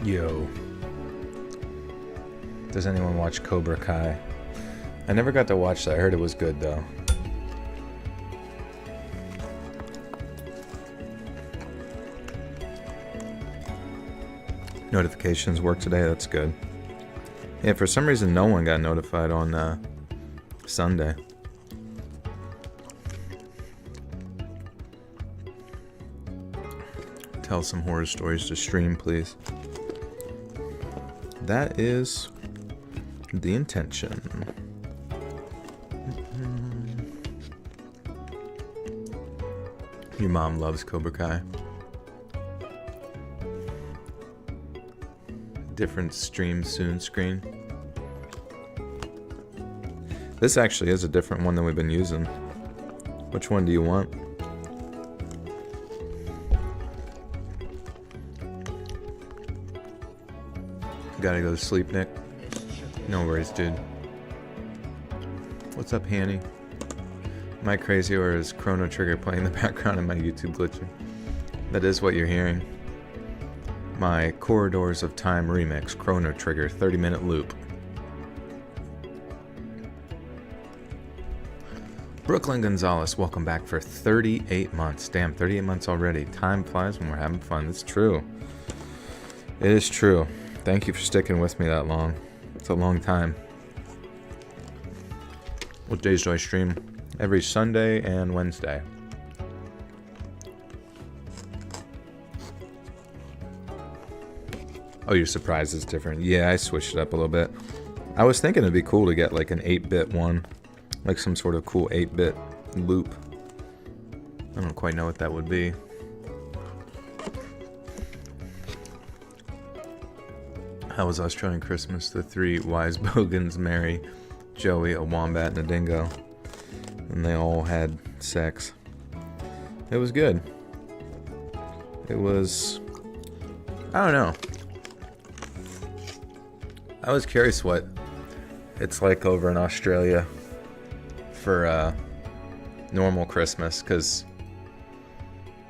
Yo. Does anyone watch Cobra Kai? I never got to watch that. I heard it was good though. Notifications work today, that's good. Yeah, for some reason no one got notified on Sunday. Tell some horror stories to stream, please. That is the intention. Your mom loves Cobra Kai. Different stream soon screen. This actually is a different one than we've been using. Which one do you want? Gotta go to sleep, Nick. No worries, dude. What's up, Hanny? Am I crazy or is Chrono Trigger playing in the background in my YouTube glitching? That is what you're hearing. My Corridors of Time remix, Chrono Trigger, 30-minute loop. Brooklyn Gonzalez, welcome back for 38 months. Damn, 38 months already. Time flies when we're having fun. It's true. It is true. Thank you for sticking with me that long. It's a long time. What days do I stream? Every Sunday and Wednesday. Oh, you're surprised it's different. Yeah, I switched it up a little bit. I was thinking it'd be cool to get like an 8-bit one. Like some sort of cool 8-bit loop. I don't quite know what that would be. How was Australian Christmas? The three wise bogans, Mary, Joey, a wombat, and a dingo. And they all had sex. It was good. It was... I don't know. I was curious what it's like over in Australia for normal Christmas, because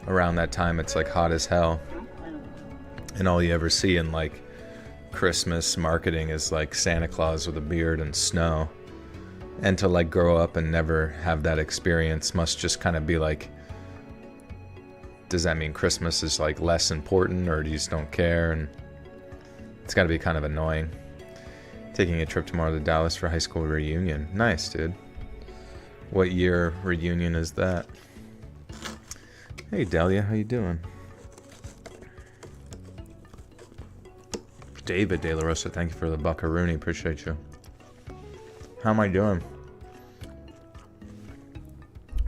around that time it's like hot as hell. And all you ever see in like Christmas marketing is like Santa Claus with a beard and snow. And to like grow up and never have that experience must just kind of be like, does that mean Christmas is like less important, or do you just don't care? And it's got to be kind of annoying. Taking a trip tomorrow to Dallas for high school reunion. Nice, dude. What year reunion is that? Hey Delia, how you doing? David De La Rosa, thank you for the buckaroonie. Appreciate you. How am I doing?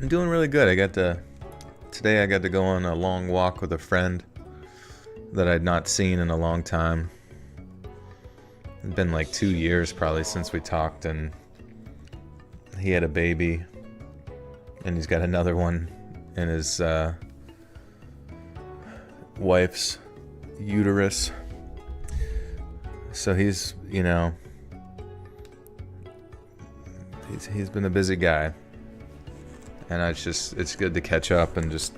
I'm doing really good. Today I got to go on a long walk with a friend that I'd not seen in a long time. It's been like 2 years probably since we talked, and he had a baby, and he's got another one in his wife's uterus. So he's, you know, he's been a busy guy, and it's good to catch up and just,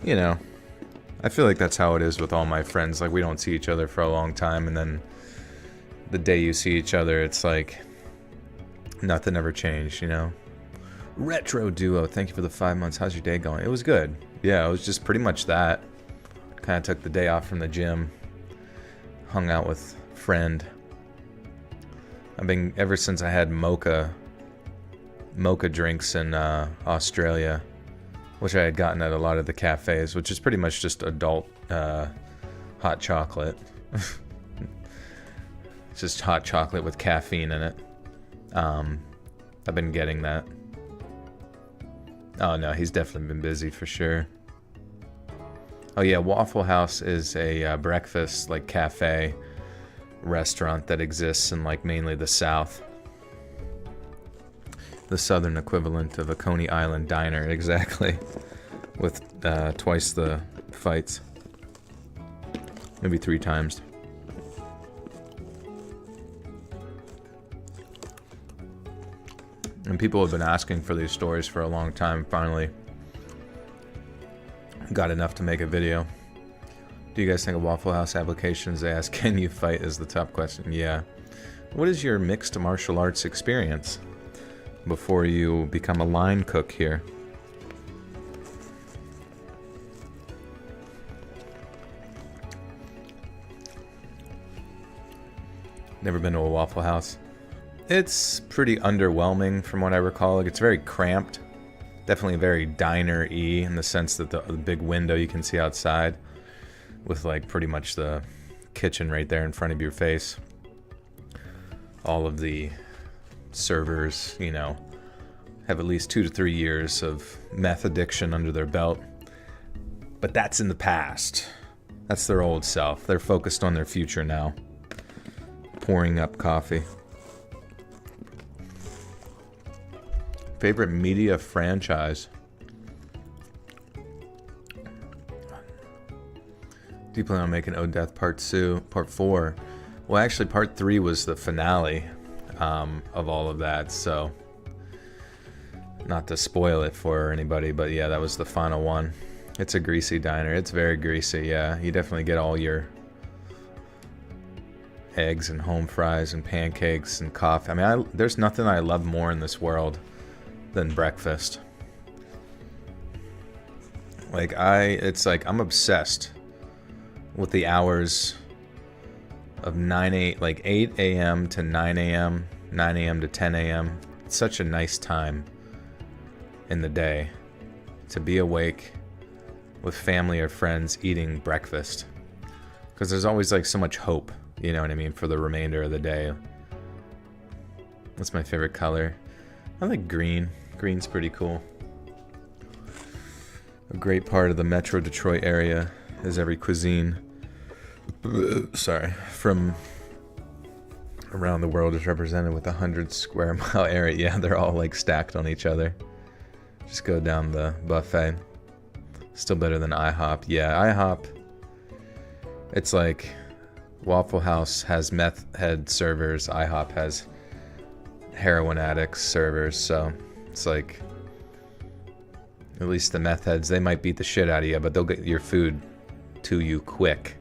you know, I feel like that's how it is with all my friends. Like, we don't see each other for a long time, and then the day you see each other, it's like nothing ever changed, you know. Retro Duo, thank you for the 5 months. How's your day going? It was good. Yeah, it was just pretty much that. Kind of took the day off from the gym. Hung out with a friend. I've been, ever since I had mocha drinks in Australia, which I had gotten at a lot of the cafes, which is pretty much just adult hot chocolate. It's just hot chocolate with caffeine in it. I've been getting that. Oh no, he's definitely been busy for sure. Oh yeah, Waffle House is a breakfast like cafe restaurant that exists in like mainly the South. The southern equivalent of a Coney Island diner, exactly. With twice the fights. Maybe 3 times. And people have been asking for these stories for a long time. Finally got enough to make a video. Do you guys think of Waffle House applications? They ask, can you fight is the top question. Yeah. What is your mixed martial arts experience before you become a line cook here? Never been to a Waffle House. It's pretty underwhelming from what I recall. Like, it's very cramped. Definitely very diner-y in the sense that the big window you can see outside with like pretty much the kitchen right there in front of your face. All of the servers, you know, have at least 2 to 3 years of meth addiction under their belt. But that's in the past. That's their old self. They're focused on their future now. Pouring up coffee. Favorite media franchise? Do you plan on making Oh Death Part 4? Well, actually, Part 3 was the finale of all of that, so not to spoil it for anybody, but yeah, that was the final one. It's a greasy diner. It's very greasy, yeah. You definitely get all your eggs and home fries and pancakes and coffee. I mean, there's nothing I love more in this world than breakfast. Like, I'm obsessed with the hours of 8 a.m. to 9 a.m., 9 a.m. to 10 a.m. It's such a nice time in the day to be awake with family or friends eating breakfast. Because there's always like so much hope, you know what I mean, for the remainder of the day. What's my favorite color? I like green. Green's pretty cool. A great part of the Metro Detroit area is every cuisine from around the world is represented with 100 square mile area. Yeah, they're all like stacked on each other. Just go down the buffet. Still better than IHOP. Yeah, IHOP, it's like Waffle House has meth head servers. IHOP has heroin addicts servers. So it's like, at least the meth heads, they might beat the shit out of you, but they'll get your food to you quick.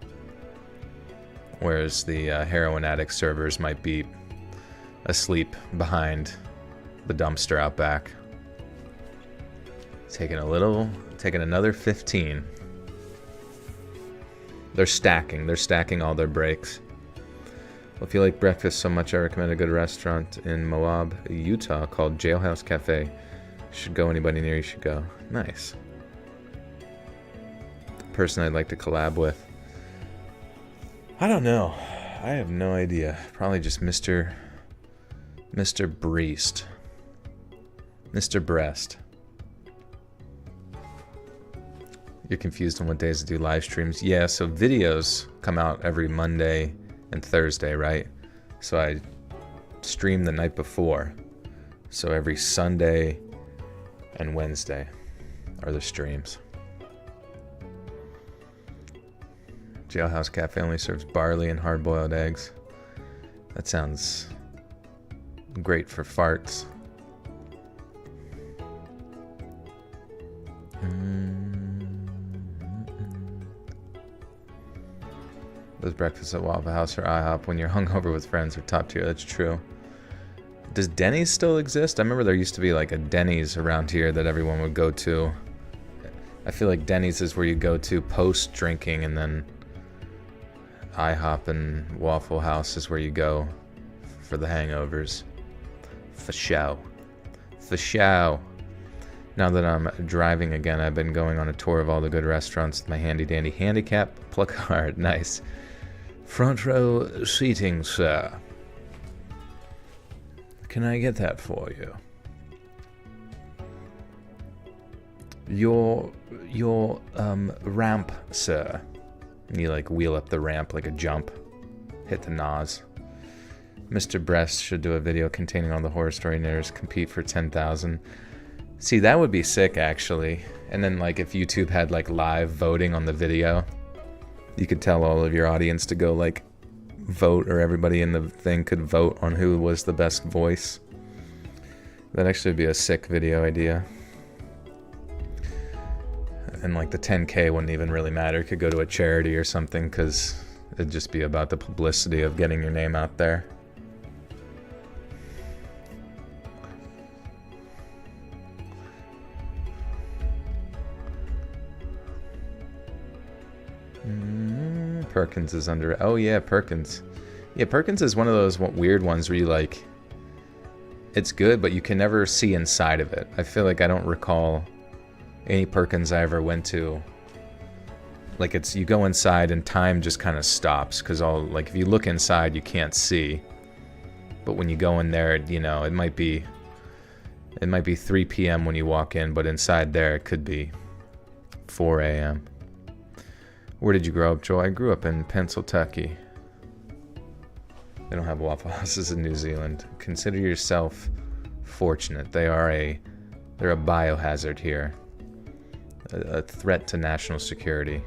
Whereas the heroin addict servers might be asleep behind the dumpster out back. Taking another 15. They're stacking all their breaks. Well, if you like breakfast so much, I recommend a good restaurant in Moab, Utah called Jailhouse Cafe. You should go, anybody near you should go. Nice. The person I'd like to collab with, I don't know. I have no idea. Probably just Mr. Breast. Mr. Breast. You're confused on what days to do live streams. Yeah, so videos come out every Monday and Thursday, right? So I stream the night before. So every Sunday and Wednesday are the streams. Jailhouse Cafe only serves barley and hard-boiled eggs. That sounds great for farts. Those breakfasts at Waffle House or IHOP when you're hungover with friends are top tier. That's true. Does Denny's still exist? I remember there used to be like a Denny's around here that everyone would go to. I feel like Denny's is where you go to post drinking, and then IHOP and Waffle House is where you go for the hangovers. For show. For show. Now that I'm driving again, I've been going on a tour of all the good restaurants with my handy dandy handicap placard. Nice. Front row seating, sir. Can I get that for you? Your ramp, sir. And you like wheel up the ramp like a jump. Hit the NOS. Mr. Breast should do a video containing all the horror story narrators compete for 10,000. See, that would be sick, actually. And then, like, if YouTube had, like, live voting on the video, you could tell all of your audience to go, like, vote, or everybody in the thing could vote on who was the best voice. That'd actually be a sick video idea. And like the 10K wouldn't even really matter. It could go to a charity or something, because it'd just be about the publicity of getting your name out there. Perkins is under... Oh yeah, Perkins. Yeah, Perkins is one of those weird ones where you like... It's good, but you can never see inside of it. I feel like I don't recall any Perkins I ever went to. Like, it's... You go inside and time just kind of stops. Because like, if you look inside, you can't see. But when you go in there, you know, it might be 3 p.m. when you walk in. But inside there, it could be 4 a.m. Where did you grow up, Joel? I grew up in Pennsylvania. They don't have Waffle Houses in New Zealand. Consider yourself fortunate. They're a biohazard here. A threat to national security.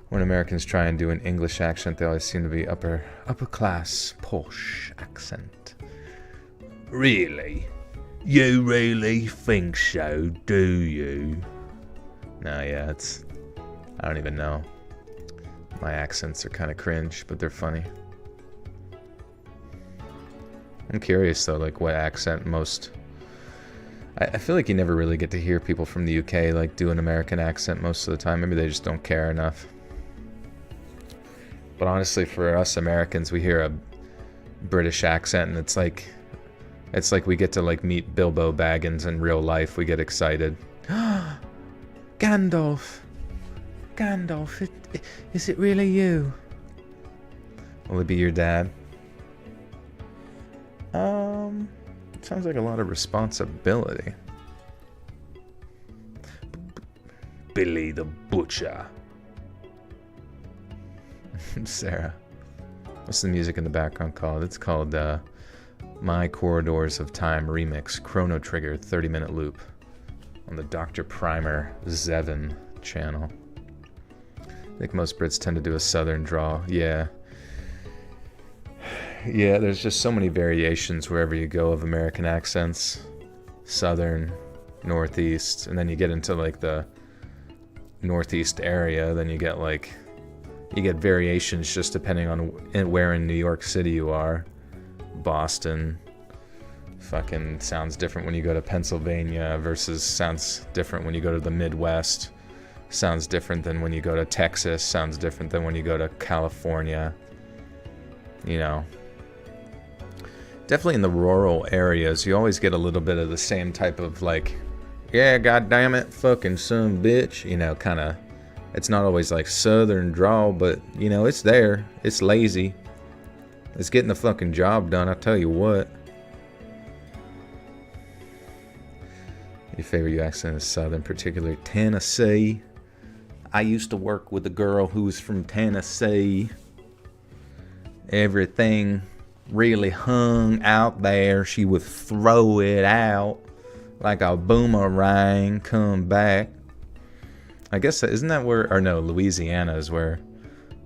When Americans try and do an English accent, they always seem to be upper class, posh accent. Really? You really think so, do you? No, yeah, I don't even know. My accents are kind of cringe, but they're funny. I'm curious though, like what accent most... I feel like you never really get to hear people from the UK like do an American accent most of the time. Maybe they just don't care enough. But honestly, for us Americans, we hear a British accent and it's like we get to like meet Bilbo Baggins in real life. We get excited. Gandalf, is it really you? Will it be your dad? Sounds like a lot of responsibility. Billy the Butcher. Sarah. What's the music in the background called? It's called My Corridors of Time Remix Chrono Trigger 30-minute loop on the Dr. Primer Zevin channel. I think most Brits tend to do a southern drawl. Yeah. Yeah, there's just so many variations wherever you go of American accents. Southern, Northeast, and then you get into like the Northeast area, then you get variations just depending on where in New York City you are. Boston fucking sounds different when you go to Pennsylvania versus sounds different when you go to the Midwest. Sounds different than when you go to Texas, sounds different than when you go to California. You know. Definitely in the rural areas, you always get a little bit of the same type of like, yeah, goddamn it, fucking son bitch, you know, kind of. It's not always like southern drawl, but you know, it's there. It's lazy. It's getting the fucking job done, I tell you what. Your favorite accent is southern, particularly Tennessee. I used to work with a girl who was from Tennessee. Everything really hung out there. She would throw it out like a boomerang, come back. I guess, isn't that where, or no, Louisiana is where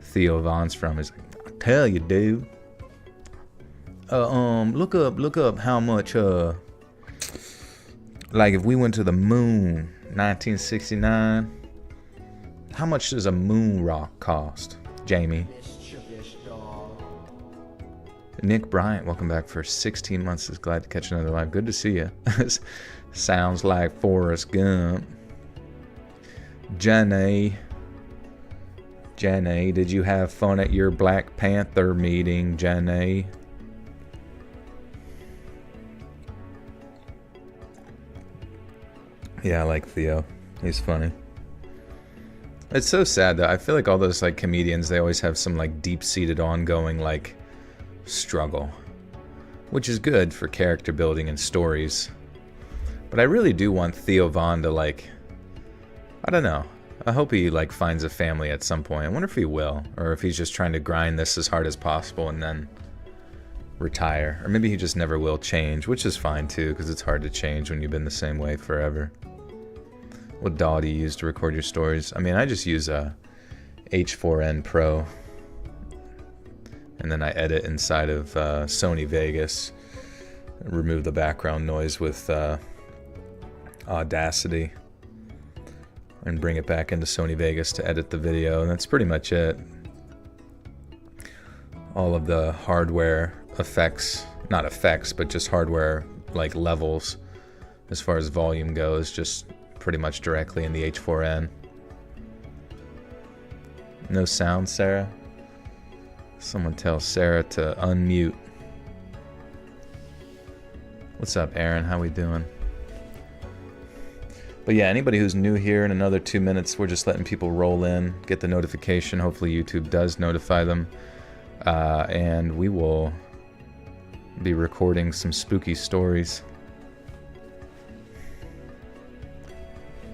Theo Von's from. He's like, I tell you, dude. Look up how much, like if we went to the moon, 1969, how much does a moon rock cost, Jamie? Nick Bryant, welcome back for 16 months. Is glad to catch another live. Good to see you. Sounds like Forrest Gump. Jenny, did you have fun at your Black Panther meeting, Jenny? Yeah, I like Theo. He's funny. It's so sad though. I feel like all those like comedians, they always have some like deep-seated ongoing like struggle, which is good for character building and stories. But I really do want Theo Von to like, I don't know. I hope he like finds a family at some point. I wonder if he will, or if he's just trying to grind this as hard as possible and then retire. Or maybe he just never will change, which is fine too, because it's hard to change when you've been the same way forever. What DAW do you use to record your stories? I mean, I just use a H4n Pro. And then I edit inside of Sony Vegas. Remove the background noise with Audacity. and bring it back into Sony Vegas to edit the video, and that's pretty much it. All of the hardware effects, not effects, but just hardware like levels as far as volume goes, just pretty much directly in the H4n. No sound, Sarah? Someone tell Sarah to unmute. What's up, Aaron? How we doing? But yeah, anybody who's new here, in another 2 minutes, we're just letting people roll in, get the notification. Hopefully YouTube does notify them. And we will be recording some spooky stories.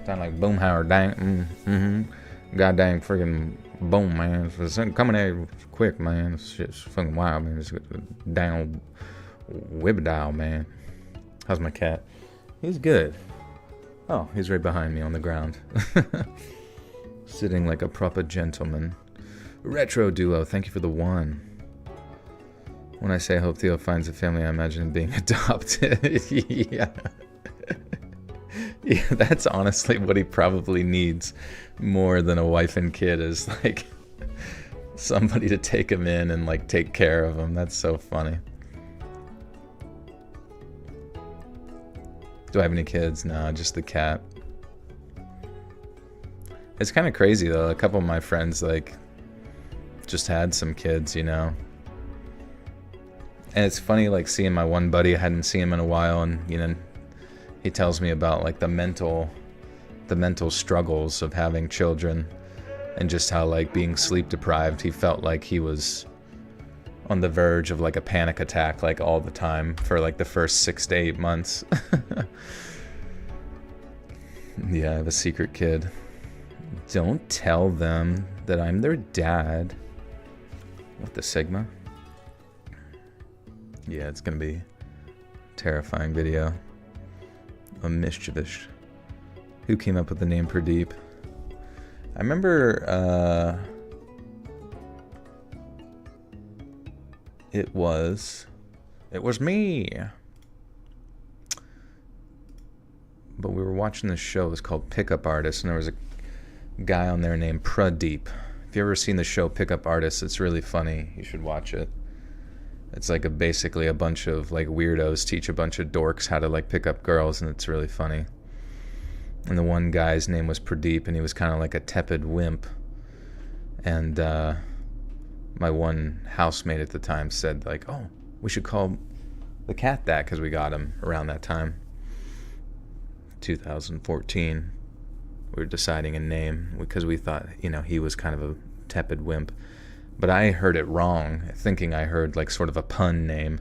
Sound like Boomhauer, dang, God dang friggin' boom, man. It's coming at you quick, man. This shit's fucking wild, man. It's down Wibbedial, man. How's my cat? He's good. Oh, he's right behind me on the ground. Sitting like a proper gentleman. Retro Duo, thank you for the 1. When I say I hope Theo finds a family, I imagine him being adopted. Yeah. Yeah, that's honestly what he probably needs more than a wife and kid, is like somebody to take him in and like take care of him. That's so funny. Do I have any kids? No, just the cat. It's kind of crazy though. A couple of my friends like just had some kids, you know. And it's funny like seeing my one buddy. I hadn't seen him in a while, and you know, he tells me about like the mental struggles of having children, and just how like being sleep deprived, he felt like he was on the verge of like a panic attack like all the time for like the first 6 to 8 months. Yeah, I have a secret kid. Don't tell them that I'm their dad. What the Sigma? Yeah, it's gonna be a terrifying video. A mischievous. Who came up with the name Pradeep? I remember it was me. But we were watching this show. It was called Pickup Artists, and there was a guy on there named Pradeep. If you ever seen the show Pickup Artists, it's really funny. You should watch it. It's like basically a bunch of like weirdos teach a bunch of dorks how to like pick up girls, and it's really funny. And the one guy's name was Pradeep, and he was kind of like a tepid wimp. And my one housemate at the time said like, oh, we should call the cat that, because we got him around that time. 2014. We were deciding a name because we thought, you know, he was kind of a tepid wimp. But I heard it wrong, thinking I heard like sort of a pun name.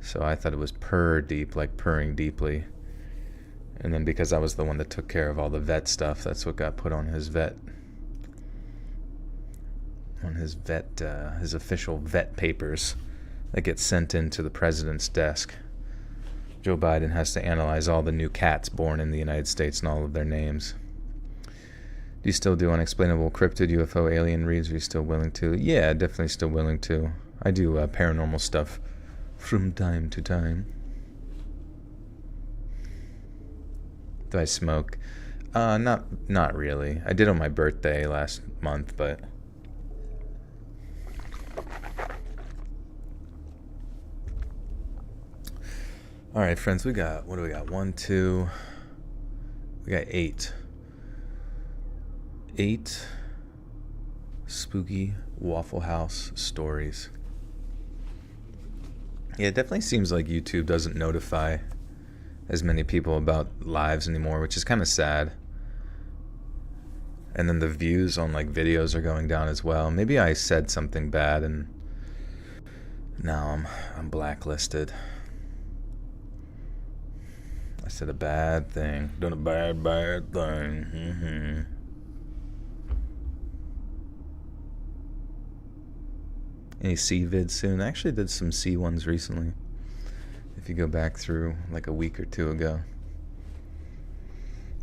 So I thought it was purr deep, like purring deeply. And then because I was the one that took care of all the vet stuff, that's what got put on his his official vet papers that get sent into the president's desk. Joe Biden has to analyze all the new cats born in the United States and all of their names. Do you still do unexplainable cryptid, UFO, alien reads? Are you still willing to? Yeah, definitely still willing to. I do paranormal stuff from time to time. Do I smoke? Not really. I did on my birthday last month, but all right, friends, what do we got? 1, 2, we got 8. 8 spooky Waffle House stories. Yeah, it definitely seems like YouTube doesn't notify as many people about lives anymore, which is kind of sad. And then the views on like videos are going down as well. Maybe I said something bad and now I'm blacklisted. I said a bad thing. Done a bad thing. Any C vids soon? I actually did some C ones recently. If you go back through like a week or two ago.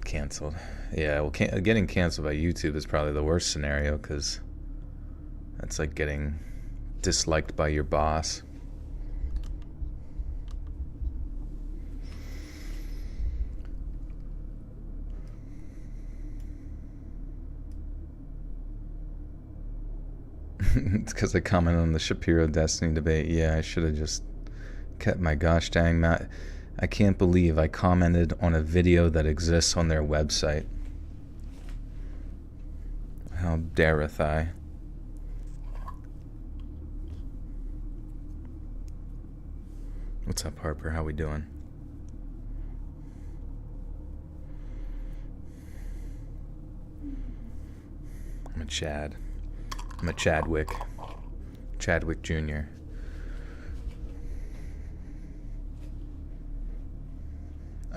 Canceled. Yeah, well, getting canceled by YouTube is probably the worst scenario, because that's like getting disliked by your boss. It's because I commented on the Shapiro Destiny debate. Yeah, I should have just kept my gosh dang mouth. I can't believe I commented on a video that exists on their website. How dareth I? What's up, Harper? How we doing? I'm a Chad. I'm a Chadwick. Chadwick Jr.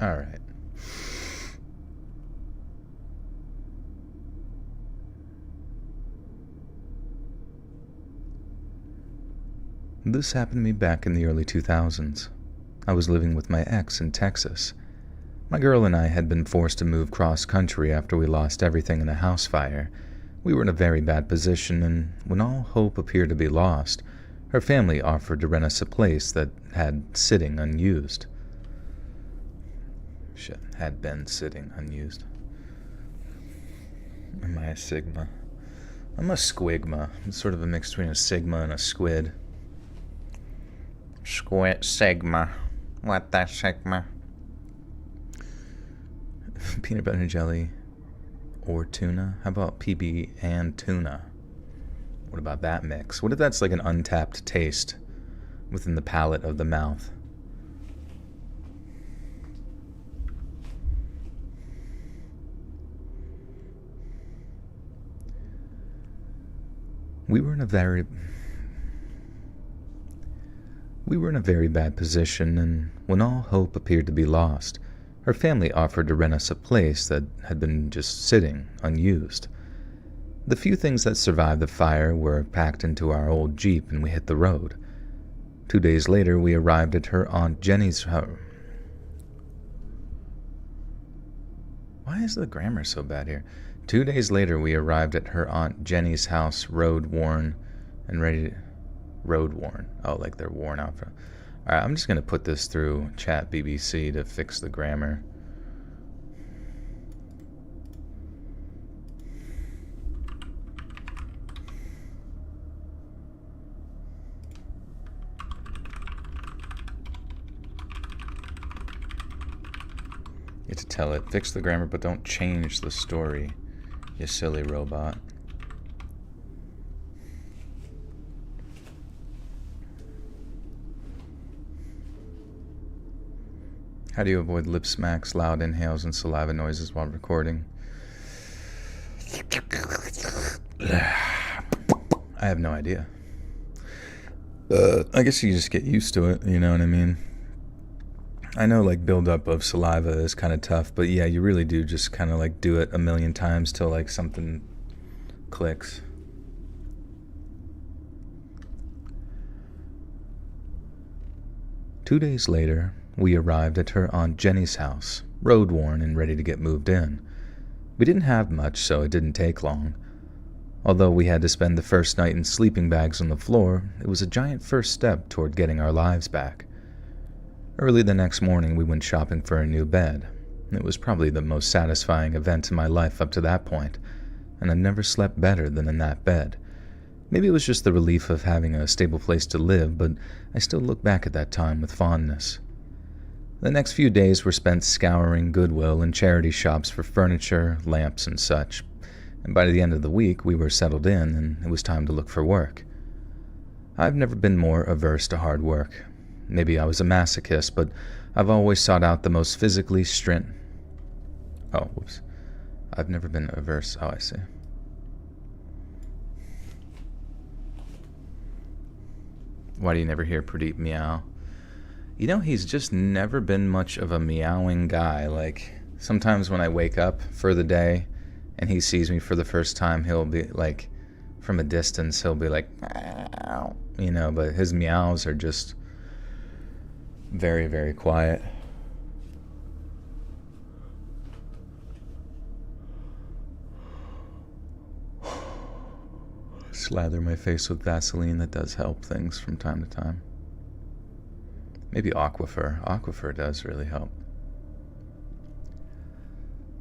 All right. This happened to me back in the early 2000s. I was living with my ex in Texas. My girl and I had been forced to move cross-country after we lost everything in a house fire. We were in a very bad position, and when all hope appeared to be lost, her family offered to rent us a place that had sitting unused. Shit, had been sitting unused. Am I a Sigma? I'm a Squigma. I'm sort of a mix between a Sigma and a Squid. Sigma. What the Sigma? Peanut butter and jelly or tuna? How about PB and tuna? What about that mix? What if that's like an untapped taste within the palate of the mouth? We were in a very bad position, and when all hope appeared to be lost, her family offered to rent us a place that had been just sitting unused. The few things that survived the fire were packed into our old Jeep, and we hit the road. 2 days later, we arrived at her Aunt Jenny's house. Why is the grammar so bad here? 2 days later, we arrived at her Aunt Jenny's house, road-worn and ready to... Road-worn. Oh, like they're worn out. Alright, I'm just going to put this through Chat BBC to fix the grammar. You have to tell it, fix the grammar, but don't change the story, you silly robot. How do you avoid lip smacks, loud inhales, and saliva noises while recording? I have no idea. I guess you just get used to it, you know what I mean? I know like buildup of saliva is kind of tough, but yeah, you really do just kind of like do it a million times till like something clicks. Two days later, we arrived at her Aunt Jenny's house, road-worn and ready to get moved in. We didn't have much, so it didn't take long. Although we had to spend the first night in sleeping bags on the floor, it was a giant first step toward getting our lives back. Early the next morning, we went shopping for a new bed. It was probably the most satisfying event in my life up to that point, and I'd never slept better than in that bed. Maybe it was just the relief of having a stable place to live, but I still look back at that time with fondness. The next few days were spent scouring Goodwill and charity shops for furniture, lamps, and such, and by the end of the week we were settled in and it was time to look for work. I've never been more averse to hard work. Maybe I was a masochist, but I've always sought out the most physically I've never been averse. Oh, I see. Why do you never hear Pradeep meow? You know, he's just never been much of a meowing guy. Like, sometimes when I wake up for the day and he sees me for the first time, he'll be like, from a distance, he'll be like, meow, you know, but his meows are just very, very quiet. Slather my face with Vaseline. That does help things from time to time. Maybe Aquifer. Aquifer does really help.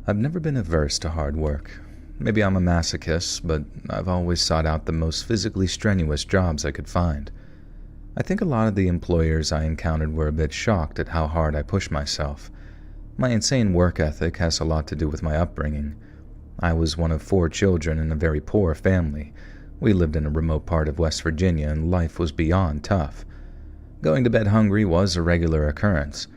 I've never been averse to hard work. Maybe I'm a masochist, but I've always sought out the most physically strenuous jobs I could find. I think a lot of the employers I encountered were a bit shocked at how hard I pushed myself. My insane work ethic has a lot to do with my upbringing. I was one of 4 children in a very poor family. We lived in a remote part of West Virginia, and life was beyond tough. Going to bed hungry was a regular occurrence,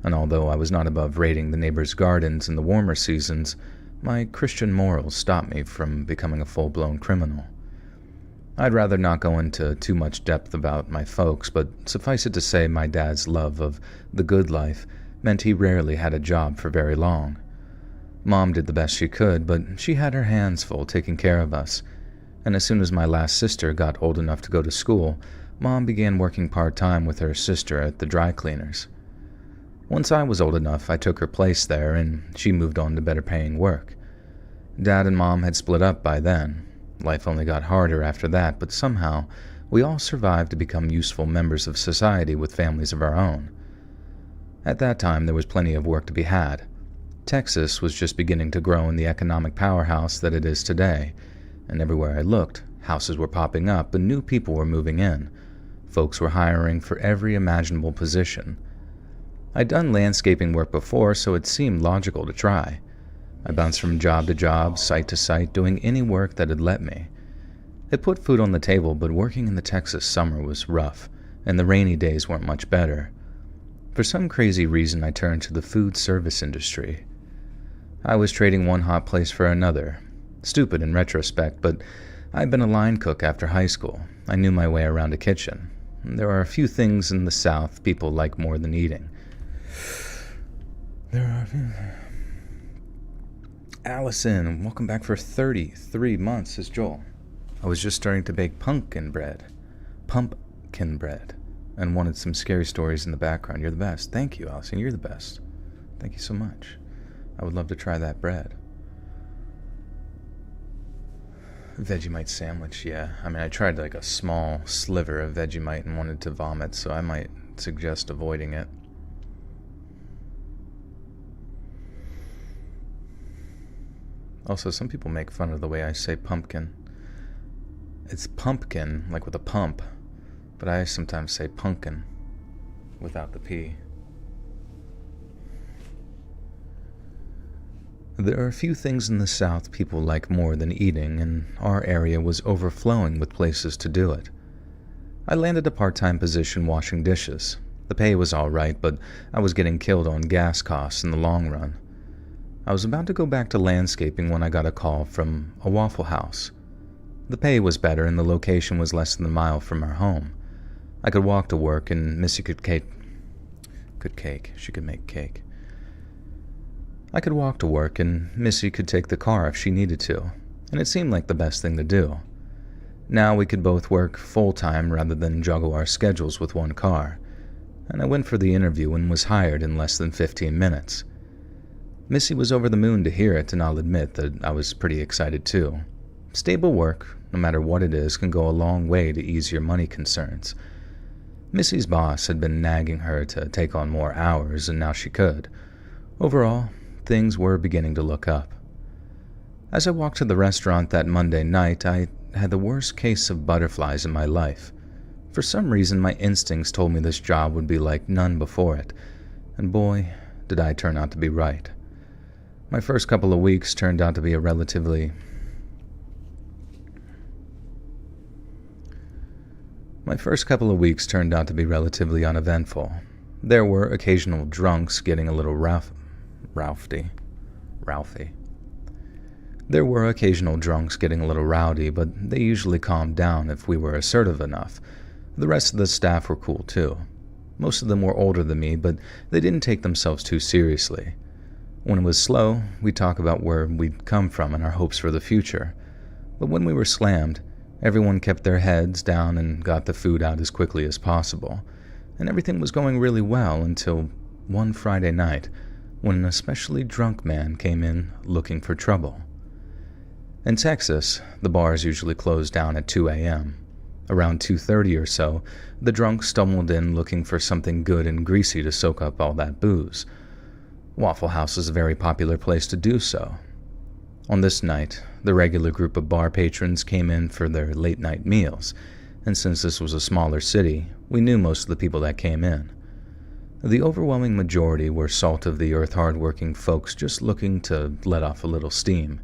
and although I was not above raiding the neighbors' gardens in the warmer seasons, my Christian morals stopped me from becoming a full-blown criminal. I'd rather not go into too much depth about my folks, but suffice it to say my dad's love of the good life meant he rarely had a job for very long. Mom did the best she could, but she had her hands full taking care of us, and as soon as my last sister got old enough to go to school, Mom began working part-time with her sister at the dry cleaners. Once I was old enough, I took her place there, and she moved on to better-paying work. Dad and Mom had split up by then. Life only got harder after that, but somehow we all survived to become useful members of society with families of our own. At that time, there was plenty of work to be had. Texas was just beginning to grow in the economic powerhouse that it is today, and everywhere I looked, houses were popping up and new people were moving in. Folks were hiring for every imaginable position. I'd done landscaping work before, so it seemed logical to try. I bounced from job to job, site to site, doing any work that had let me. It put food on the table, but working in the Texas summer was rough, and the rainy days weren't much better. For some crazy reason, I turned to the food service industry. I was trading one hot place for another. Stupid in retrospect, but I'd been a line cook after high school. I knew my way around a kitchen. There are a few things in the South people like more than eating. Allison, welcome back for 33 months, says Joel. I was just starting to bake pumpkin bread, and wanted some scary stories in the background. You're the best. Thank you, Allison. You're the best. Thank you so much. I would love to try that bread. Vegemite sandwich, yeah. I mean, I tried like a small sliver of Vegemite and wanted to vomit, so I might suggest avoiding it. Also, some people make fun of the way I say pumpkin. It's pumpkin, like with a pump, but I sometimes say pumpkin without the P. There are a few things in the South people like more than eating, and our area was overflowing with places to do it. I landed a part-time position washing dishes. The pay was all right, but I was getting killed on gas costs in the long run. I was about to go back to landscaping when I got a call from a Waffle House. The pay was better and the location was less than a mile from our home. I could walk to work and Missy could make cake. I could walk to work and Missy could take the car if she needed to, and it seemed like the best thing to do. Now we could both work full-time rather than juggle our schedules with one car, and I went for the interview and was hired in less than 15 minutes. Missy was over the moon to hear it, and I'll admit that I was pretty excited too. Stable work, no matter what it is, can go a long way to ease your money concerns. Missy's boss had been nagging her to take on more hours, and now she could. Overall, things were beginning to look up. As I walked to the restaurant that Monday night, I had the worst case of butterflies in my life. For some reason, my instincts told me this job would be like none before it, and boy, did I turn out to be right. My first couple of weeks turned out to be relatively uneventful. There were occasional drunks getting a little rowdy. There were occasional drunks getting a little rowdy, but they usually calmed down if we were assertive enough. The rest of the staff were cool too. Most of them were older than me, but they didn't take themselves too seriously. When it was slow, we'd talk about where we'd come from and our hopes for the future. But when we were slammed, everyone kept their heads down and got the food out as quickly as possible. And everything was going really well until one Friday night, when an especially drunk man came in looking for trouble. In Texas, the bars usually closed down at 2 a.m. Around 2:30 or so, the drunk stumbled in looking for something good and greasy to soak up all that booze. Waffle House is a very popular place to do so. On this night, the regular group of bar patrons came in for their late-night meals, and since this was a smaller city, we knew most of the people that came in. The overwhelming majority were salt-of-the-earth hard-working folks just looking to let off a little steam.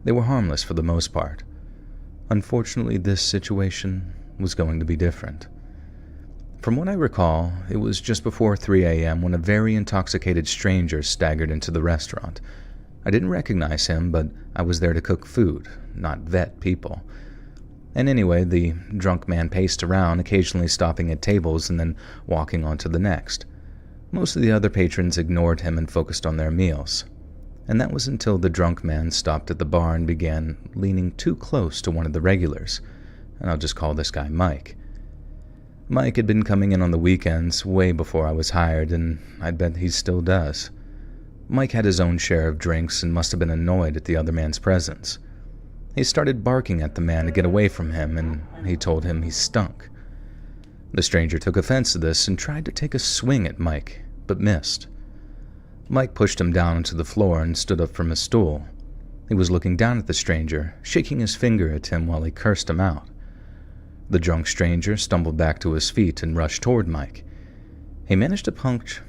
They were harmless for the most part. Unfortunately, this situation was going to be different. From what I recall, it was just before 3 a.m. when a very intoxicated stranger staggered into the restaurant. I didn't recognize him, but I was there to cook food, not vet people. And anyway, the drunk man paced around, occasionally stopping at tables and then walking on to the next. Most of the other patrons ignored him and focused on their meals. And that was until the drunk man stopped at the bar and began leaning too close to one of the regulars, and I'll just call this guy Mike. Mike had been coming in on the weekends way before I was hired, and I'd bet he still does. Mike had his own share of drinks and must have been annoyed at the other man's presence. He started barking at the man to get away from him, and he told him he stunk. The stranger took offense to this and tried to take a swing at Mike, but missed. Mike pushed him down onto the floor and stood up from his stool. He was looking down at the stranger, shaking his finger at him while he cursed him out. The drunk stranger stumbled back to his feet and rushed toward Mike. He managed to punch.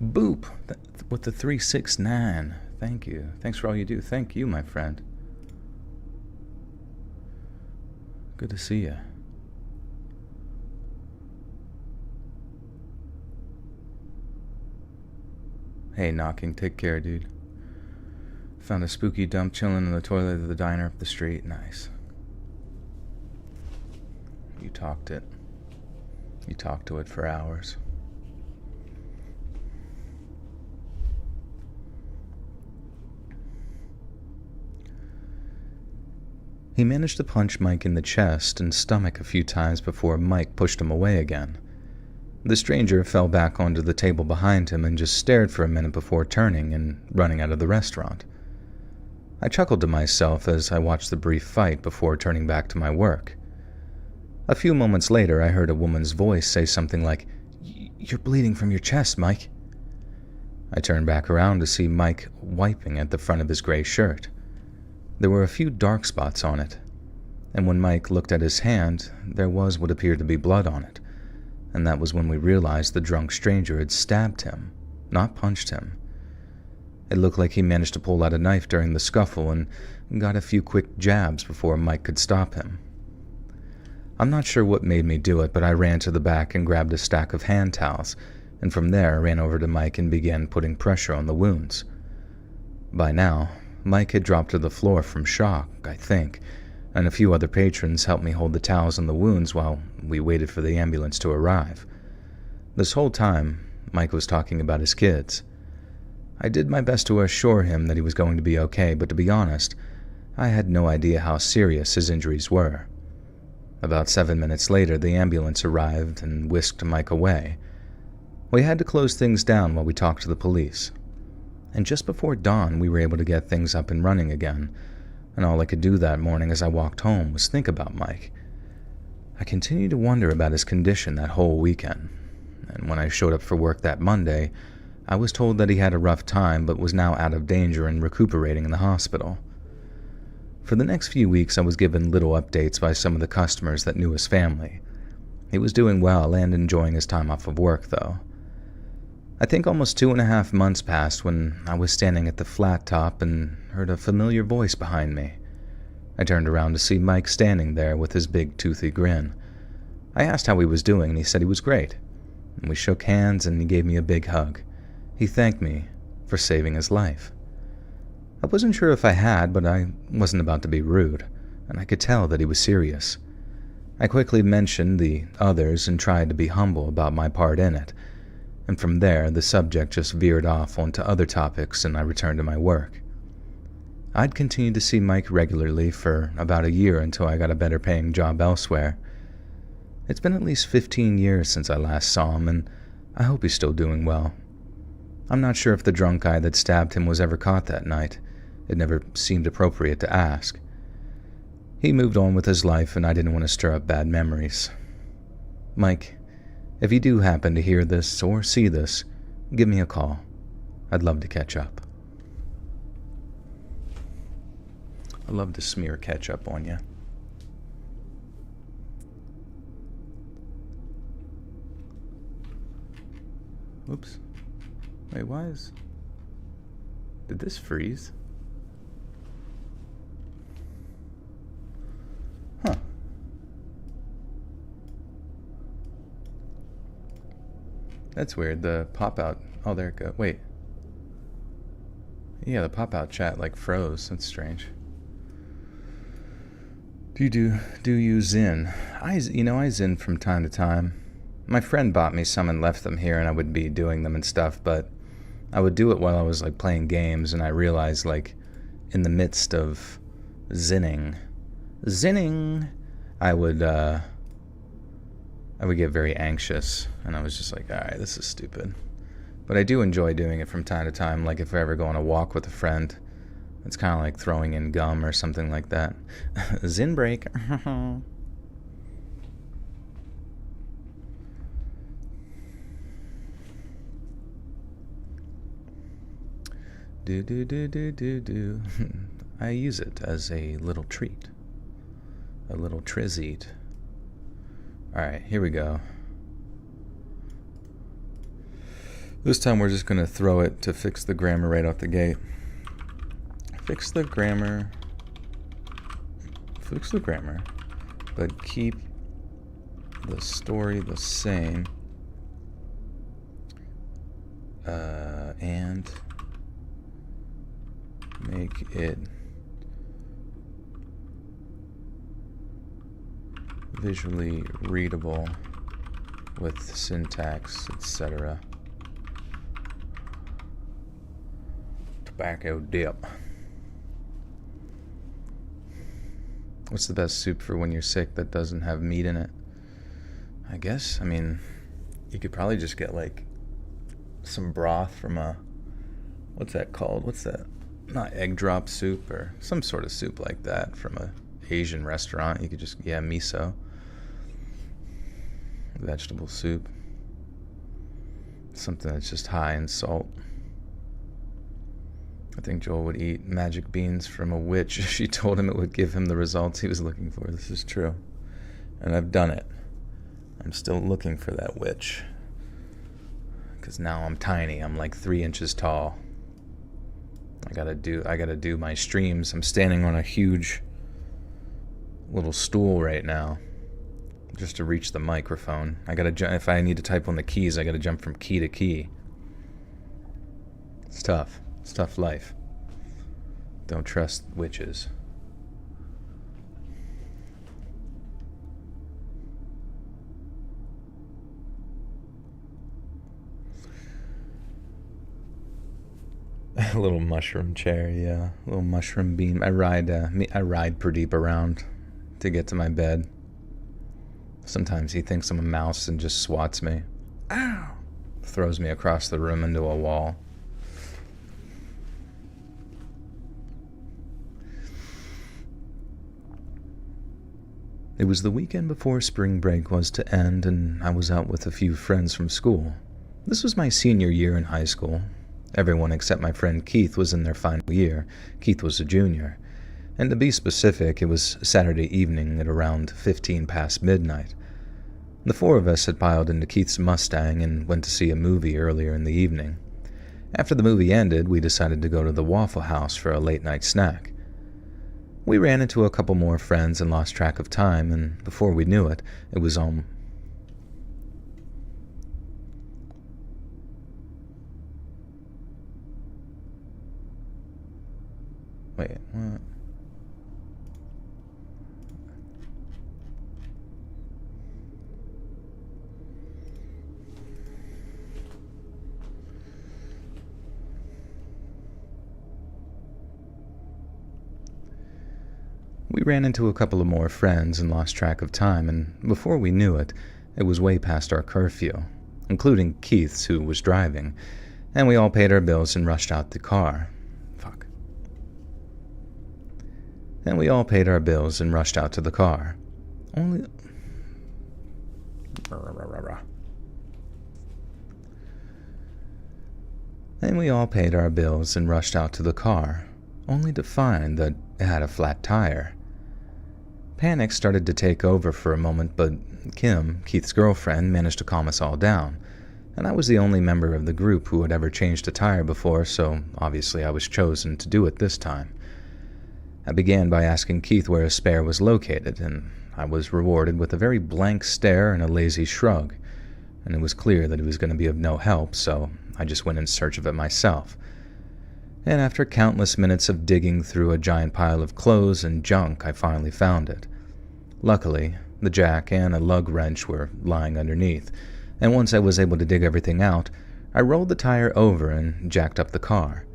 Boop! With the 369. Thank you. Thanks for all you do. Thank you, my friend. Good to see you. Hey, knocking. Take care, dude. Found a spooky dump chilling in the toilet of the diner up the street. Nice. You talked it. You talked to it for hours. He managed to punch Mike in the chest and stomach a few times before Mike pushed him away again. The stranger fell back onto the table behind him and just stared for a minute before turning and running out of the restaurant. I chuckled to myself as I watched the brief fight before turning back to my work. A few moments later, I heard a woman's voice say something like, "You're bleeding from your chest, Mike." I turned back around to see Mike wiping at the front of his gray shirt. There were a few dark spots on it, and when Mike looked at his hand, there was what appeared to be blood on it, and that was when we realized the drunk stranger had stabbed him, not punched him. It looked like he managed to pull out a knife during the scuffle and got a few quick jabs before Mike could stop him. I'm not sure what made me do it, but I ran to the back and grabbed a stack of hand towels, and from there ran over to Mike and began putting pressure on the wounds. By now, Mike had dropped to the floor from shock, I think, and a few other patrons helped me hold the towels on the wounds while we waited for the ambulance to arrive. This whole time, Mike was talking about his kids. I did my best to assure him that he was going to be okay, but to be honest, I had no idea how serious his injuries were. About 7 minutes later, the ambulance arrived and whisked Mike away. We had to close things down while we talked to the police. And just before dawn, we were able to get things up and running again, and all I could do that morning as I walked home was think about Mike. I continued to wonder about his condition that whole weekend, and when I showed up for work that Monday, I was told that he had a rough time but was now out of danger and recuperating in the hospital. For the next few weeks, I was given little updates by some of the customers that knew his family. He was doing well and enjoying his time off of work, though. I think almost 2.5 months passed when I was standing at the flat top and heard a familiar voice behind me. I turned around to see Mike standing there with his big toothy grin. I asked how he was doing and he said he was great. And we shook hands and he gave me a big hug. He thanked me for saving his life. I wasn't sure if I had, but I wasn't about to be rude, and I could tell that he was serious. I quickly mentioned the others and tried to be humble about my part in it. And from there, the subject just veered off onto other topics and I returned to my work. I'd continued to see Mike regularly for about a year until I got a better paying job elsewhere. It's been at least 15 years since I last saw him, and I hope he's still doing well. I'm not sure if the drunk guy that stabbed him was ever caught that night. It never seemed appropriate to ask. He moved on with his life and I didn't want to stir up bad memories. Mike, if you do happen to hear this or see this, give me a call. I'd love to catch up. I love to smear ketchup on you. Oops. Wait, why is... Did this freeze? Huh. That's weird. The pop-out... Oh, there it goes. Wait. Yeah, the pop-out chat, like, froze. That's strange. Do you Zin? I Zin from time to time. My friend bought me some and left them here, and I would be doing them and stuff, but I would do it while I was, like, playing games, and I realized, like, in the midst of zinning, I would get very anxious, and I was just like, alright, this is stupid. But I do enjoy doing it from time to time, like if I ever go on a walk with a friend. It's kind of like throwing in gum or something like that. Zin break. Do. I use it as a little treat. A little treat. Alright, here we go. This time we're just going to throw it to fix the grammar right off the gate. Fix the grammar, but keep the story the same, and make it visually readable with syntax, etc. Tobacco dip. What's the best soup for when you're sick that doesn't have meat in it? I guess, I mean, you could probably just get, like, some broth from a... What's that called? What's that? Not egg drop soup, or some sort of soup like that from a Asian restaurant. You could just, yeah, miso. Vegetable soup. Something that's just high in salt. I think Joel would eat magic beans from a witch. She told him it would give him the results he was looking for. This is true. And I've done it. I'm still looking for that witch. Because now I'm tiny. I'm like 3 inches tall. I gotta do my streams. I'm standing on a huge little stool right now. Just to reach the microphone. If I need to type on the keys, I gotta jump from key to key. It's tough. It's tough life. Don't trust witches. A little mushroom chair, yeah. A little mushroom beam. I ride Pradeep around to get to my bed. Sometimes he thinks I'm a mouse and just swats me. Ow! Throws me across the room into a wall. It was the weekend before spring break was to end, and I was out with a few friends from school. This was my senior year in high school. Everyone except my friend Keith was in their final year. Keith was a junior. And to be specific, it was Saturday evening at around 15 past midnight. The 4 of us had piled into Keith's Mustang and went to see a movie earlier in the evening. After the movie ended, we decided to go to the Waffle House for a late-night snack. We ran into a couple more friends and lost track of time, and before we knew it, it was Wait, what? We ran into a couple of more friends and lost track of time, and before we knew it, it was way past our curfew, including Keith's, who was driving, and we all paid our bills and rushed out the car. And we all paid our bills and rushed out to the car. and we all paid our bills and rushed out to the car, only to find that it had a flat tire. Panic started to take over for a moment, but Kim, Keith's girlfriend, managed to calm us all down, and I was the only member of the group who had ever changed a tire before, so obviously I was chosen to do it this time. I began by asking Keith where his spare was located, and I was rewarded with a very blank stare and a lazy shrug, and it was clear that he was going to be of no help, so I just went in search of it myself. And after countless minutes of digging through a giant pile of clothes and junk, I finally found it. Luckily, the jack and a lug wrench were lying underneath, and once I was able to dig everything out, I rolled the tire over and jacked up the car.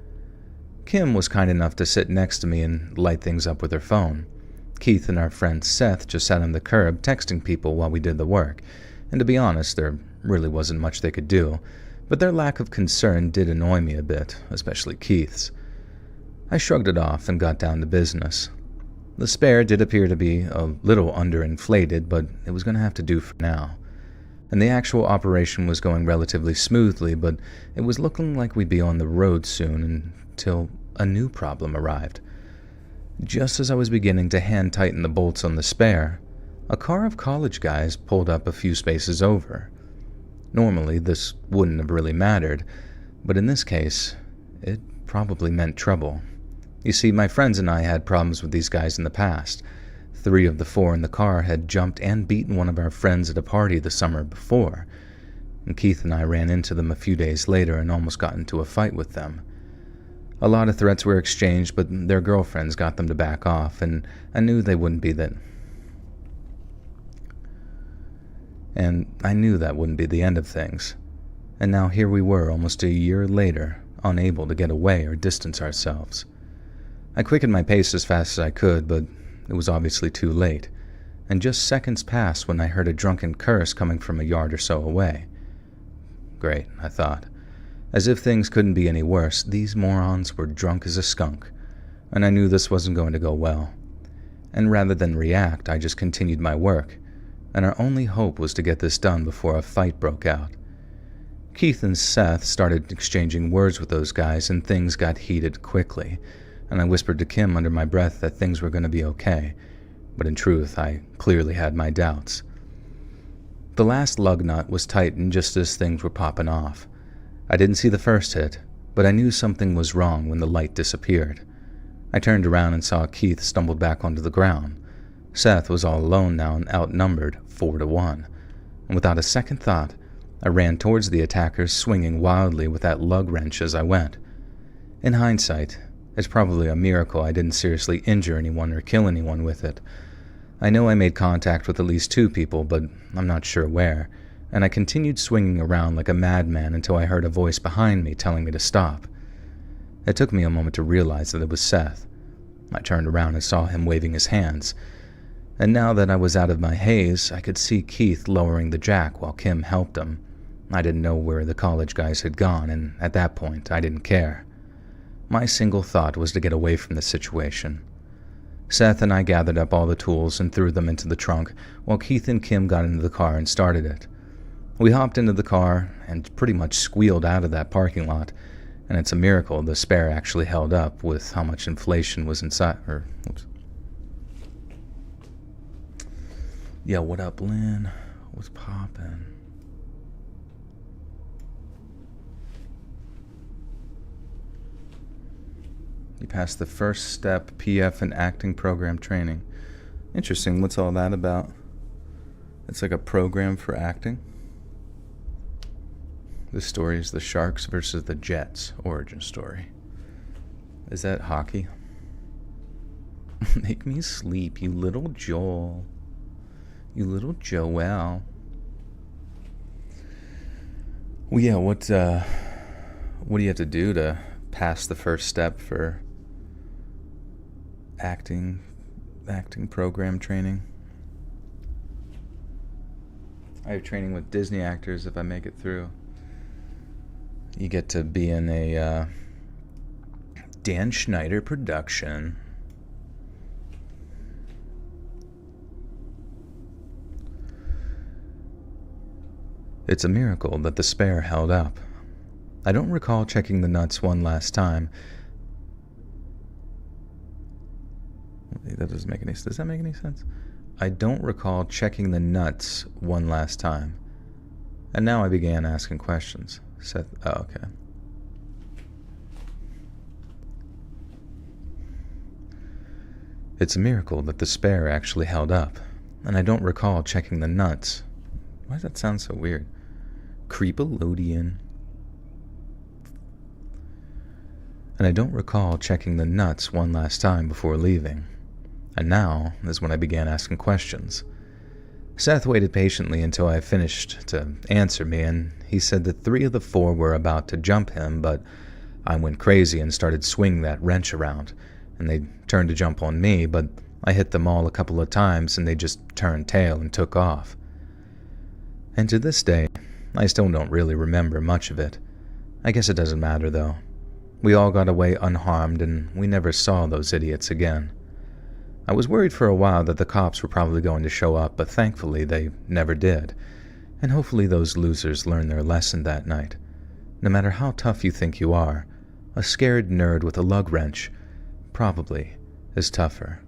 Kim was kind enough to sit next to me and light things up with her phone. Keith and our friend Seth just sat on the curb texting people while we did the work, and to be honest, there really wasn't much they could do, but their lack of concern did annoy me a bit, especially Keith's. I shrugged it off and got down to business. The spare did appear to be a little underinflated, but it was going to have to do for now. And the actual operation was going relatively smoothly, but it was looking like we'd be on the road soon until a new problem arrived. Just as I was beginning to hand-tighten the bolts on the spare, a car of college guys pulled up a few spaces over. Normally, this wouldn't have really mattered, but in this case, it probably meant trouble. You see, my friends and I had problems with these guys in the past. 3 of the 4 in the car had jumped and beaten one of our friends at a party the summer before, and Keith and I ran into them a few days later and almost got into a fight with them. A lot of threats were exchanged, but their girlfriends got them to back off, and I knew that wouldn't be the end of things. And now here we were, almost a year later, unable to get away or distance ourselves. I quickened my pace as fast as I could, but it was obviously too late, and just seconds passed when I heard a drunken curse coming from a yard or so away. Great, I thought. As if things couldn't be any worse, these morons were drunk as a skunk, and I knew this wasn't going to go well. And rather than react, I just continued my work, and our only hope was to get this done before a fight broke out. Keith and Seth started exchanging words with those guys, and things got heated quickly, and I whispered to Kim under my breath that things were going to be okay, but in truth, I clearly had my doubts. The last lug nut was tightened just as things were popping off. I didn't see the first hit, but I knew something was wrong when the light disappeared. I turned around and saw Keith stumbled back onto the ground. Seth was all alone now and outnumbered 4-1, and without a second thought, I ran towards the attackers, swinging wildly with that lug wrench as I went. In hindsight, it's probably a miracle I didn't seriously injure anyone or kill anyone with it. I know I made contact with at least 2 people, but I'm not sure where, and I continued swinging around like a madman until I heard a voice behind me telling me to stop. It took me a moment to realize that it was Seth. I turned around and saw him waving his hands, and now that I was out of my haze, I could see Keith lowering the jack while Kim helped him. I didn't know where the college guys had gone, and at that point, I didn't care. My single thought was to get away from the situation. Seth and I gathered up all the tools and threw them into the trunk, while Keith and Kim got into the car and started it. We hopped into the car and pretty much squealed out of that parking lot, and it's a miracle the spare actually held up with how much inflation was inside. Yeah, what up, Lynn? What's poppin'? You passed the first step PF and acting program training. Interesting, what's all that about? It's like a program for acting? This story is the Sharks versus the Jets origin story. Is that hockey? Make me sleep, you little Joel. You little Joel. Well, yeah, what do you have to do to pass the first step for acting program training? I have training with Disney actors if I make it through. You get to be in a Dan Schneider production. It's a miracle that the spare held up. I don't recall checking the nuts one last time. That doesn't make any sense. Does that make any sense? I don't recall checking the nuts one last time. And now I began asking questions. Seth, oh, okay. It's a miracle that the spare actually held up, and I don't recall checking the nuts. Why does that sound so weird? Creepolodian. And I don't recall checking the nuts one last time before leaving. And now is when I began asking questions. Seth waited patiently until I finished to answer me, and he said that 3 of the 4 were about to jump him, but I went crazy and started swinging that wrench around, and they turned to jump on me, but I hit them all a couple of times and they just turned tail and took off. And to this day, I still don't really remember much of it. I guess it doesn't matter though. We all got away unharmed and we never saw those idiots again. I was worried for a while that the cops were probably going to show up, but thankfully they never did. And hopefully those losers learned their lesson that night. No matter how tough you think you are, a scared nerd with a lug wrench probably is tougher.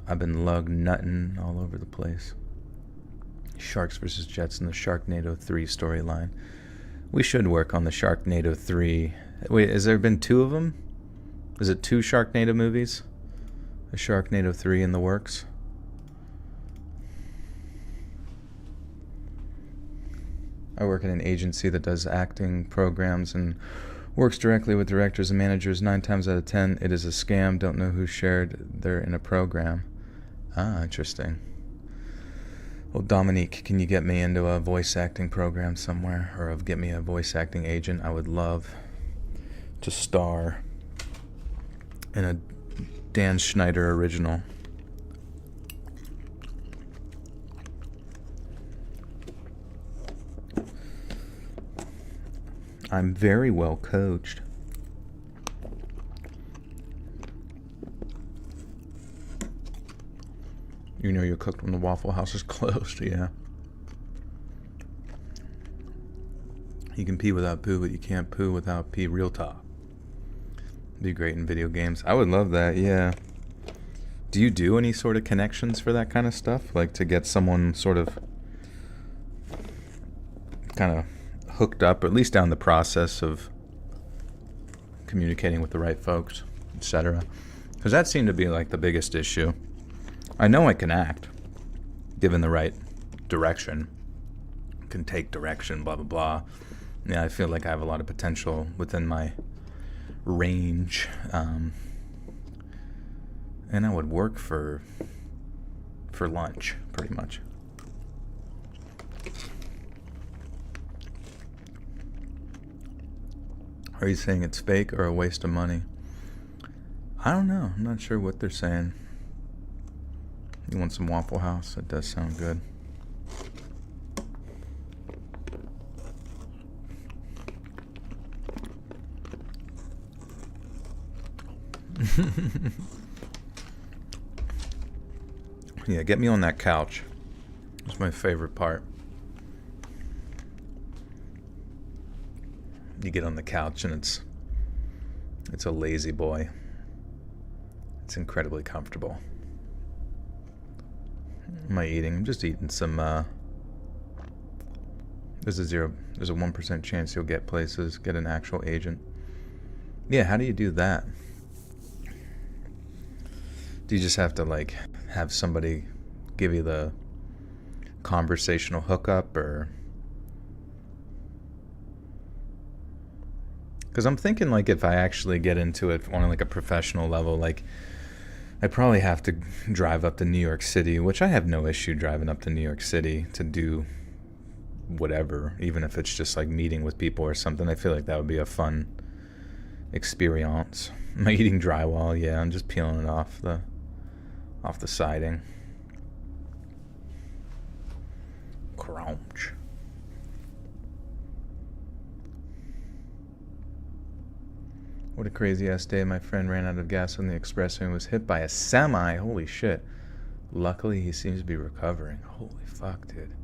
I've been lug nutting all over the place. Sharks vs. Jets in the Sharknado 3 storyline. We should work on the Sharknado 3. Wait, has there been 2 of them? Is it 2 Sharknado movies? A Sharknado 3 in the works? I work in an agency that does acting programs and works directly with directors and managers. 9 times out of 10, it is a scam. Don't know who shared. They're in a program. Ah, interesting. Well, Dominique, can you get me into a voice acting program somewhere? Or get me a voice acting agent? I would love to star in a Dan Schneider original. I'm very well coached. You know you're cooked when the Waffle House is closed, yeah. You can pee without poo, but you can't poo without pee. Real talk. Be great in video games. I would love that, yeah. Do you do any sort of connections for that kind of stuff? Like to get someone sort of kind of hooked up, or at least down the process of communicating with the right folks, etc. Because that seemed to be like the biggest issue. I know I can act, given the right direction. Can take direction, blah, blah, blah. Yeah, I feel like I have a lot of potential within my range. And I would work for lunch, pretty much. Are you saying it's fake or a waste of money? I don't know. I'm not sure what they're saying. You want some Waffle House? That does sound good. Yeah, get me on that couch. It's my favorite part. You get on the couch and it's a lazy boy. It's incredibly comfortable. Am I eating? I'm just eating some, there's a 1% chance you'll get places, get an actual agent. Yeah, how do you do that? Do you just have to, like, have somebody give you the conversational hookup, or... Because I'm thinking, like, if I actually get into it on, like, a professional level, like, I probably have to drive up to New York City, which I have no issue driving up to New York City to do whatever, even if it's just, like, meeting with people or something. I feel like that would be a fun experience. Am I eating drywall? Yeah, I'm just peeling it off the siding. Crunch. What a crazy ass day. My friend ran out of gas on the expressway and was hit by a semi. Holy shit. Luckily, he seems to be recovering. Holy fuck, dude.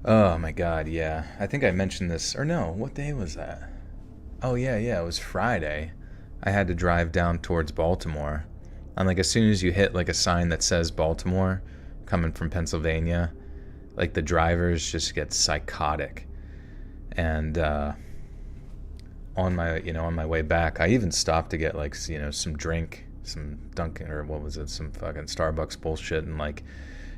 Oh my god, yeah. I think I mentioned this, or no, what day was that? Oh yeah, it was Friday. I had to drive down towards Baltimore. And like as soon as you hit like a sign that says Baltimore, coming from Pennsylvania, like the drivers just get psychotic. And on my way back, I even stopped to get like, some drink, some Dunkin', or what was it, some fucking Starbucks bullshit, and like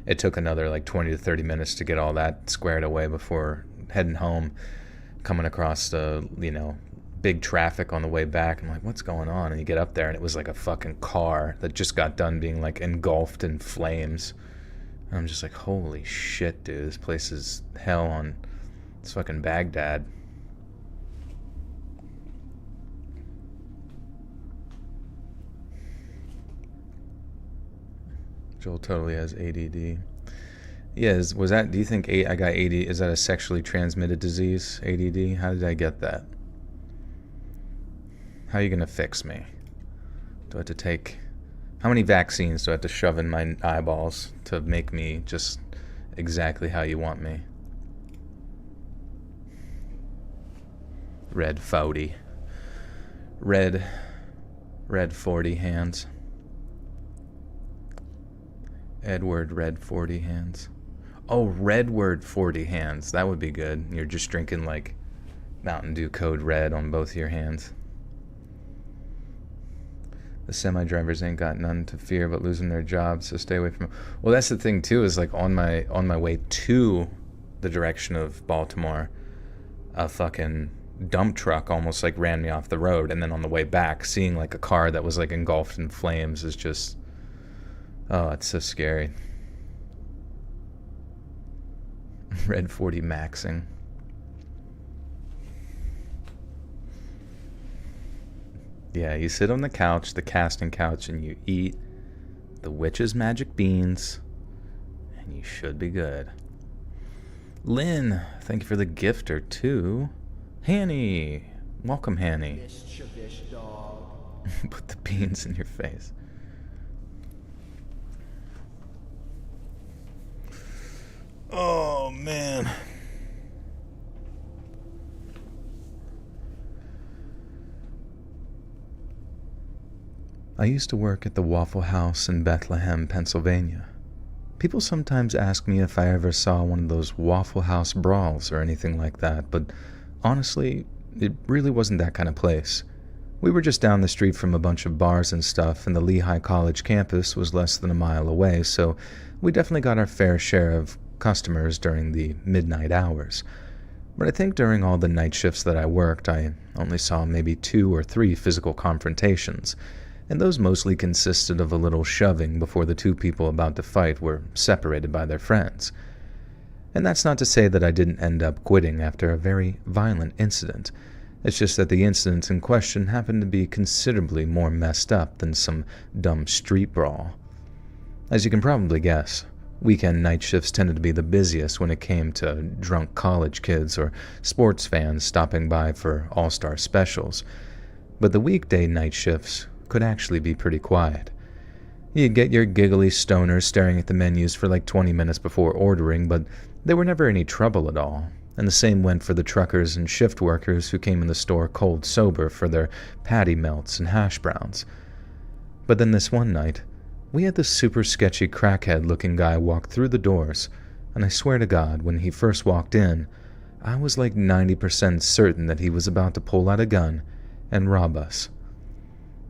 it took another like 20 to 30 minutes to get all that squared away before heading home, coming across the, big traffic on the way back. I'm like, what's going on? And you get up there and it was like a fucking car that just got done being like engulfed in flames. And I'm just like, holy shit, dude, this place is hell on, it's fucking Baghdad. Joel totally has ADD. Yeah, do you think I got ADD? Is that a sexually transmitted disease, ADD? How did I get that? How are you going to fix me? Do I have to take... How many vaccines do I have to shove in my eyeballs to make me just exactly how you want me? Red 40. Red 40 hands. Edward Red 40 hands. Oh, Redward 40 hands. That would be good. You're just drinking like Mountain Dew Code Red on both your hands. The semi-drivers ain't got none to fear but losing their jobs, so stay away from them. Well, that's the thing too, is like on my way to the direction of Baltimore, a fucking dump truck almost like ran me off the road, and then on the way back, seeing like a car that was like engulfed in flames is just... Oh, it's so scary. Red 40 maxing. Yeah, you sit on the couch, the casting couch, and you eat the witch's magic beans, and you should be good. Lynn, thank you for the gifter, too. Hanny, welcome, Hanny. Put the beans in your face. Oh, man. I used to work at the Waffle House in Bethlehem, Pennsylvania. People sometimes ask me if I ever saw one of those Waffle House brawls or anything like that, but honestly, it really wasn't that kind of place. We were just down the street from a bunch of bars and stuff, and the Lehigh College campus was less than a mile away, so we definitely got our fair share of customers during the midnight hours. But I think during all the night shifts that I worked, I only saw maybe 2 or 3 physical confrontations, and those mostly consisted of a little shoving before the 2 people about to fight were separated by their friends. And that's not to say that I didn't end up quitting after a very violent incident. It's just that the incident in question happened to be considerably more messed up than some dumb street brawl. As you can probably guess, weekend night shifts tended to be the busiest when it came to drunk college kids or sports fans stopping by for all-star specials. But the weekday night shifts could actually be pretty quiet. You'd get your giggly stoners staring at the menus for like 20 minutes before ordering, but there were never any trouble at all. And the same went for the truckers and shift workers who came in the store cold sober for their patty melts and hash browns. But then this one night, we had this super sketchy crackhead-looking guy walk through the doors, and I swear to God, when he first walked in, I was like 90% certain that he was about to pull out a gun and rob us.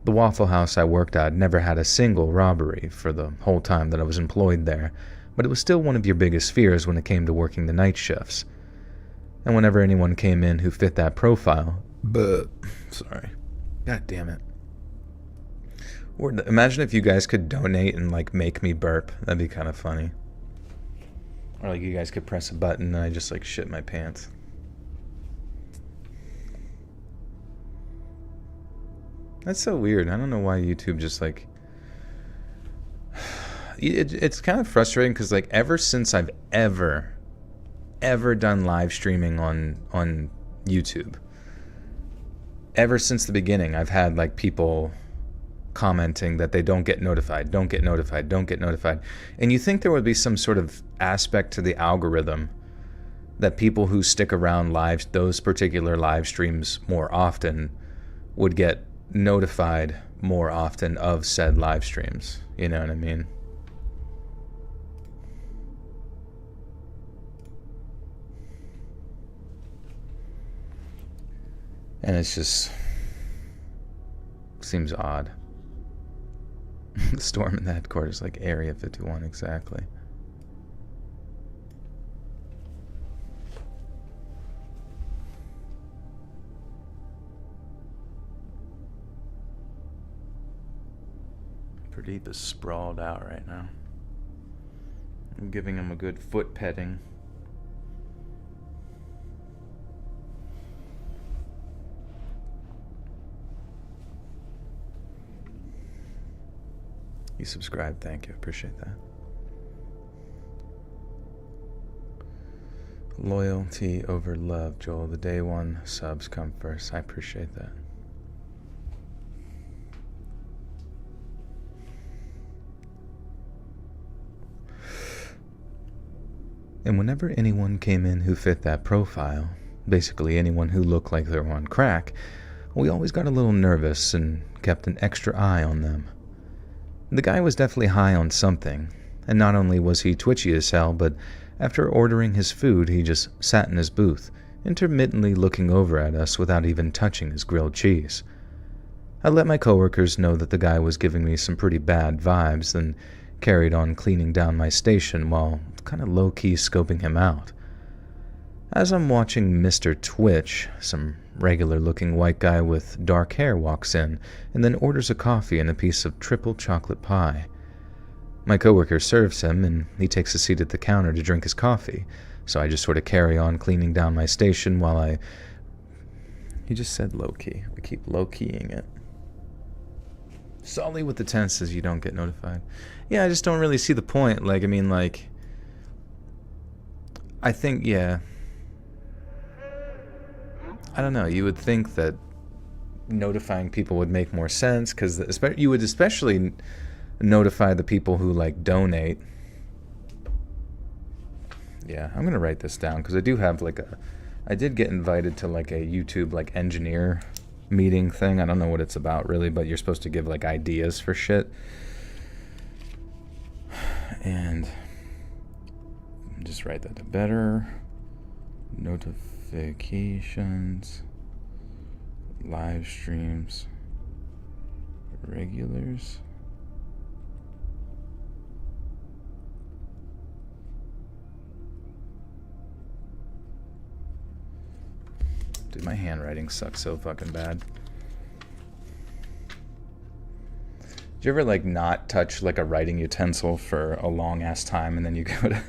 The Waffle House I worked at never had a single robbery for the whole time that I was employed there, but it was still one of your biggest fears when it came to working the night shifts. And whenever anyone came in who fit that profile... Sorry. God damn it. Or imagine if you guys could donate and like make me burp. That'd be kind of funny. Or like you guys could press a button and I just like shit my pants. That's so weird. I don't know why YouTube just like... It's kind of frustrating because like ever since I've ever done live streaming on YouTube, ever since the beginning, I've had like people commenting that they don't get notified, don't get notified, don't get notified. And you think there would be some sort of aspect to the algorithm that people who stick around those particular live streams more often would get notified more often of said live streams. You know what I mean? And it's just seems odd. The storm in the headquarters, like Area 51, exactly. Pradeep is sprawled out right now. I'm giving him a good foot petting. You subscribed, thank you, appreciate that. Loyalty over love, Joel. The day one subs come first. I appreciate that. And whenever anyone came in who fit that profile, basically anyone who looked like they were on crack, we always got a little nervous and kept an extra eye on them. The guy was definitely high on something, and not only was he twitchy as hell, but after ordering his food, he just sat in his booth, intermittently looking over at us without even touching his grilled cheese. I let my coworkers know that the guy was giving me some pretty bad vibes, then carried on cleaning down my station while kind of low-key scoping him out. As I'm watching Mr. Twitch, some regular-looking white guy with dark hair walks in and then orders a coffee and a piece of triple chocolate pie. My coworker serves him, and he takes a seat at the counter to drink his coffee, so I just sort of carry on cleaning down my station while He just said low-key. We keep low-keying it. Solly with the tense says you don't get notified. Yeah, I just don't really see the point. Like, I mean, like... I think, yeah... I don't know, you would think that notifying people would make more sense, because you would especially notify the people who, like, donate. Yeah, I'm going to write this down, because I do have, like, I did get invited to, like, a YouTube, like, engineer meeting thing. I don't know what it's about, really, but you're supposed to give, like, ideas for shit. And just write that to better notifications, live streams, regulars. Dude, my handwriting sucks so fucking bad. Did you ever, like, not touch, like, a writing utensil for a long ass time, and then you go to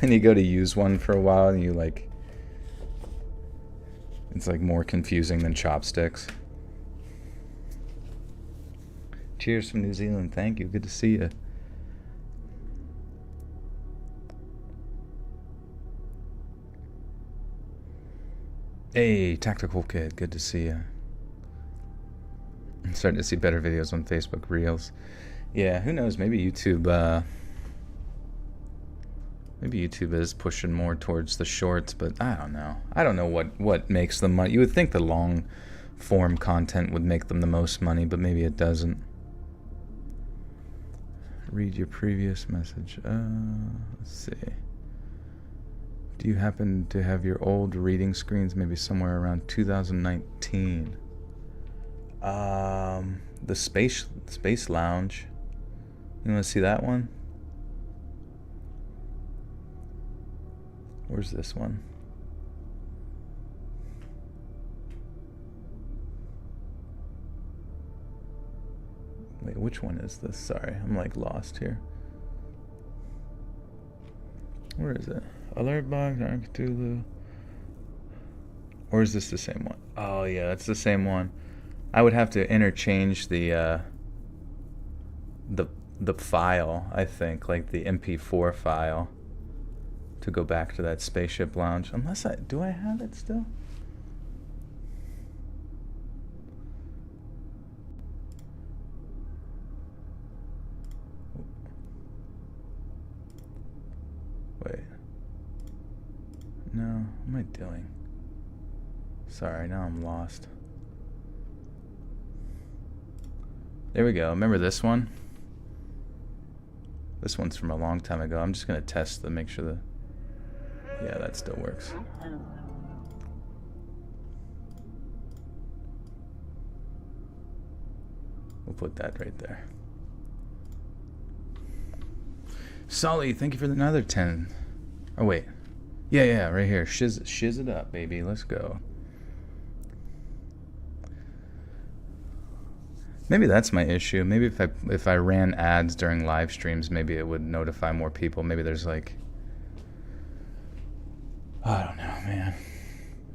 and you go to use one for a while, and you, like, it's, like, more confusing than chopsticks. Cheers from New Zealand. Thank you. Good to see you. Hey, Tactical Kid. Good to see you. I'm starting to see better videos on Facebook Reels. Yeah, who knows? Maybe YouTube... Maybe YouTube is pushing more towards the shorts, but I don't know. I don't know what makes them money. You would think the long form content would make them the most money, but maybe it doesn't. Read your previous message. Let's see. Do you happen to have your old reading screens maybe somewhere around 2019? The Space Lounge. You want to see that one? Where's this one? Wait, which one is this? Sorry, I'm like lost here. Where is it? Alert Box, Dark Cthulhu. Or is this the same one? Oh yeah, that's the same one. I would have to interchange the file, I think, like the MP4 file, to go back to that Spaceship Lounge. Unless do I have it still? am I doing? Sorry, now I'm lost. There we go. Remember this one? This one's from a long time ago. I'm just going to test to make sure that... Yeah, that still works. We'll put that right there. Sully, thank you for another 10. Oh, wait. Yeah, right here. Shiz it up, baby. Let's go. Maybe that's my issue. Maybe if I ran ads during live streams, maybe it would notify more people. Maybe there's like... I don't know, man.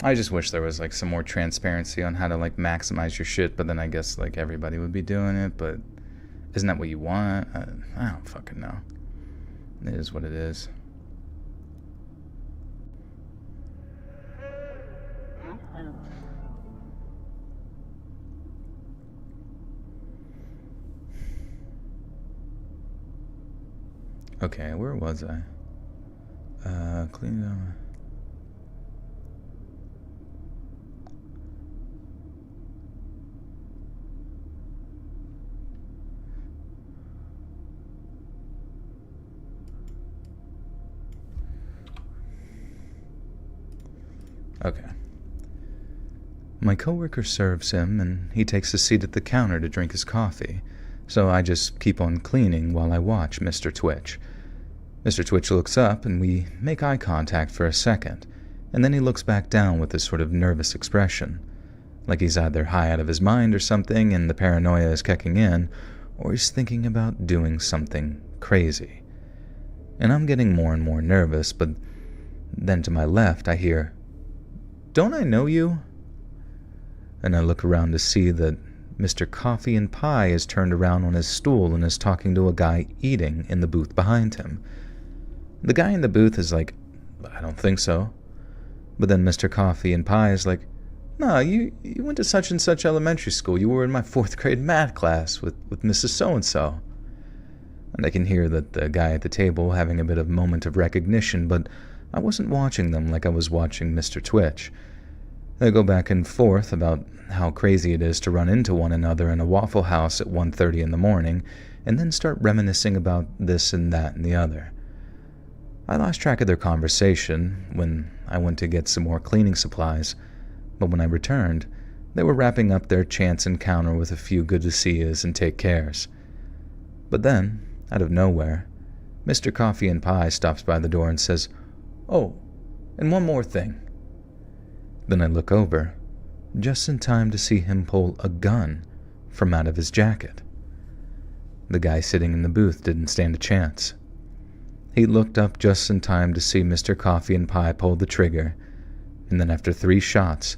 I just wish there was like some more transparency on how to like maximize your shit, but then I guess like everybody would be doing it, but isn't that what you want? I don't fucking know. It is what it is. Okay, where was I? Clean up. Okay. My coworker serves him, and he takes a seat at the counter to drink his coffee, so I just keep on cleaning while I watch Mr. Twitch. Mr. Twitch looks up, and we make eye contact for a second, and then he looks back down with this sort of nervous expression, like he's either high out of his mind or something and the paranoia is kicking in, or he's thinking about doing something crazy. And I'm getting more and more nervous, but then to my left I hear, "Don't I know you?" And I look around to see that Mr. Coffee and Pie is turned around on his stool and is talking to a guy eating in the booth behind him. The guy in the booth is like, "I don't think so." But then Mr. Coffee and Pie is like, "No, you went to such and such elementary school. You were in my 4th grade math class with Mrs. So-and-so." And I can hear that the guy at the table having a bit of moment of recognition, but I wasn't watching them like I was watching Mr. Twitch. They go back and forth about how crazy it is to run into one another in a Waffle House at 1:30 in the morning, and then start reminiscing about this and that and the other. I lost track of their conversation when I went to get some more cleaning supplies, but when I returned, they were wrapping up their chance encounter with a few good to see yous and take cares. But then, out of nowhere, Mr. Coffee and Pie stops by the door and says, "Oh, and one more thing." Then I look over, just in time to see him pull a gun from out of his jacket. The guy sitting in the booth didn't stand a chance. He looked up just in time to see Mr. Coffee and Pie pull the trigger, and then after 3 shots,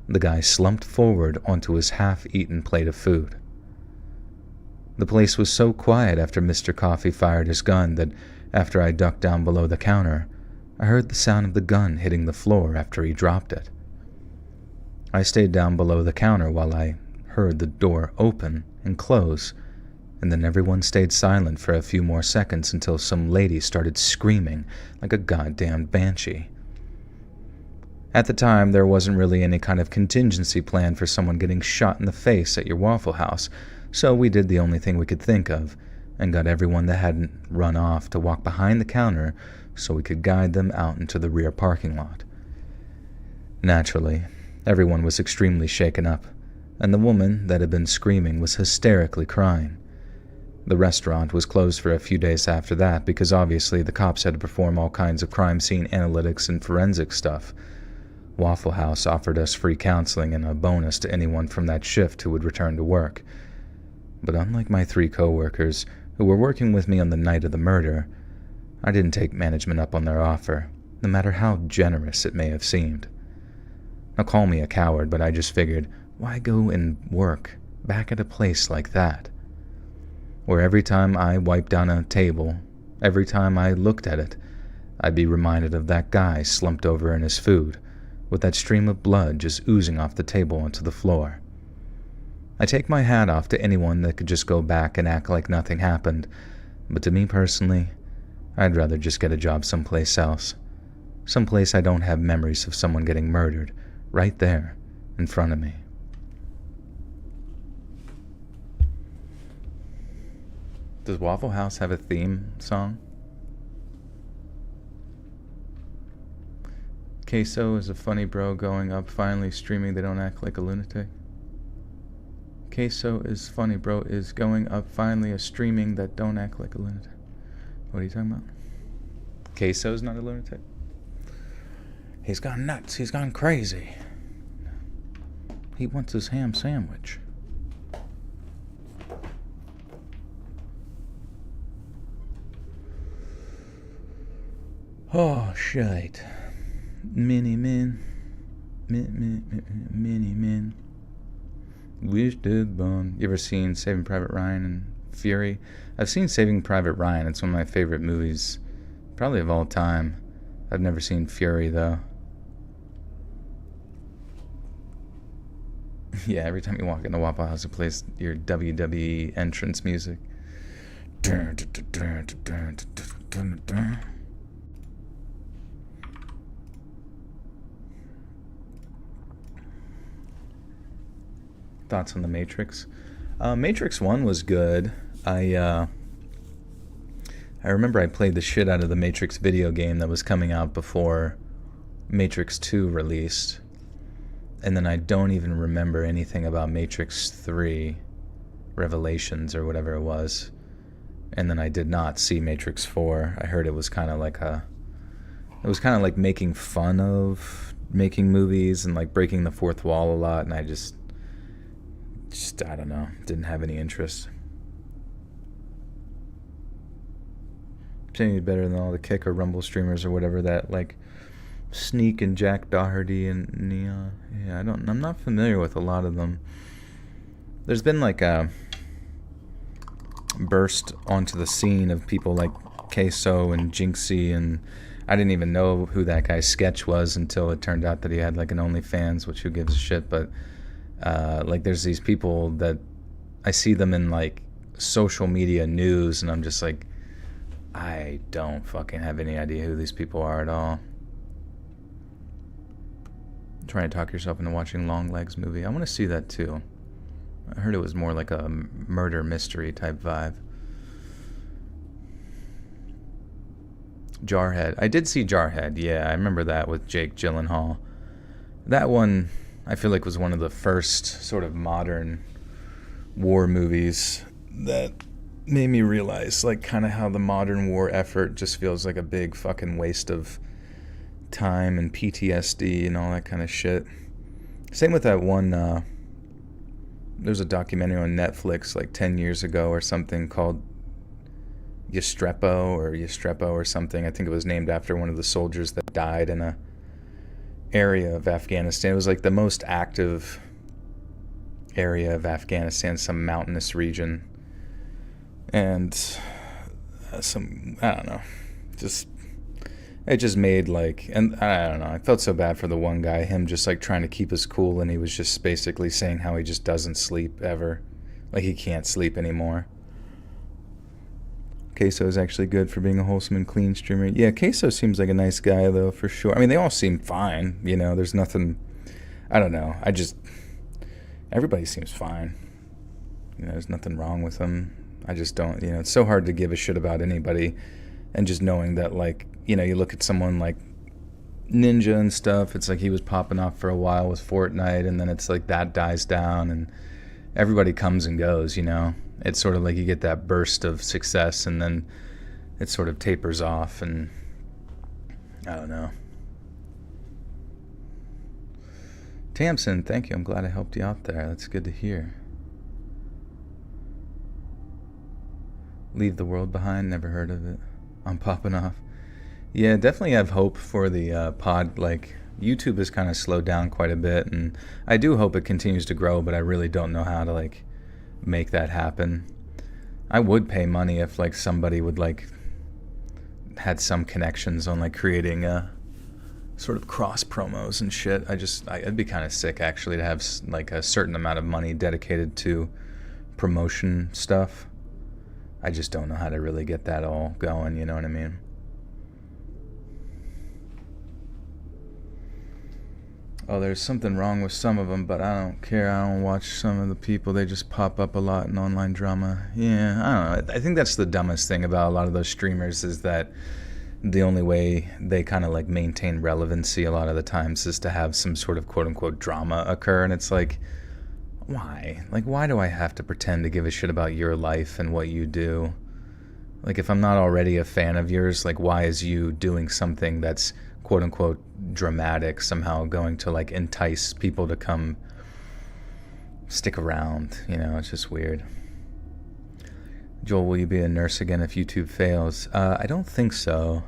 the guy slumped forward onto his half-eaten plate of food. The place was so quiet after Mr. Coffee fired his gun that after I ducked down below the counter, I heard the sound of the gun hitting the floor after he dropped it. I stayed down below the counter while I heard the door open and close, and then everyone stayed silent for a few more seconds until some lady started screaming like a goddamn banshee. At the time, there wasn't really any kind of contingency plan for someone getting shot in the face at your Waffle House, so we did the only thing we could think of, and got everyone that hadn't run off to walk behind the counter so we could guide them out into the rear parking lot. Naturally, everyone was extremely shaken up, and the woman that had been screaming was hysterically crying. The restaurant was closed for a few days after that because obviously the cops had to perform all kinds of crime scene analytics and forensic stuff. Waffle House offered us free counseling and a bonus to anyone from that shift who would return to work. But unlike my 3 coworkers who were working with me on the night of the murder, I didn't take management up on their offer, no matter how generous it may have seemed. Now call me a coward, but I just figured, why go and work back at a place like that? Where every time I wiped down a table, every time I looked at it, I'd be reminded of that guy slumped over in his food, with that stream of blood just oozing off the table onto the floor. I take my hat off to anyone that could just go back and act like nothing happened, but to me personally, I'd rather just get a job someplace else. Someplace I don't have memories of someone getting murdered, right there, in front of me. Does Waffle House have a theme song? Queso is a funny bro going up, finally streaming, they don't act like a lunatic. Queso is funny bro is going up, finally a streaming that don't act like a lunatic. What are you talking about? Queso's not a lunatic? He's gone nuts, he's gone crazy. He wants his ham sandwich. Oh, shite. Mini men. Mini men. Wish dead bone. You ever seen Saving Private Ryan and Fury? I've seen Saving Private Ryan. It's one of my favorite movies, probably of all time. I've never seen Fury, though. Yeah, every time you walk into Waffle House, it plays your WWE entrance music. Thoughts on The Matrix? Matrix 1 was good. I remember I played the shit out of the Matrix video game that was coming out before Matrix 2 released. And then I don't even remember anything about Matrix 3 Revelations or whatever it was. And then I did not see Matrix 4. I heard it was kind of like making fun of making movies and like breaking the fourth wall a lot, and I just I don't know, didn't have any interest. It's any better than all the Kick or Rumble streamers or whatever that like Sneak and Jack Doherty and Neon. Yeah, I'm not familiar with a lot of them. There's been like a burst onto the scene of people like Queso and Jinxie, and I didn't even know who that guy's sketch was until it turned out that he had like an OnlyFans, which who gives a shit, but like there's these people that I see them in like social media news, and I'm just like, I don't fucking have any idea who these people are at all. Trying to talk yourself into watching Longlegs movie. I want to see that too. I heard it was more like a murder mystery type vibe. Jarhead. I did see Jarhead. Yeah, I remember that with Jake Gyllenhaal. That one, I feel like, was one of the first sort of modern war movies that made me realize like kind of how the modern war effort just feels like a big fucking waste of time and PTSD and all that kind of shit. Same with that one, there's a documentary on Netflix like 10 years ago or something called Yestrepo or something. I think it was named after one of the soldiers that died in a area of Afghanistan. It was like the most active area of Afghanistan, some mountainous region. And I don't know, it just made like, and I don't know, I felt so bad for the one guy, him just like trying to keep his cool, and he was just basically saying how he just doesn't sleep ever. Like he can't sleep anymore. Queso is actually good for being a wholesome and clean streamer. Yeah, Queso seems like a nice guy though, for sure. I mean, they all seem fine, you know, there's nothing, I don't know, everybody seems fine. You know, there's nothing wrong with them. I just don't, you know, it's so hard to give a shit about anybody, and just knowing that, like, you know, you look at someone like Ninja and stuff, it's like he was popping off for a while with Fortnite, and then it's like that dies down, and everybody comes and goes, you know? It's sort of like you get that burst of success, and then it sort of tapers off, and I don't know. Tamsin, thank you. I'm glad I helped you out there. That's good to hear. Leave the World Behind, never heard of it. I'm popping off. Yeah, definitely have hope for the pod. Like, YouTube has kind of slowed down quite a bit, and I do hope it continues to grow, but I really don't know how to, like, make that happen. I would pay money if, like, somebody would, like, had some connections on, like, creating sort of cross promos and shit. I'd be kind of sick, actually, to have, like, a certain amount of money dedicated to promotion stuff. I just don't know how to really get that all going, you know what I mean? oh, there's something wrong with some of them, but I don't care. I don't watch some of the people. They just pop up a lot in online drama. Yeah, I don't know. I think that's the dumbest thing about a lot of those streamers is that the only way they kind of like maintain relevancy a lot of the times is to have some sort of quote unquote drama occur. And it's like, why? Like, why do I have to pretend to give a shit about your life and what you do? Like, if I'm not already a fan of yours, like, why is you doing something that's quote unquote dramatic somehow going to like entice people to come stick around? You know, it's just weird. Joel, will you be a nurse again if YouTube fails? I don't think so.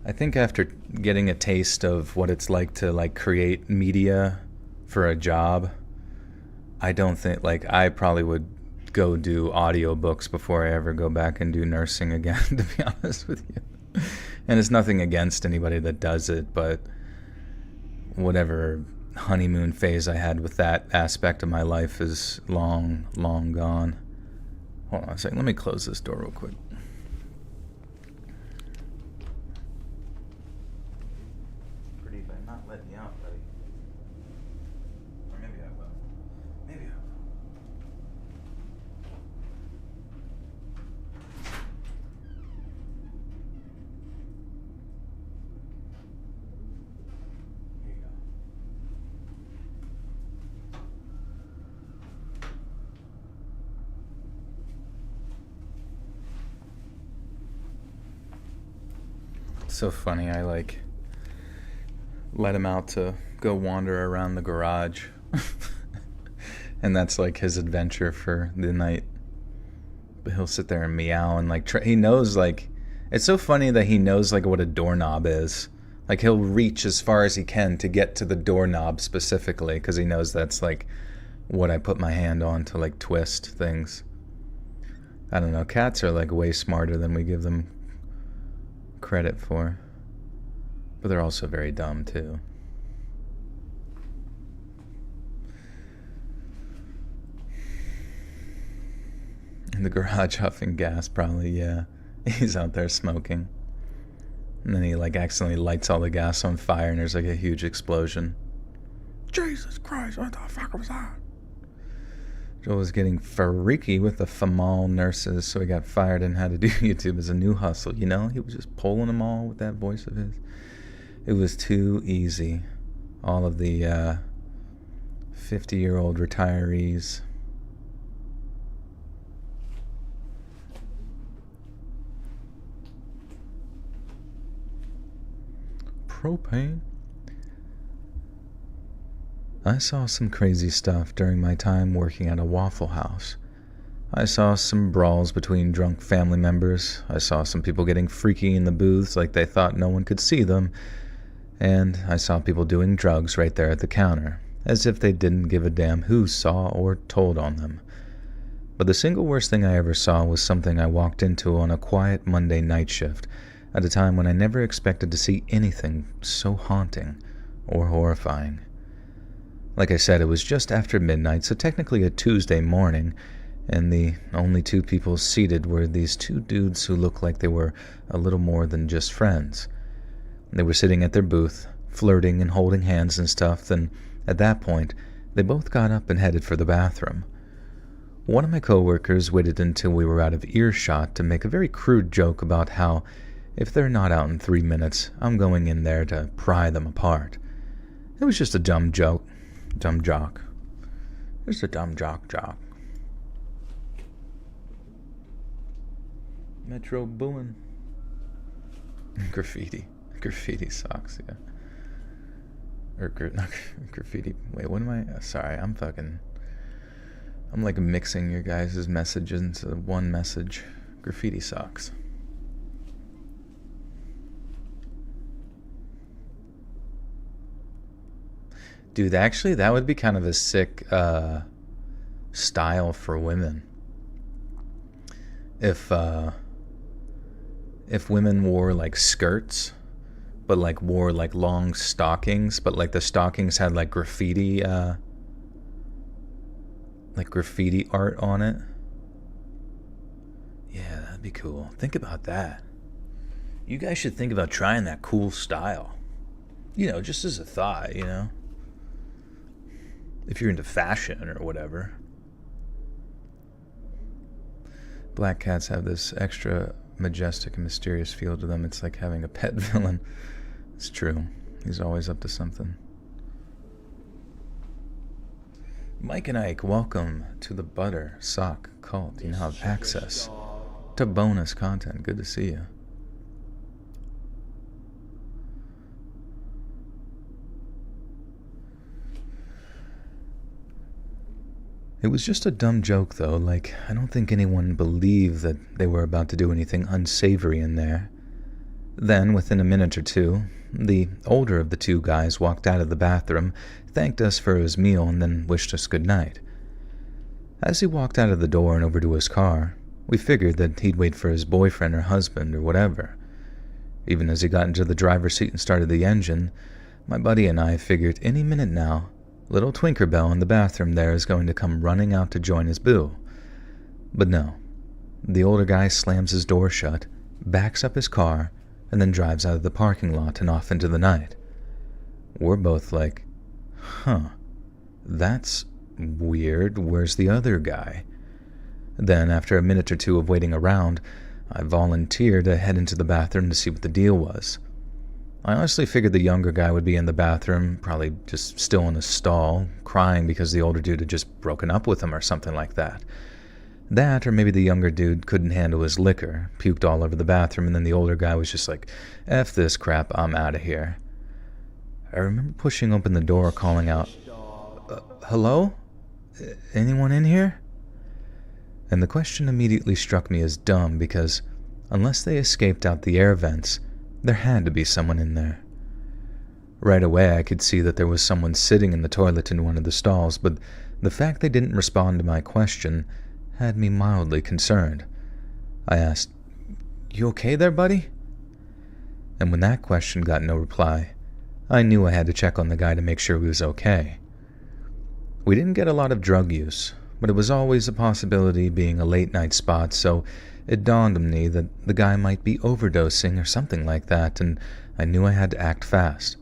I think after getting a taste of what it's like to like create media for a job, I don't think, like, I probably would go do audiobooks before I ever go back and do nursing again, to be honest with you. And it's nothing against anybody that does it, but whatever honeymoon phase I had with that aspect of my life is long, long gone. Hold on a second. Let me close this door real quick. Pretty, but I'm not letting you out, buddy. Or maybe I will. Maybe I will. Here you go. So funny, I like let him out to go wander around the garage and that's like his adventure for the night. But he'll sit there and meow and like he knows, like, it's so funny that he knows like what a doorknob is. Like, he'll reach as far as he can to get to the doorknob specifically because he knows that's like what I put my hand on to like twist things. I don't know, cats are like way smarter than we give them credit for, but they're also very dumb too. In the garage huffing gas, probably. Yeah, he's out there smoking, and then he like accidentally lights all the gas on fire and there's like a huge explosion. Jesus Christ, what the fuck was that? Joel was getting freaky with the female nurses, so he got fired and had to do YouTube as a new hustle. You know, he was just pulling them all with that voice of his. It was too easy. All of the 50-year-old retirees. Propane. I saw some crazy stuff during my time working at a Waffle House. I saw some brawls between drunk family members. I saw some people getting freaky in the booths like they thought no one could see them. And I saw people doing drugs right there at the counter, as if they didn't give a damn who saw or told on them. But the single worst thing I ever saw was something I walked into on a quiet Monday night shift, at a time when I never expected to see anything so haunting or horrifying. Like I said, it was just after midnight, so technically a Tuesday morning, and the only two people seated were these two dudes who looked like they were a little more than just friends. They were sitting at their booth, flirting and holding hands and stuff, then at that point, they both got up and headed for the bathroom. One of my coworkers waited until we were out of earshot to make a very crude joke about how, if they're not out in 3 minutes, I'm going in there to pry them apart. It was just a dumb joke. Dumb jock. Just a dumb jock. Metro Boomin. Graffiti socks, yeah. Or not graffiti. Wait, what am I? Sorry, I'm like mixing your guys' messages into one message. Graffiti socks. Dude, actually, that would be kind of a sick style for women. If women wore like skirts, but like wore like long stockings, but like the stockings had like graffiti art on it. Yeah, that'd be cool. Think about that. You guys should think about trying that cool style. You know, just as a thought, you know. if you're into fashion or whatever. Black cats have this extra majestic and mysterious feel to them. It's like having a pet villain. It's true. He's always up to something. Mike and Ike, welcome to the Butter Sock Cult. You now have access to bonus content. Good to see you. It was just a dumb joke, though. Like, I don't think anyone believed that they were about to do anything unsavory in there. Then, within a minute or two, the older of the two guys walked out of the bathroom, thanked us for his meal, and then wished us good night. As he walked out of the door and over to his car, we figured that he'd wait for his boyfriend or husband or whatever. Even as he got into the driver's seat and started the engine, my buddy and I figured any minute now, little Twinkerbell in the bathroom there is going to come running out to join his boo. But no. The older guy slams his door shut, backs up his car, and then drives out of the parking lot and off into the night. We're both like, huh, that's weird. Where's the other guy? Then, after a minute or two of waiting around, I volunteered to head into the bathroom to see what the deal was. I honestly figured the younger guy would be in the bathroom, probably just still in a stall, crying because the older dude had just broken up with him or something like that. That, or maybe the younger dude couldn't handle his liquor, puked all over the bathroom, and then the older guy was just like, F this crap, I'm out of here. I remember pushing open the door, calling out, hello? Anyone in here? And the question immediately struck me as dumb because, unless they escaped out the air vents, there had to be someone in there. Right away I could see that there was someone sitting in the toilet in one of the stalls, but the fact they didn't respond to my question had me mildly concerned. I asked, You okay there, buddy? And when that question got no reply, I knew I had to check on the guy to make sure he was okay. We didn't get a lot of drug use, but it was always a possibility being a late-night spot, so it dawned on me that the guy might be overdosing or something like that, and I knew I had to act fast.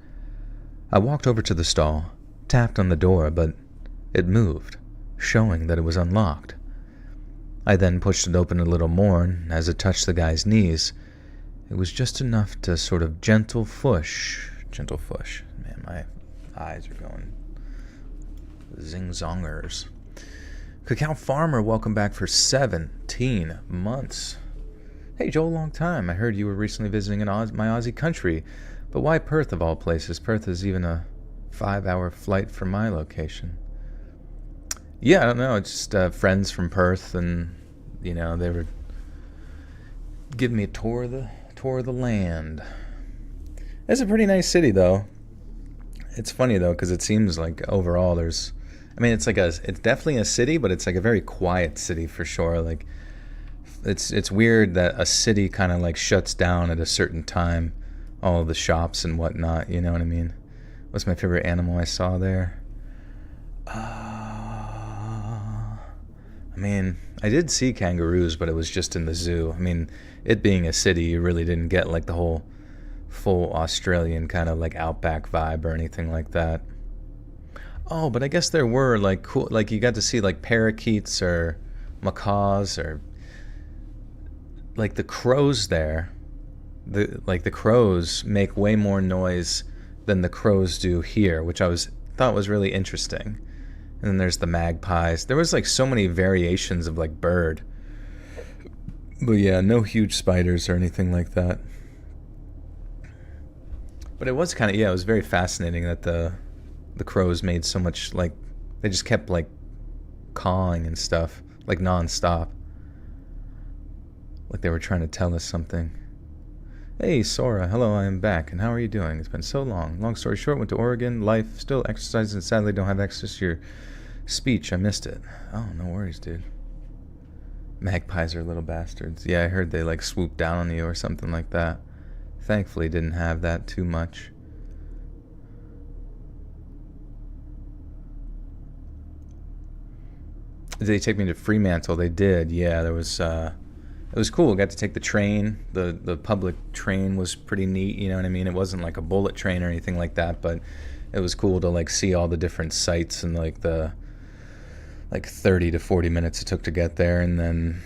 I walked over to the stall, tapped on the door, but it moved, showing that it was unlocked. I then pushed it open a little more, and as it touched the guy's knees, it was just enough to sort of gentle fush. Man, my eyes are going zing-zongers. Cacao Farmer, welcome back for 17 months. Hey, Joel, long time. I heard you were recently visiting my Aussie country, but why Perth of all places? Perth is even a 5-hour flight from my location. Yeah, I don't know. It's just friends from Perth, and they were giving me a tour of the land. It's a pretty nice city, though. It's funny though, because it seems like overall it's definitely a city, but it's like a very quiet city for sure. Like, it's weird that a city kind of like shuts down at a certain time, all of the shops and whatnot. You know what I mean? What's my favorite animal I saw there? I did see kangaroos, but it was just in the zoo. It being a city, you really didn't get like the whole full Australian kind of like outback vibe or anything like that. Oh, but I guess there were like cool, like you got to see like parakeets or macaws or like the crows there. The crows make way more noise than the crows do here, which I thought was really interesting. And then there's the magpies. There was like so many variations of like bird. But yeah, no huge spiders or anything like that. But it was it was very fascinating that the crows made so much, like, they just kept like cawing and stuff, like non-stop. Like they were trying to tell us something. Hey, Sora, hello, I am back, and how are you doing? It's been so long. Long story short, went to Oregon, life, still exercising, sadly don't have access to your speech, I missed it. Oh, no worries, dude. Magpies are little bastards. Yeah, I heard they like swoop down on you or something like that. Thankfully didn't have that too much. Did they take me to Fremantle? They did, yeah. There was it was cool. Got to take the train. The public train was pretty neat, you know what I mean? It wasn't like a bullet train or anything like that, but it was cool to like see all the different sites and like the 30 to 40 minutes it took to get there. And then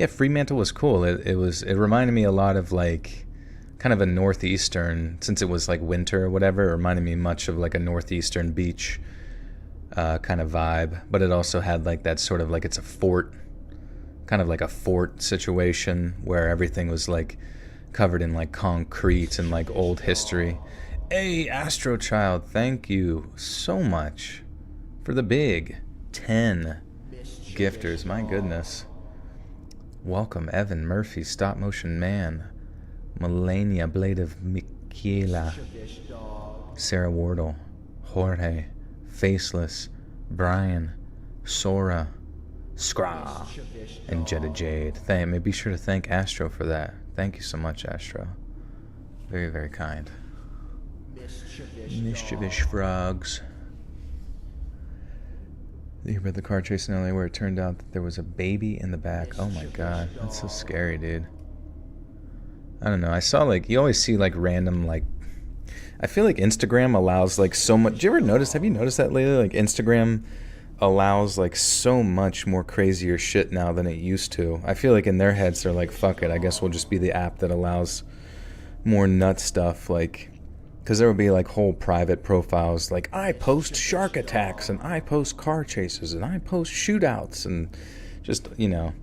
Fremantle was cool. It reminded me a lot of like kind of a northeastern, since it was like winter or whatever, it reminded me much of like a northeastern beach kind of vibe. But it also had like that sort of like, it's a fort, kind of like a fort situation where everything was like covered in like concrete and like old history. Hey, Astro Child, thank you so much for the big 10 gifters. My goodness. Welcome, Evan Murphy, Stop Motion Man, Melania Blade of Michaela, Sarah Wardle, Jorge, Faceless, Brian, Sora, Scra, and Jetta Jade. Be sure to thank Astro for that. Thank you so much, Astro. Very, very kind. Mischievous Frogs. You hear about the car chase in LA where it turned out that there was a baby in the back? Oh my god, that's so scary, dude. I don't know. I saw like, you always see like random like, I feel like Instagram allows like so much. Have you noticed that lately? Like Instagram allows like so much more crazier shit now than it used to. I feel like in their heads they're like, fuck it, I guess we'll just be the app that allows more nut stuff. Like, because there will be like whole private profiles like, I post shark attacks and I post car chases and I post shootouts, and just, you know,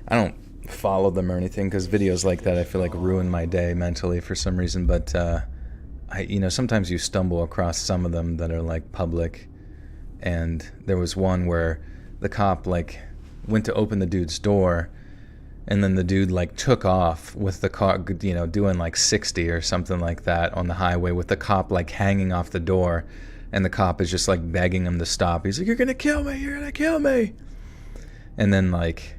I don't follow them or anything because videos like that I feel like ruin my day mentally for some reason. But sometimes you stumble across some of them that are like public. And there was one where the cop like went to open the dude's door, and then the dude like took off with the car, you know, doing like 60 or something like that on the highway with the cop like hanging off the door, and the cop is just like begging him to stop. He's like, "You're gonna kill me! You're gonna kill me!" And then like,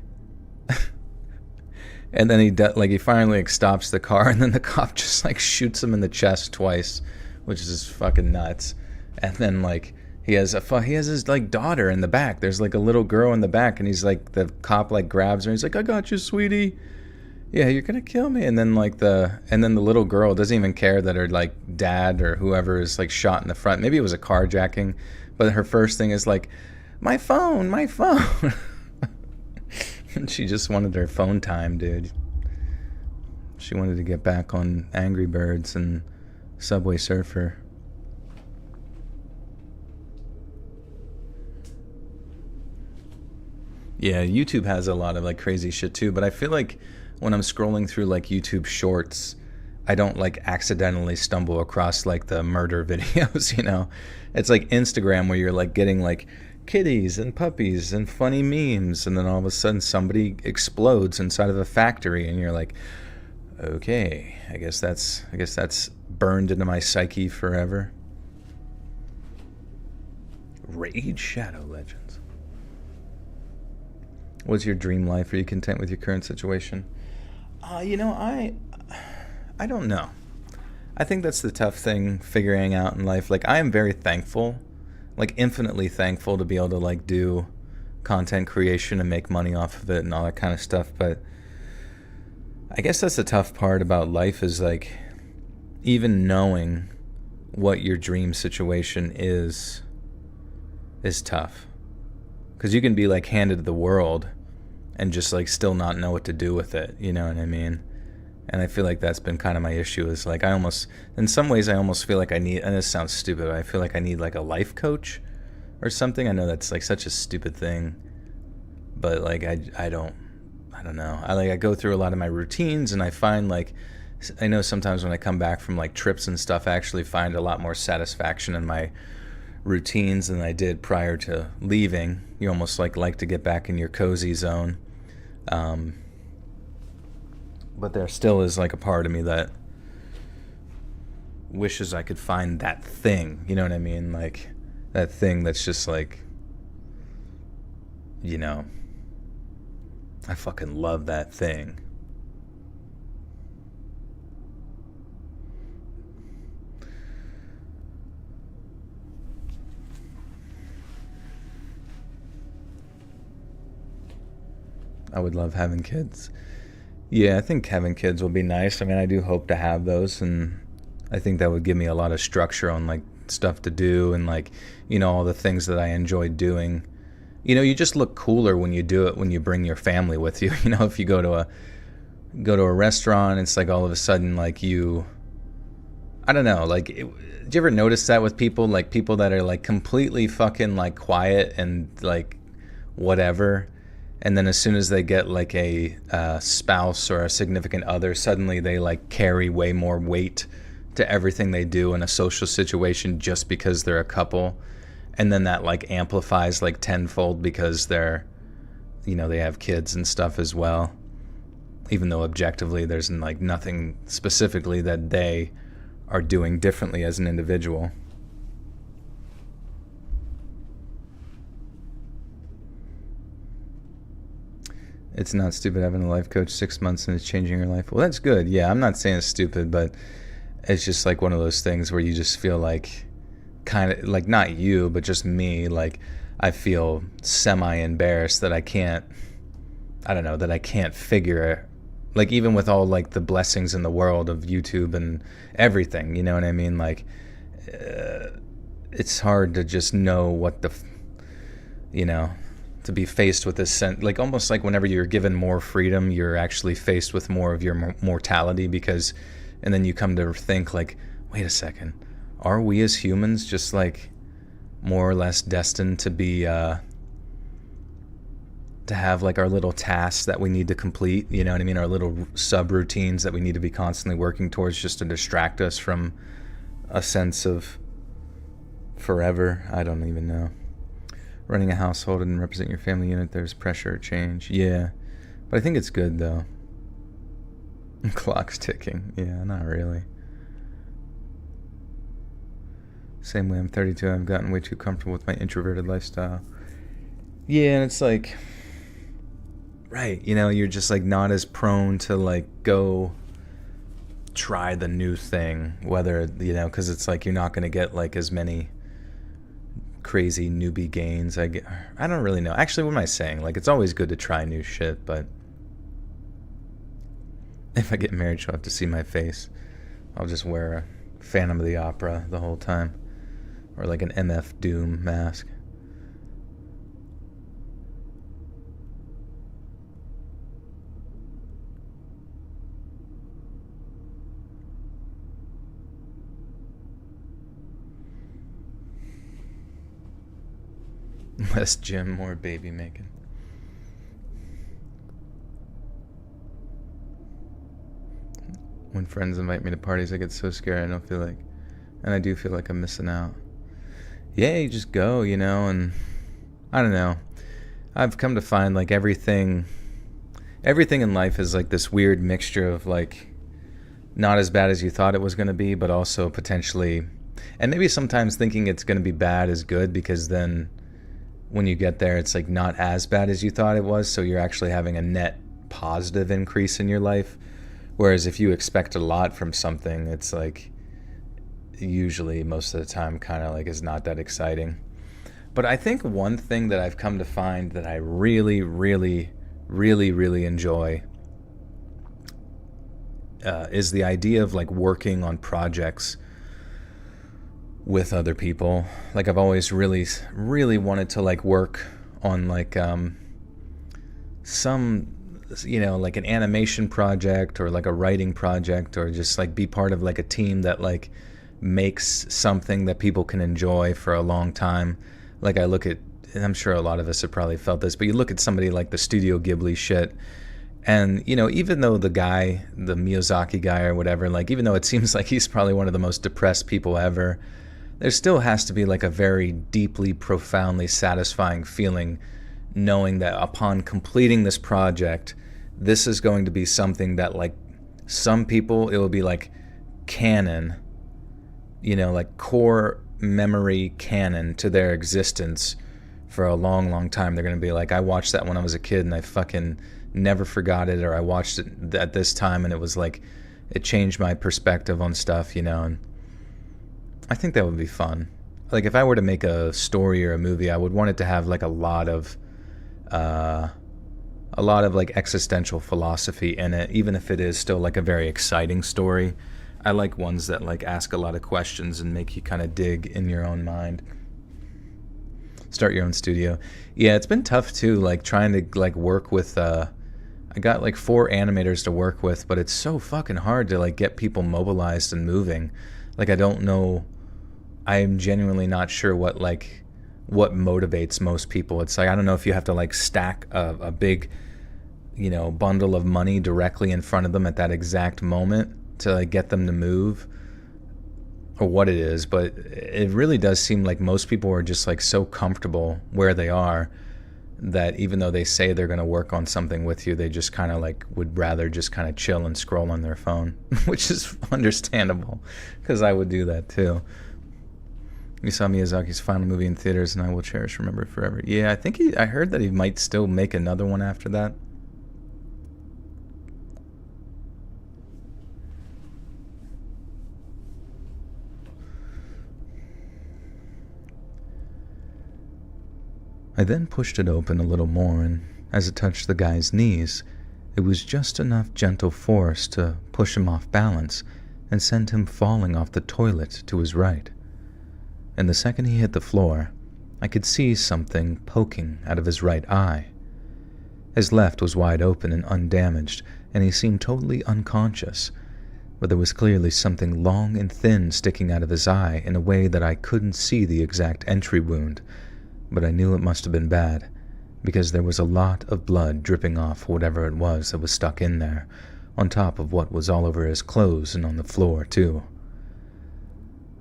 and then he finally like stops the car, and then the cop just like shoots him in the chest twice, which is just fucking nuts. And then like, he has his like daughter in the back. There's like a little girl in the back, and he's like, the cop like grabs her and he's like, "I got you, sweetie. Yeah, you're gonna kill me." And then the little girl doesn't even care that her like dad or whoever is like shot in the front. Maybe it was a carjacking, but her first thing is like, my phone. And she just wanted her phone time, dude. She wanted to get back on Angry Birds and Subway Surfer. Yeah, YouTube has a lot of like crazy shit too, but I feel like when I'm scrolling through like YouTube shorts, I don't like accidentally stumble across like the murder videos, you know? It's like Instagram where you're like getting like kitties and puppies and funny memes, and then all of a sudden somebody explodes inside of a factory, and you're like, okay, I guess that's burned into my psyche forever. Raid Shadow Legends. What's your dream life? Are you content with your current situation? I don't know. I think that's the tough thing figuring out in life. Like, I am very thankful, like infinitely thankful to be able to like do content creation and make money off of it and all that kind of stuff. But I guess that's the tough part about life, is like even knowing what your dream situation is tough. Because you can be like handed the world and just like still not know what to do with it, you know what I mean? And I feel like that's been kind of my issue, is like in some ways I almost feel like I need, and this sounds stupid, but I feel like I need like a life coach or something. I know that's like such a stupid thing, but like I don't know. I go through a lot of my routines, and I find like, I know sometimes when I come back from like trips and stuff, I actually find a lot more satisfaction in my routines than I did prior to leaving. You almost like to get back in your cozy zone. But there still is like a part of me that wishes I could find that thing, you know what I mean? Like that thing that's just like, you know, I fucking love that thing. I would love having kids. Yeah, I think having kids will be nice. I mean, I do hope to have those, and I think that would give me a lot of structure on like stuff to do and like, you know, all the things that I enjoy doing. You know, you just look cooler when you do it, when you bring your family with you. You know, if you go to a restaurant, it's like all of a sudden like I don't know, like, do you ever notice that with people, like people that are like completely fucking like quiet and like whatever, and then as soon as they get like a spouse or a significant other, suddenly they like carry way more weight to everything they do in a social situation just because they're a couple, and then that like amplifies like tenfold because they're, you know, they have kids and stuff as well, even though objectively there's like nothing specifically that they are doing differently as an individual. It's not stupid having a life coach 6 months and it's changing your life. Well, that's good. Yeah, I'm not saying it's stupid, but it's just like one of those things where you just feel like, kind of like, not you, but just me, like I feel semi-embarrassed that I can't figure, like, even with all like the blessings in the world of YouTube and everything, you know what I mean? Like, it's hard to just know what you know, to be faced with this sense, like almost like whenever you're given more freedom, you're actually faced with more of your mortality, because, and then you come to think like, wait a second, are we as humans just like more or less destined to be, to have like our little tasks that we need to complete, you know what I mean? Our little subroutines that we need to be constantly working towards just to distract us from a sense of forever. I don't even know. Running a household and representing your family unit, there's pressure or change. Yeah, but I think it's good though. Clock's ticking. Yeah, not really. Same way, I'm 32, I've gotten way too comfortable with my introverted lifestyle. Yeah, and it's like, right, you know, you're just like not as prone to like go try the new thing, whether, you know, because it's like you're not going to get like as many crazy newbie gains. I don't really know. Actually, what am I saying? Like, it's always good to try new shit, but if I get married, she'll have to see my face. I'll just wear a Phantom of the Opera the whole time, or like an MF Doom mask. Less gym, more baby making. When friends invite me to parties, I get so scared. I don't feel like, and I do feel like I'm missing out. Yeah, you just go, you know, and I don't know. I've come to find like everything in life is like this weird mixture of like not as bad as you thought it was going to be, but also potentially, and maybe sometimes thinking it's going to be bad is good, because then when you get there, it's like not as bad as you thought it was, so you're actually having a net positive increase in your life. Whereas if you expect a lot from something, it's like usually most of the time kind of like is not that exciting. But I think one thing that I've come to find that I really, really, really, really enjoy is the idea of like working on projects with other people. Like, I've always really, really wanted to like work on like some, you know, like an animation project or like a writing project, or just like be part of like a team that like makes something that people can enjoy for a long time. Like, I look at, and I'm sure a lot of us have probably felt this, but you look at somebody like the Studio Ghibli shit, and, you know, even though the guy, the Miyazaki guy or whatever, like, even though it seems like he's probably one of the most depressed people ever, there still has to be like a very deeply, profoundly satisfying feeling knowing that upon completing this project, this is going to be something that like some people, it will be like canon, you know, like core memory canon to their existence for a long, long time. They're going to be like, I watched that when I was a kid and I fucking never forgot it, or I watched it at this time and it was like, it changed my perspective on stuff, you know. And I think that would be fun. Like, if I were to make a story or a movie, I would want it to have like a lot of like existential philosophy in it, even if it is still like a very exciting story. I like ones that like ask a lot of questions and make you kind of dig in your own mind. Start your own studio. Yeah, it's been tough too, like trying to like work with I got like 4 animators to work with, but it's so fucking hard to like get people mobilized and moving. Like I don't know, I'm genuinely not sure what motivates most people. It's like, I don't know if you have to like stack a big, bundle of money directly in front of them at that exact moment to like get them to move, or what it is, but it really does seem like most people are just like so comfortable where they are that even though they say they're going to work on something with you, they just kind of like would rather just kind of chill and scroll on their phone, which is understandable because I would do that too. We saw Miyazaki's final movie in theaters and I will cherish, remember it forever. Yeah, I think I heard that he might still make another one after that. I then pushed it open a little more, and as it touched the guy's knees, it was just enough gentle force to push him off balance and send him falling off the toilet to his right. And the second he hit the floor, I could see something poking out of his right eye. His left was wide open and undamaged, and he seemed totally unconscious, but there was clearly something long and thin sticking out of his eye in a way that I couldn't see the exact entry wound, but I knew it must have been bad, because there was a lot of blood dripping off whatever it was that was stuck in there, on top of what was all over his clothes and on the floor, too.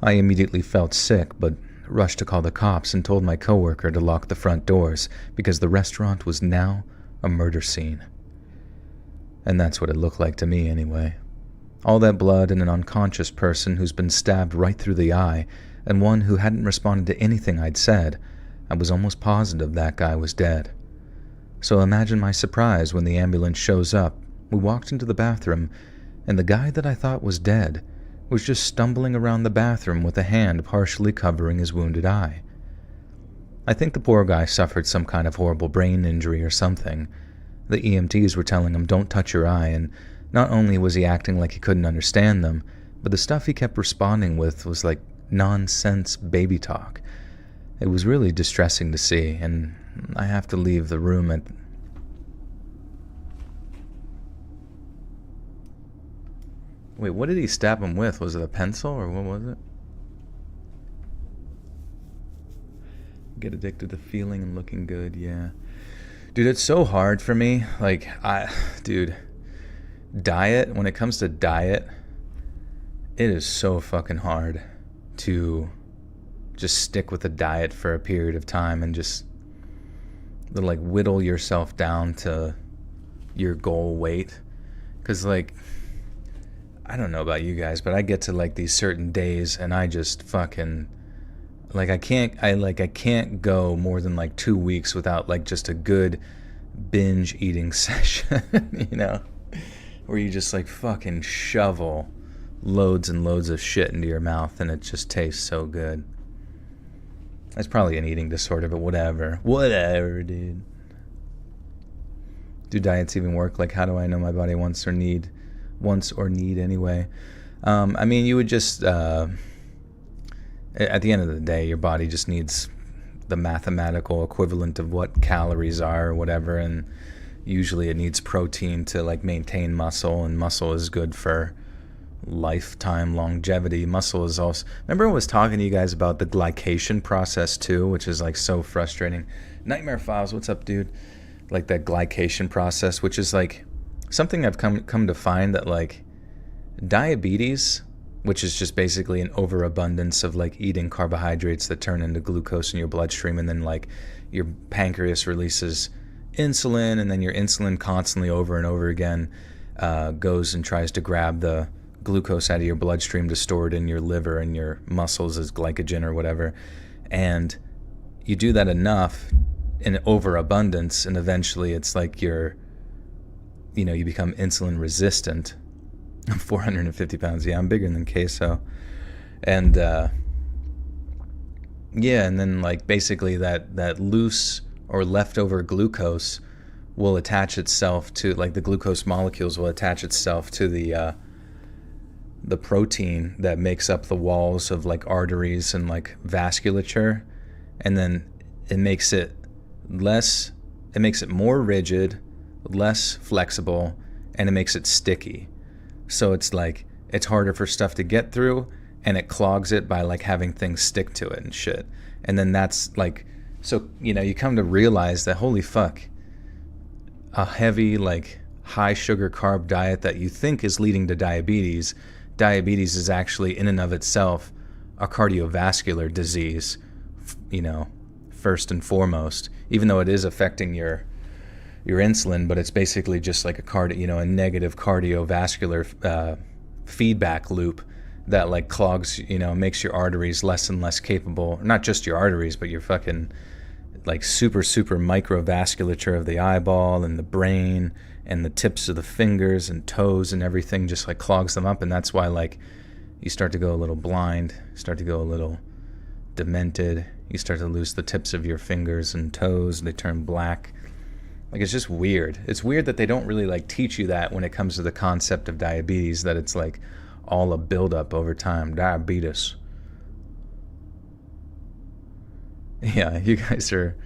I immediately felt sick, but rushed to call the cops and told my coworker to lock the front doors, because the restaurant was now a murder scene. And that's what it looked like to me, anyway. All that blood and an unconscious person who's been stabbed right through the eye, and one who hadn't responded to anything I'd said. I was almost positive that guy was dead. So imagine my surprise when the ambulance shows up. We walked into the bathroom, and the guy that I thought was dead was just stumbling around the bathroom with a hand partially covering his wounded eye. I think the poor guy suffered some kind of horrible brain injury or something. The EMTs were telling him, "Don't touch your eye," and not only was he acting like he couldn't understand them, but the stuff he kept responding with was like nonsense baby talk. It was really distressing to see, and I have to leave the room at... Wait, what did he stab him with? Was it a pencil, or what was it? Get addicted to feeling and looking good, yeah. Dude, it's so hard for me. Like, diet, when it comes to diet, it is so fucking hard to just stick with a diet for a period of time and just like whittle yourself down to your goal weight. Because like, I don't know about you guys, but I get to like these certain days and I just fucking like I can't go more than like 2 weeks without like just a good binge eating session, where you just like fucking shovel loads and loads of shit into your mouth and it just tastes so good. It's probably an eating disorder, but whatever. Whatever, dude. Do diets even work? Like, how do I know my body wants or need anyway? I mean, you would just, at the end of the day, your body just needs the mathematical equivalent of what calories are or whatever, and usually it needs protein to, like, maintain muscle, and muscle is good for lifetime longevity. Muscle is also, remember I was talking to you guys about the glycation process too, which is like so frustrating. Nightmare Files, what's up, dude? Like that glycation process, which is like something I've come to find that like diabetes, which is just basically an overabundance of like eating carbohydrates that turn into glucose in your bloodstream, and then like your pancreas releases insulin, and then your insulin constantly over and over again goes and tries to grab the glucose out of your bloodstream to store it in your liver and your muscles as glycogen or whatever. And you do that enough in overabundance, and eventually it's like you become insulin resistant. I'm 450 pounds. Yeah, I'm bigger than queso. And and then like basically that loose or leftover glucose will attach itself to, like, the glucose molecules will attach itself to the the protein that makes up the walls of like arteries and like vasculature, and then it makes it more rigid, less flexible, and it makes it sticky. So it's like it's harder for stuff to get through, and it clogs it by like having things stick to it and shit. And then that's like, so you come to realize that holy fuck, a heavy like high sugar carb diet that you think is leading to diabetes is actually in and of itself a cardiovascular disease, first and foremost, even though it is affecting your insulin, but it's basically just like a negative cardiovascular feedback loop that like clogs, makes your arteries less and less capable, not just your arteries, but your fucking like super microvasculature of the eyeball and the brain and the tips of the fingers and toes and everything just like clogs them up. And that's why like you start to go a little blind, start to go a little demented, you start to lose the tips of your fingers and toes, they turn black. Like, it's just weird. It's weird that they don't really like teach you that when it comes to the concept of diabetes, that it's like all a buildup over time. Diabetes. Yeah, you guys are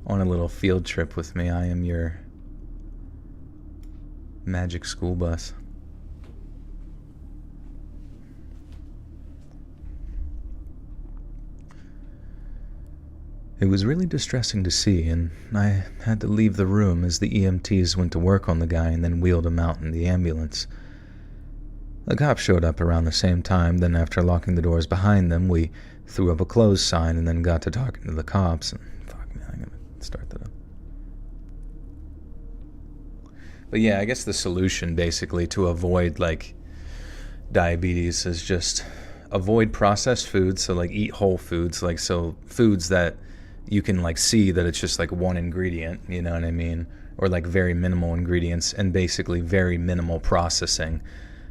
on a little field trip with me. I am your magic school bus. It was really distressing to see, and I had to leave the room as the EMTs went to work on the guy and then wheeled him out in the ambulance. The cops showed up around the same time, then after locking the doors behind them, we threw up a closed sign and then got to talking to the cops. And fuck me, I'm gonna start that up. But yeah, I guess the solution basically to avoid like diabetes is just avoid processed foods, so like eat whole foods, like so foods that you can like see that it's just like one ingredient, you know what I mean? Or like very minimal ingredients and basically very minimal processing.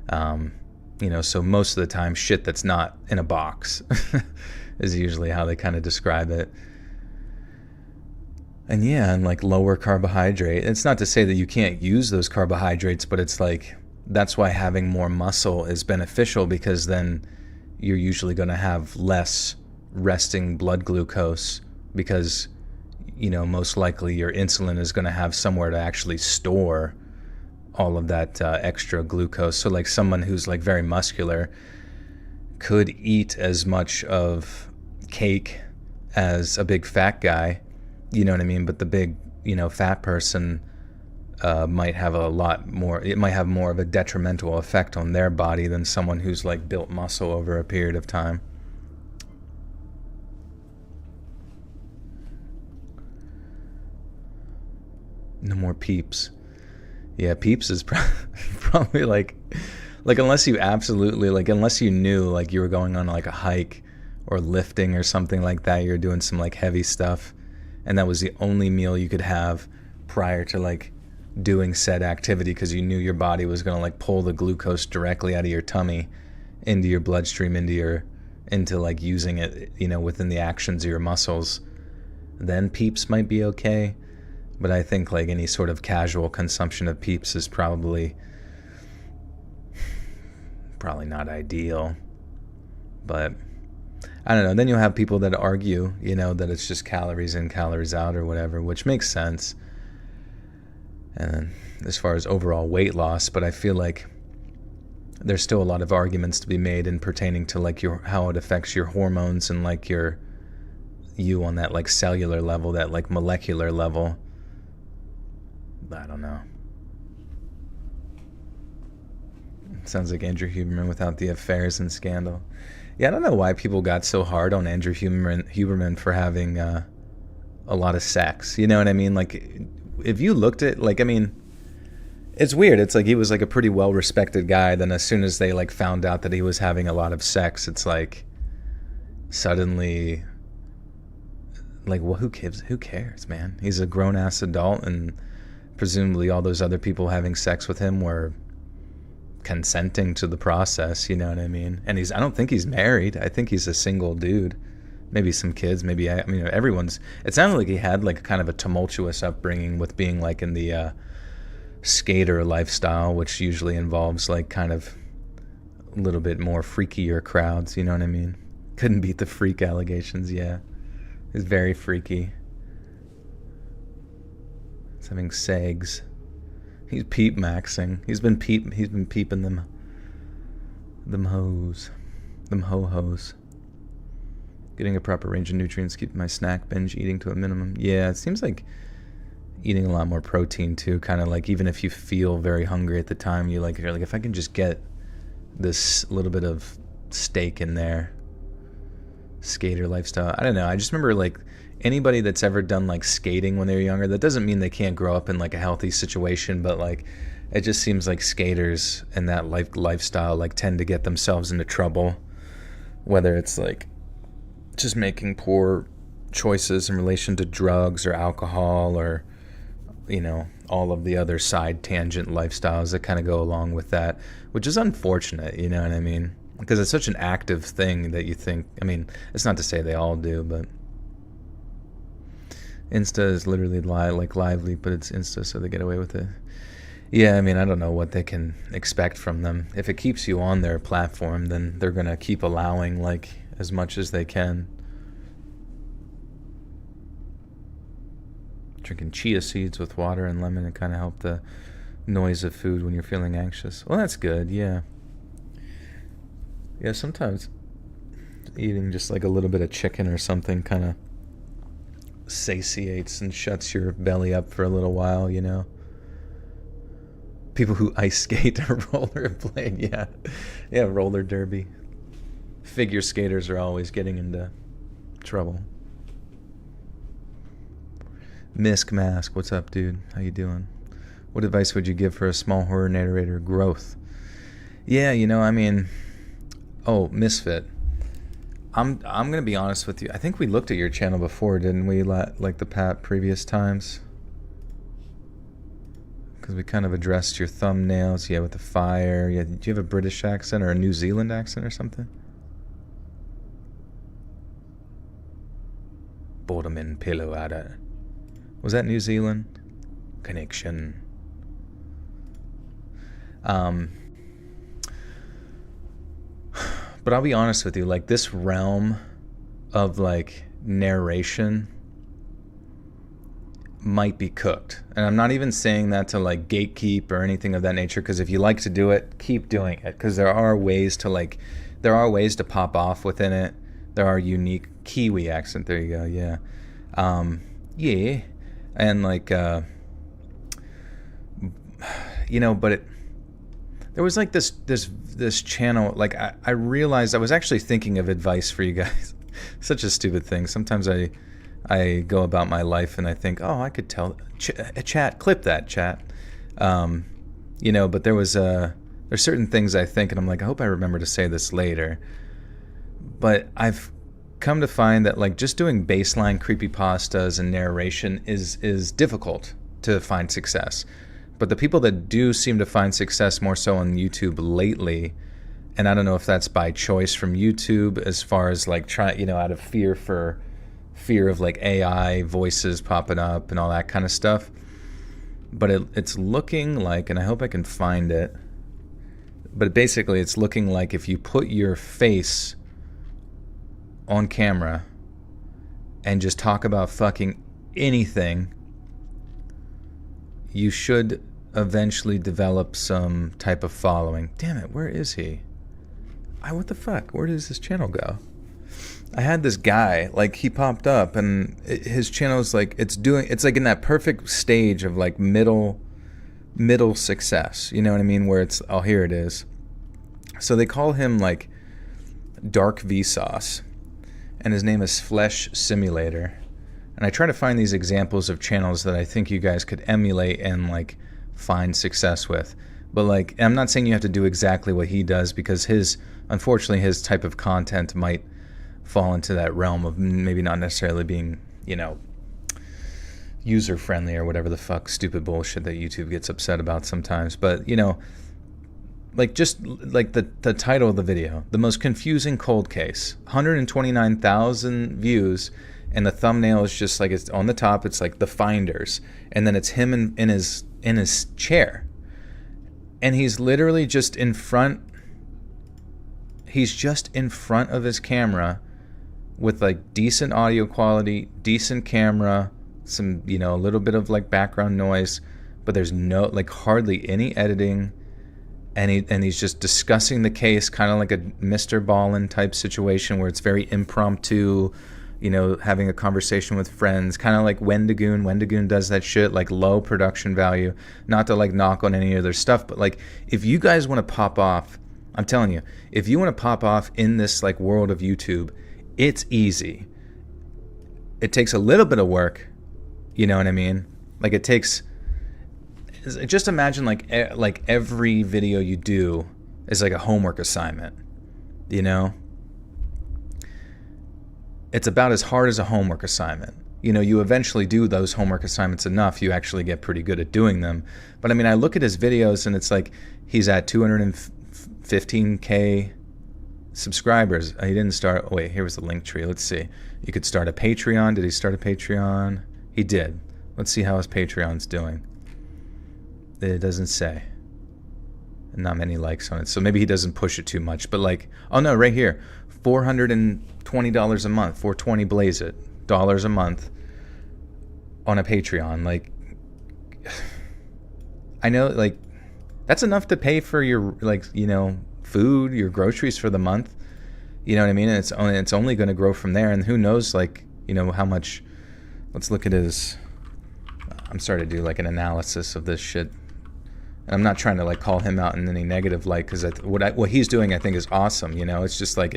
So most of the time shit that's not in a box is usually how they kind of describe it. And yeah, and like lower carbohydrate. It's not to say that you can't use those carbohydrates, but it's like that's why having more muscle is beneficial, because then you're usually going to have less resting blood glucose, because most likely your insulin is going to have somewhere to actually store all of that extra glucose. So like someone who's like very muscular could eat as much of cake as a big fat guy, you know what I mean? But the big, fat person might have a lot more, it might have more of a detrimental effect on their body than someone who's like built muscle over a period of time. No more Peeps. Yeah, Peeps is probably like unless you absolutely, like unless you knew like you were going on like a hike or lifting or something like that, you're doing some like heavy stuff, and that was the only meal you could have prior to like doing said activity, because you knew your body was going to like pull the glucose directly out of your tummy into your bloodstream, into like using it, within the actions of your muscles, then Peeps might be okay. But I think like any sort of casual consumption of Peeps is probably not ideal. But I don't know. Then you'll have people that argue, that it's just calories in, calories out or whatever, which makes sense. And as far as overall weight loss, but I feel like there's still a lot of arguments to be made in pertaining to like how it affects your hormones and like you on that like cellular level, that like molecular level. I don't know. Sounds like Andrew Huberman without the affairs and scandal. Yeah, I don't know why people got so hard on Andrew Huberman for having a lot of sex. You know what I mean? Like, if you looked at, like, I mean, it's weird. It's like he was like a pretty well-respected guy. Then as soon as they like found out that he was having a lot of sex, it's like suddenly, like, well, who cares, man? He's a grown-ass adult, and presumably all those other people having sex with him were consenting to the process, you know what I mean? And I don't think he's married. I think he's a single dude. Maybe some kids, everyone's, it sounded like he had like kind of a tumultuous upbringing with being like in the skater lifestyle, which usually involves like kind of a little bit more freakier crowds, you know what I mean? Couldn't beat the freak allegations, yeah. He's very freaky. He's having segs. He's peep maxing. He's been peeping them hoes. Them ho-hos. Getting a proper range of nutrients, keeping my snack binge eating to a minimum. Yeah, it seems like eating a lot more protein too, kind of like even if you feel very hungry at the time, you're like, if I can just get this little bit of steak in there. Skater lifestyle. I don't know. I just remember like anybody that's ever done like skating when they were younger, that doesn't mean they can't grow up in like a healthy situation, but like it just seems like skaters and that lifestyle like tend to get themselves into trouble, whether it's like just making poor choices in relation to drugs or alcohol or, you know, all of the other side tangent lifestyles that kind of go along with that, which is unfortunate, you know what I mean? Because it's such an active thing that you think, I mean, it's not to say they all do, but Insta is literally lively, but it's Insta, so they get away with it. Yeah, I mean, I don't know what they can expect from them. If it keeps you on their platform, then they're going to keep allowing, like, as much as they can. Drinking chia seeds with water and lemon and kind of help the noise of food when you're feeling anxious. Well, that's good, yeah. Yeah, sometimes eating just like a little bit of chicken or something kind of satiates and shuts your belly up for a little while, you know. People who ice skate or rollerblade, yeah. Yeah, roller derby. Figure skaters are always getting into trouble. Misk Mask, what's up, dude? How you doing? What advice would you give for a small horror narrator growth? Yeah, you know, I mean... Oh, Misfit. I'm gonna be honest with you. I think we looked at your channel before, didn't we? Like the previous times, because we kind of addressed your thumbnails. Yeah, with the fire. Yeah, do you have a British accent or a New Zealand accent or something? Boreman pillow adder. Was that New Zealand? Connection. But I'll be honest with you, like this realm of like narration might be cooked. And I'm not even saying that to like gatekeep or anything of that nature, because if you like to do it, keep doing it, because there are ways to pop off within it. There are unique Kiwi accent. There you go. Yeah. Yeah. And like, you know, but there was like this channel, like I realized I was actually thinking of advice for you guys. Such a stupid thing. Sometimes I go about my life and I think, oh, I could tell a chat, clip that chat. You know, but there's certain things I think and I'm like, I hope I remember to say this later. But I've come to find that like just doing baseline creepypastas and narration is difficult to find success. But the people that do seem to find success more so on YouTube lately, and I don't know if that's by choice from YouTube as far as like trying, you know, out of fear of like AI voices popping up and all that kind of stuff. But it's looking like, and I hope I can find it, but basically it's looking like if you put your face on camera and just talk about fucking anything, you should eventually develop some type of following. Damn it, where is he? What the fuck? Where does his channel go? I had this guy, like he popped up and his channel is like, it's like in that perfect stage of like middle success. You know what I mean? Where it's, oh, here it is. So they call him like Dark Vsauce and his name is Flesh Simulator. And I try to find these examples of channels that I think you guys could emulate and like find success with. But like, I'm not saying you have to do exactly what he does, because unfortunately his type of content might fall into that realm of maybe not necessarily being, you know, user friendly or whatever the fuck stupid bullshit that YouTube gets upset about sometimes. But, you know, like just like the title of the video, the most confusing cold case, 129,000 views. And the thumbnail is just like, it's on the top, it's like the finders, and then it's him in his chair, and he's literally just in front he's just in front of his camera with like decent audio quality, decent camera, some, you know, a little bit of like background noise, but there's no, like, hardly any editing. And he's just discussing the case, kind of like a Mr. Ballin type situation where it's very impromptu, you know, having a conversation with friends, kind of like Wendigoon. Wendigoon does that shit, like low production value. Not to like knock on any of their stuff, but like if you guys want to pop off, I'm telling you, if you want to pop off in this like world of YouTube, it's easy. It takes a little bit of work, you know what I mean? Like it takes, just imagine like every video you do is like a homework assignment, you know? It's about as hard as a homework assignment. You know, you eventually do those homework assignments enough, you actually get pretty good at doing them. But I mean, I look at his videos and it's like he's at 215K subscribers. He didn't start, oh wait, here was the link tree. Let's see. You could start a Patreon. Did he start a Patreon? He did. Let's see how his Patreon's doing. It doesn't say. Not many likes on it. So maybe he doesn't push it too much. But like, oh no, right here. $420 a month. $420 blaze it. Dollars a month on a Patreon. Like, I know, like, that's enough to pay for your, like, you know, food, your groceries for the month. You know what I mean? And it's only going to grow from there. And who knows, like, you know, how much. Let's look at his. I'm starting to do like an analysis of this shit. And I'm not trying to like call him out in any negative light, because what he's doing I think is awesome. You know, it's just like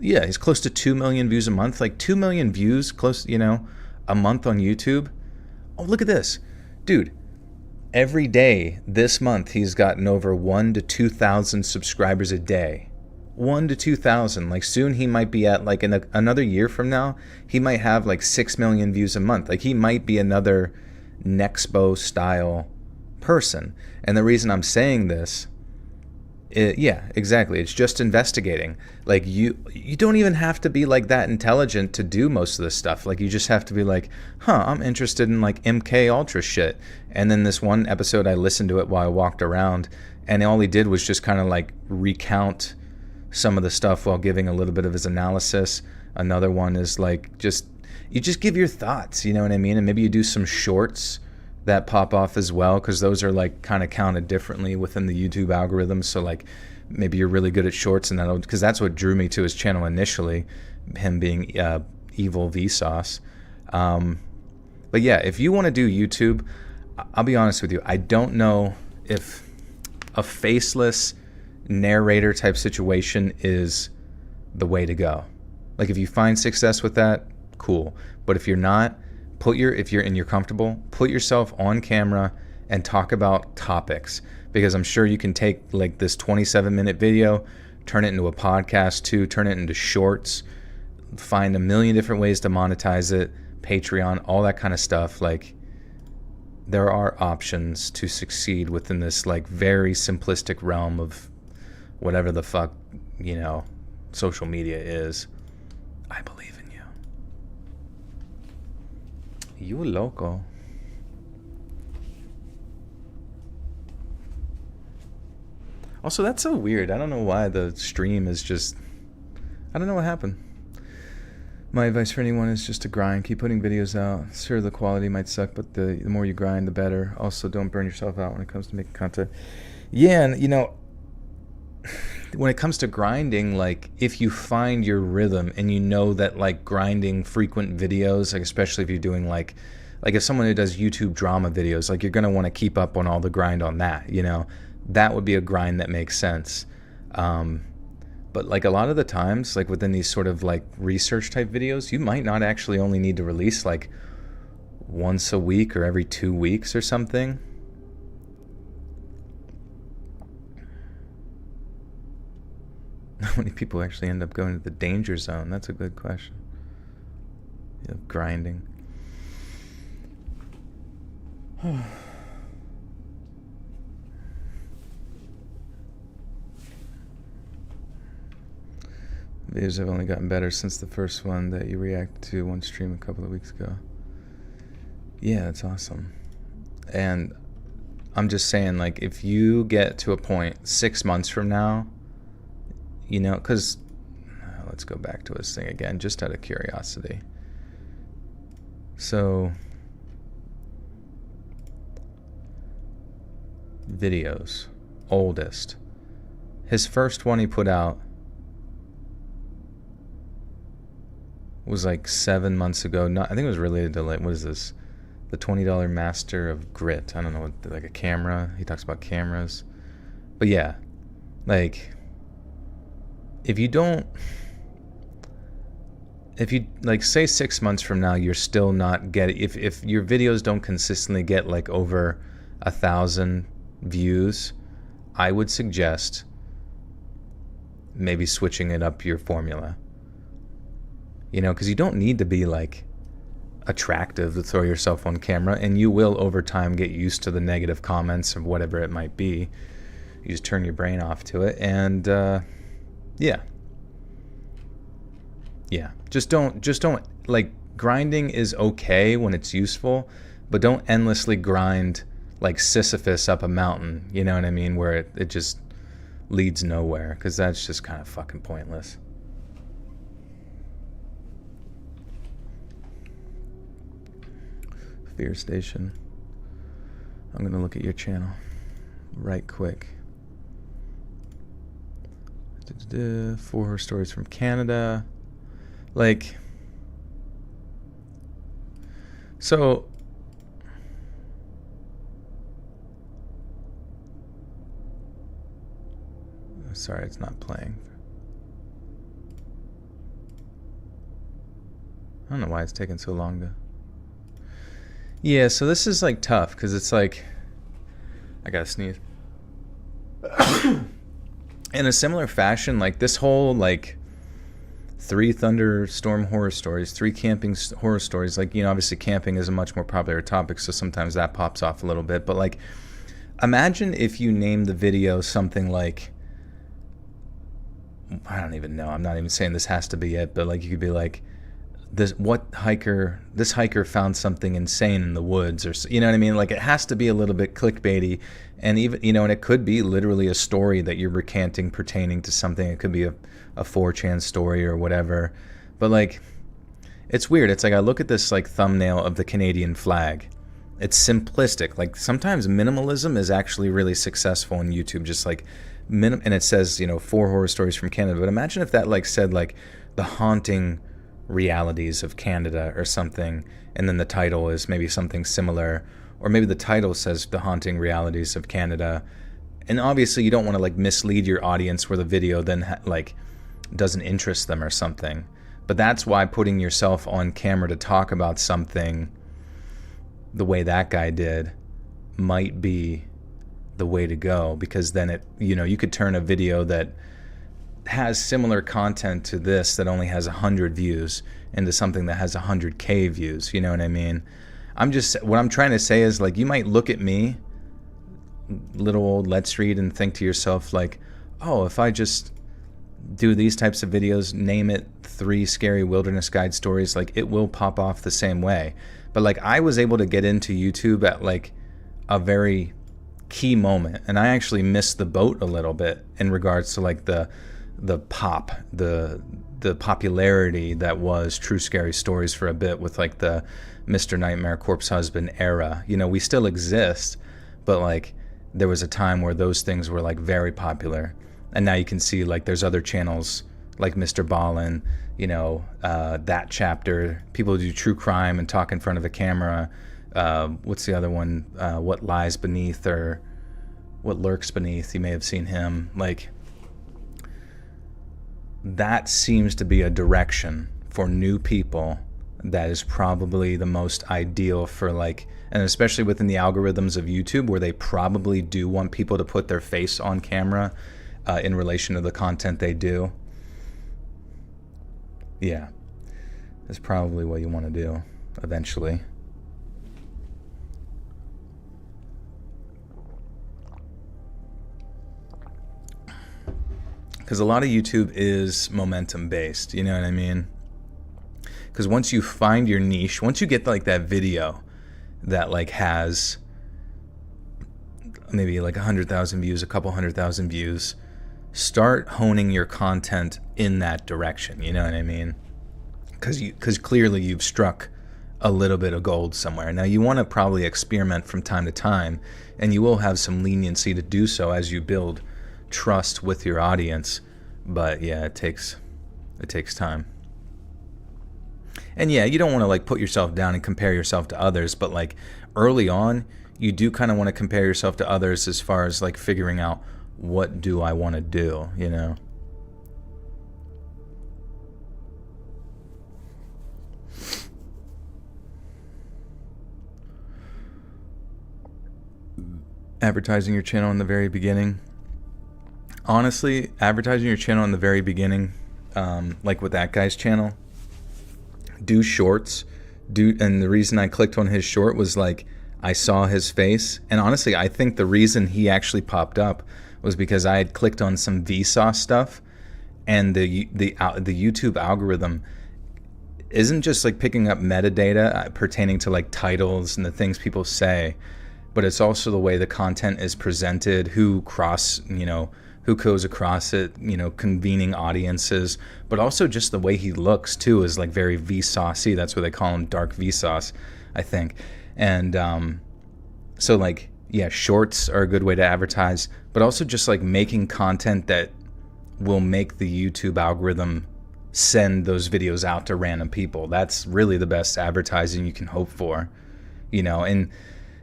yeah, he's close to 2 million views a month, like 2 million views close, you know, a month on YouTube. Oh, look at this, dude. Every day this month he's gotten over 1,000 to 2,000 subscribers a day. 1,000 to 2,000. Like soon he might be at like in another year from now he might have like 6 million views a month. Like he might be another Nexpo style person. And the reason I'm saying this, yeah, exactly. It's just investigating. Like you don't even have to be like that intelligent to do most of this stuff. Like you just have to be like, I'm interested in like MK Ultra shit. And then this one episode I listened to it while I walked around, and all he did was just kind of like recount some of the stuff while giving a little bit of his analysis. Another one is like you just give your thoughts, you know what I mean? And maybe you do some shorts that pop off as well, because those are like kind of counted differently within the YouTube algorithm. So like maybe you're really good at shorts, and that'll, because that's what drew me to his channel initially, him being evil Vsauce. But yeah, if you want to do YouTube, I'll be honest with you, I don't know if a faceless narrator type situation is the way to go. Like if you find success with that, cool. But if you're not, if you're comfortable, put yourself on camera and talk about topics, because I'm sure you can take like this 27-minute video, turn it into a podcast too, turn it into shorts, find a million different ways to monetize it, Patreon, all that kind of stuff. Like there are options to succeed within this like very simplistic realm of whatever the fuck, you know, social media is. I believe in you. You loco. Also, that's so weird. I don't know why the stream is just, I don't know what happened. My advice for anyone is just to grind. Keep putting videos out. Sure, the quality might suck, but the more you grind, the better. Also, don't burn yourself out when it comes to making content. Yeah, and you know, when it comes to grinding, like if you find your rhythm and you know that like grinding frequent videos, like especially if you're doing like if someone who does YouTube drama videos, like you're going to want to keep up on all the grind on that, you know, that would be a grind that makes sense. But like a lot of the times, like within these sort of like research type videos, you might not actually only need to release like once a week or every 2 weeks or something. How many people actually end up going to the danger zone? That's a good question. You know, grinding. Videos have only gotten better since the first one that you reacted to one stream a couple of weeks ago. Yeah, that's awesome. And I'm just saying, like, if you get to a point 6 months from now, You know, because let's go back to his thing again, just out of curiosity. So, videos, oldest. His first one he put out was like 7 months ago. I think it was related to, like, what is this? The $20 Master of Grit. I don't know, what, like a camera. He talks about cameras. But yeah, like, if you like, say 6 months from now you're still not getting, if your videos don't consistently get like over 1,000 views, I would suggest maybe switching it up your formula. You know, because you don't need to be like attractive to throw yourself on camera, and you will over time get used to the negative comments of whatever it might be. You just turn your brain off to it, and yeah, just don't like, grinding is okay when it's useful, but don't endlessly grind like Sisyphus up a mountain, you know what I mean, where it just leads nowhere, because that's just kind of fucking pointless. Fear Station. I'm gonna look at your channel right quick. 4 horror stories from Canada. Like, so sorry, it's not playing. I don't know why it's taking so long to. Yeah, so this is like tough, because it's like, I gotta sneeze. In a similar fashion, like this whole like 3 thunderstorm horror stories, 3 camping horror stories, like, you know, obviously camping is a much more popular topic, so sometimes that pops off a little bit, but like, imagine if you named the video something like, I don't even know, I'm not even saying this has to be it, but like, you could be like, this hiker found something insane in the woods, or, you know what I mean? Like, it has to be a little bit clickbaity, and even, you know, and it could be literally a story that you're recanting pertaining to something. It could be a 4chan story or whatever, but like, it's weird. It's like, I look at this like thumbnail of the Canadian flag. It's simplistic. Like, sometimes minimalism is actually really successful on YouTube, just like and it says, you know, 4 horror stories from Canada, but imagine if that like said like the haunting realities of Canada or something, and then the title is maybe something similar, or maybe the title says the haunting realities of Canada, and obviously you don't want to like mislead your audience where the video then like doesn't interest them or something, but that's why putting yourself on camera to talk about something the way that guy did might be the way to go, because then it, you know, you could turn a video that has similar content to this that only has 100 views into something that has 100K views, you know what I mean? What I'm trying to say is, like, you might look at me, little old Let's Read, and think to yourself like, oh, if I just do these types of videos, name it 3 scary wilderness guide stories, like, it will pop off the same way. But like, I was able to get into YouTube at like a very key moment, and I actually missed the boat a little bit in regards to like the popularity that was True Scary Stories for a bit, with like the Mr. Nightmare Corpse Husband era. You know, we still exist, but like, there was a time where those things were like very popular, and now you can see like there's other channels like Mr. Ballin, you know, that chapter, people do true crime and talk in front of a camera. What's the other one? What Lies Beneath, or What Lurks Beneath. You may have seen him. Like, that seems to be a direction for new people that is probably the most ideal for like, and especially within the algorithms of YouTube, where they probably do want people to put their face on camera in relation to the content they do. Yeah, that's probably what you want to do eventually. Because a lot of YouTube is momentum based, you know what I mean? Because once you find your niche, once you get like that video that like has maybe like 100,000 views, a couple 100,000 views, start honing your content in that direction. You know what I mean? Because clearly you've struck a little bit of gold somewhere. Now you want to probably experiment from time to time, and you will have some leniency to do so as you build trust with your audience. But yeah, it takes time. And yeah, you don't want to like put yourself down and compare yourself to others, but like early on, you do kind of want to compare yourself to others as far as like figuring out, what do I want to do, you know? Advertising your channel in the very beginning. Honestly, advertising your channel in the very beginning, like with that guy's channel, do shorts. And the reason I clicked on his short was like, I saw his face. And honestly, I think the reason he actually popped up was because I had clicked on some Vsauce stuff, and the YouTube algorithm isn't just like picking up metadata pertaining to like titles and the things people say, but it's also the way the content is presented, who goes across it, convening audiences, but also just the way he looks too is like very Vsauce-y. That's what they call him, dark Vsauce, I think. And so like, yeah, shorts are a good way to advertise, but also just like making content that will make the YouTube algorithm send those videos out to random people. That's really the best advertising you can hope for,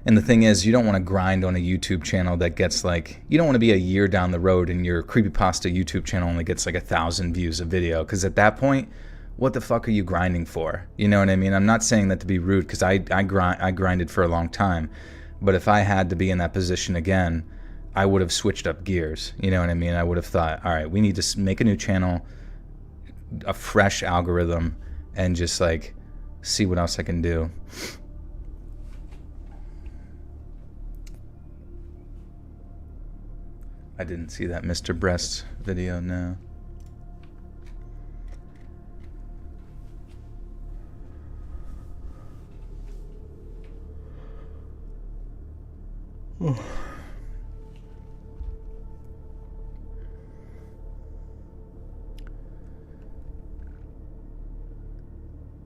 and the thing is, you don't want to grind on a YouTube channel that gets like, you don't want to be a year down the road and your creepypasta YouTube channel only gets like 1,000 views a video, because at that point, what the fuck are you grinding for? You know what I mean? I'm not saying that to be rude, because I grinded for a long time, but if I had to be in that position again, I would have switched up gears. You know what I mean? I would have thought, all right, we need to make a new channel, a fresh algorithm, and just like see what else I can do. I didn't see that Mr. Breast video, no.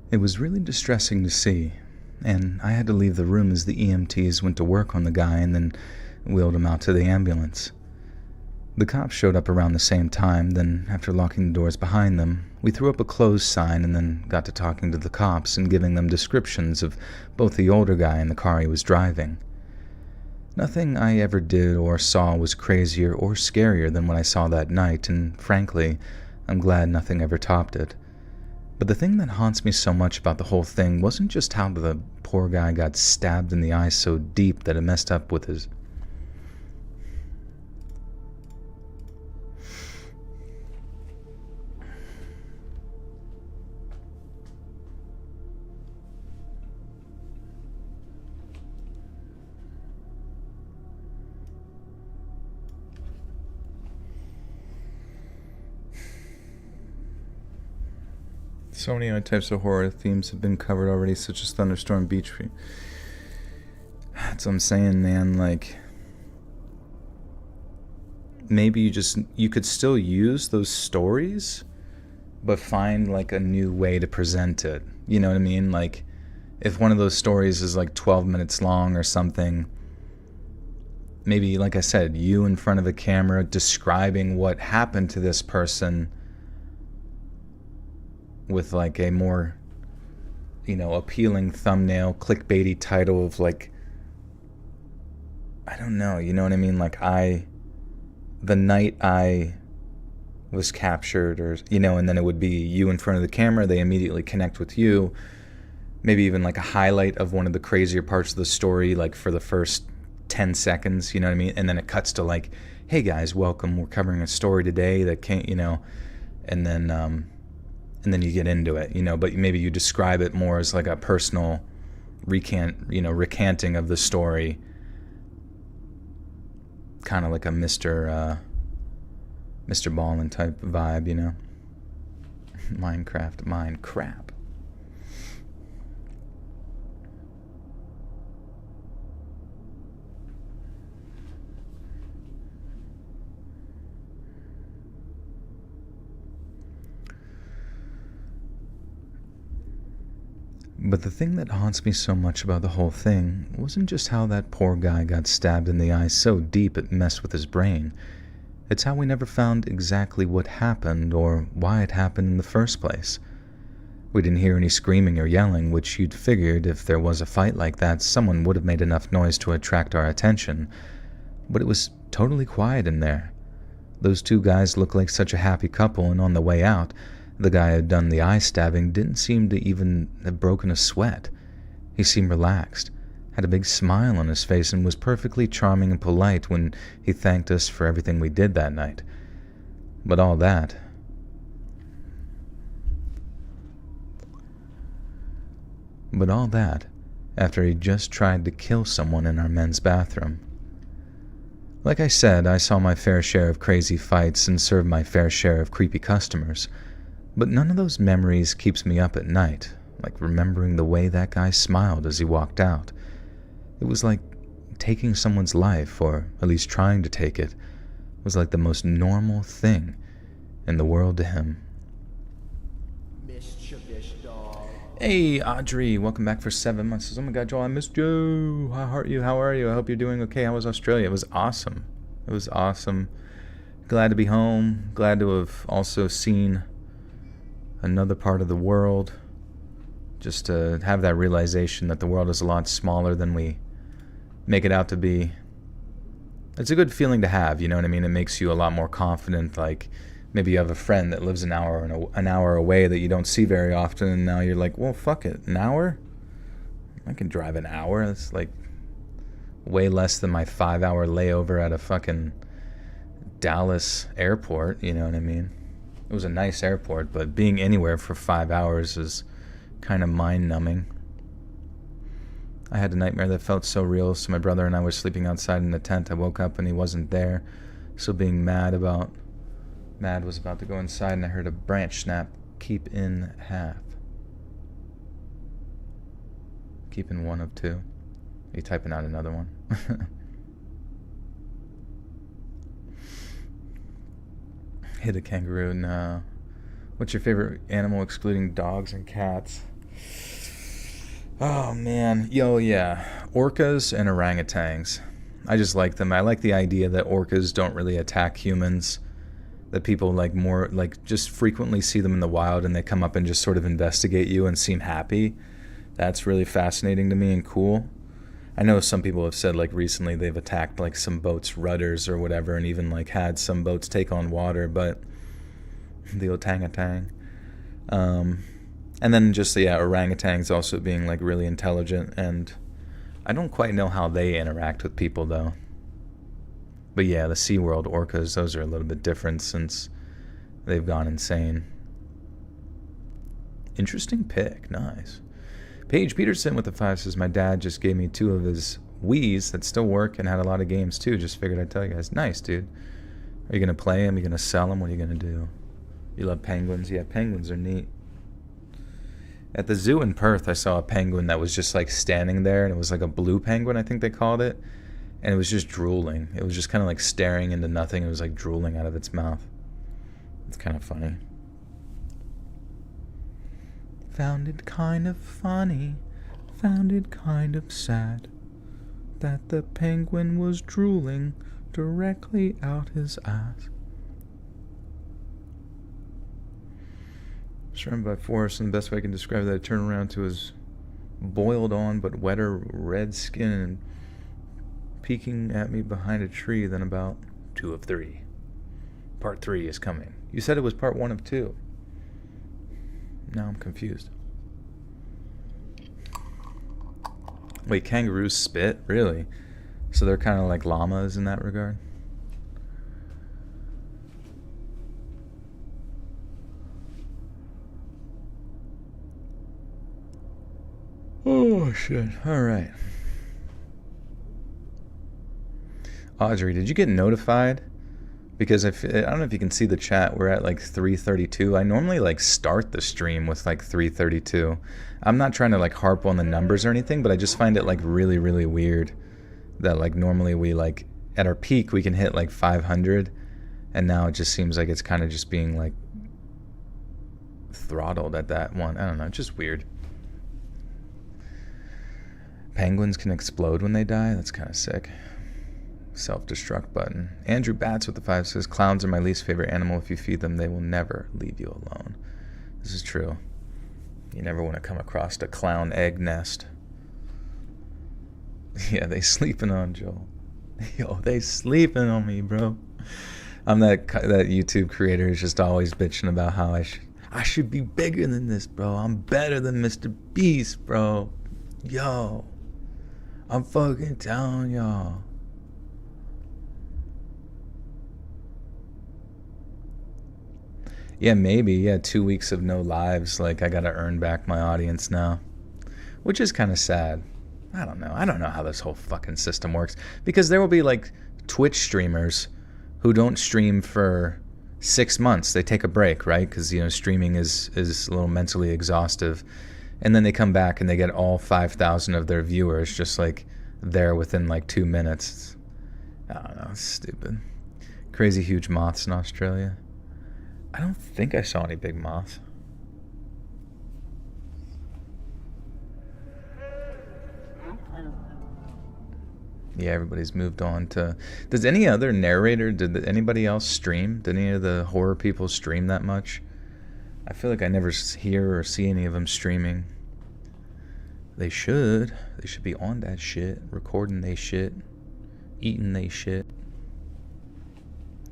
It was really distressing to see, and I had to leave the room as the EMTs went to work on the guy and then wheeled him out to the ambulance. The cops showed up around the same time. Then, after locking the doors behind them, we threw up a closed sign and then got to talking to the cops and giving them descriptions of both the older guy and the car he was driving. Nothing I ever did or saw was crazier or scarier than what I saw that night, and frankly, I'm glad nothing ever topped it. But the thing that haunts me so much about the whole thing wasn't just how the poor guy got stabbed in the eye so deep that it messed up with his... So many other types of horror themes have been covered already, such as Thunderstorm Beach. That's what I'm saying, man. Like, maybe you could still use those stories, but find like a new way to present it. You know what I mean? Like, if one of those stories is like 12 minutes long or something, maybe, like I said, you in front of a camera describing what happened to this person with like a more, appealing thumbnail, clickbaity title of like, I don't know, you know what I mean? Like, the night I was captured, or, and then it would be you in front of the camera, they immediately connect with you. Maybe even like a highlight of one of the crazier parts of the story, like for the first 10 seconds, you know what I mean? And then it cuts to like, hey guys, welcome, we're covering a story today that can't, and then you get into it, but maybe you describe it more as like a personal recanting of the story, kind of like a Mr. Ballin type vibe, Minecraft. But the thing that haunts me so much about the whole thing wasn't just how that poor guy got stabbed in the eye so deep it messed with his brain. It's how we never found exactly what happened or why it happened in the first place. We didn't hear any screaming or yelling, which you'd figured if there was a fight like that, someone would have made enough noise to attract our attention. But it was totally quiet in there. Those two guys looked like such a happy couple, and on the way out, the guy who had done the eye stabbing didn't seem to even have broken a sweat. He seemed relaxed, had a big smile on his face, and was perfectly charming and polite when he thanked us for everything we did that night. But all that, after he just tried to kill someone in our men's bathroom. Like I said, I saw my fair share of crazy fights and served my fair share of creepy customers. But none of those memories keeps me up at night, like remembering the way that guy smiled as he walked out. It was like taking someone's life, or at least trying to take it, was like the most normal thing in the world to him. Hey, Audrey, welcome back for 7 months. Says, oh my God, Joel, I missed you. How are you? I hope you're doing okay. How was Australia? It was awesome. Glad to be home. Glad to have also seen another part of the world. Just to have that realization that the world is a lot smaller than we make it out to be. It's a good feeling to have, you know what I mean? It makes you a lot more confident, like maybe you have a friend that lives an hour away that you don't see very often, and now you're like, well, fuck it, an hour? I can drive an hour. That's like way less than my 5-hour layover at a fucking Dallas airport, you know what I mean? It was a nice airport, but being anywhere for 5 hours is kind of mind-numbing. I had a nightmare that felt so real, so my brother and I were sleeping outside in the tent. I woke up and he wasn't there, so being Mad was about to go inside, and I heard a branch snap. Keep in half. Keep in one of two. Are you typing out another one? Hit a kangaroo. No. What's your favorite animal excluding dogs and cats? Oh man. Yeah. Orcas and orangutans. I just like them. I like the idea that orcas don't really attack humans. That people just frequently see them in the wild and they come up and just sort of investigate you and seem happy. That's really fascinating to me and cool. I know some people have said recently they've attacked some boats' rudders or whatever, and even had some boats take on water, but the orangutan. And then just orangutans also being really intelligent, and I don't quite know how they interact with people though. But yeah, the SeaWorld orcas, those are a little bit different since they've gone insane. Interesting pick, nice. Paige Peterson with the 5 says, my dad just gave me 2 of his Wiis that still work and had a lot of games too. Just figured I'd tell you guys. Nice, dude. Are you going to play them? Are you going to sell them? What are you going to do? You love penguins? Yeah, penguins are neat. At the zoo in Perth, I saw a penguin that was just standing there, and it was a blue penguin, I think they called it. And it was just drooling. It was just kind of staring into nothing. It was drooling out of its mouth. It's kind of funny. Found it kind of funny, found it kind of sad, that the penguin was drooling directly out his ass. Surrounded by forest, and the best way I can describe that, I turn around to his boiled on but wetter red skin and peeking at me behind a tree. Then about 2 of 3. Part 3 is coming. You said it was part 1 of 2. Now I'm confused. Wait, kangaroos spit? Really? So they're kind of like llamas in that regard? Oh, shit. Alright. Audrey, did you get notified? Because I don't know if you can see the chat. We're at 3:32. I normally start the stream with 3:32. I'm not trying to harp on the numbers or anything, but I just find it really, really weird that normally we at our peak we can hit 500, and now it just seems like it's kind of just being throttled at that one. I don't know, just weird. Penguins can explode when they die? That's kind of sick. Self-destruct button. Andrew Batts with the 5 says, clowns are my least favorite animal. If you feed them, they will never leave you alone. This is true. You never want to come across a clown egg nest. Yeah, they sleeping on Joel. Yo, they sleeping on me, bro. I'm that YouTube creator who's just always bitching about how I should be bigger than this, bro. I'm better than Mr. Beast, bro. Yo, I'm fucking telling y'all. Yeah, maybe. Yeah, 2 weeks of no lives. Like, I gotta earn back my audience now. Which is kind of sad. I don't know. I don't know how this whole fucking system works. Because there will be, like, Twitch streamers who don't stream for 6 months. They take a break, right? Because, you know, streaming is a little mentally exhaustive. And then they come back and they get all 5,000 of their viewers just, like, there within, like, 2 minutes. I don't know. It's stupid. Crazy huge moths in Australia. I don't think I saw any big moths. Yeah, everybody's moved on to... Does any other narrator, did anybody else stream? Did any of the horror people stream that much? I feel like I never hear or see any of them streaming. They should. They should be on that shit, recording they shit, eating they shit.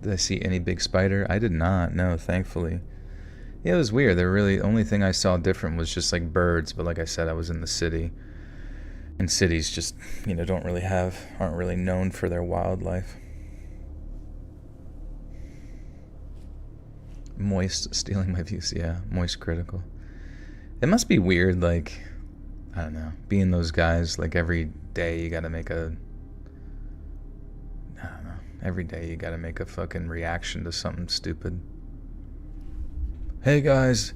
Did I see any big spider? I did not, no, thankfully. Yeah, it was weird. The only thing I saw different was just like birds, but like I said, I was in the city. And cities just, you know, aren't really known for their wildlife. Moist stealing my views, yeah, moist critical. It must be weird, like, I don't know, being those guys, like every day you gotta make a fucking reaction to something stupid. Hey guys,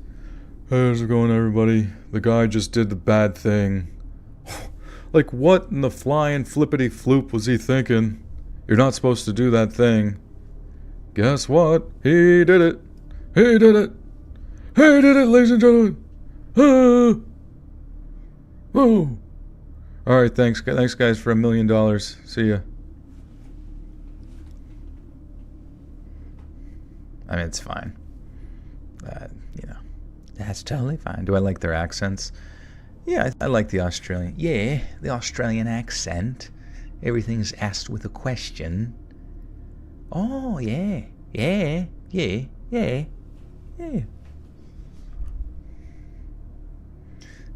how's it going everybody? The guy just did the bad thing. Like, what in the flying flippity floop was he thinking? You're not supposed to do that thing. Guess what? He did it. He did it. He did it, ladies and gentlemen. Ah. Oh. All right, thanks guys for $1 million. See ya. I mean, it's fine. You know, that's totally fine. Do I like their accents? Yeah, I like the Australian. Yeah, the Australian accent. Everything's asked with a question. Oh, yeah. Yeah. Yeah. Yeah. Yeah.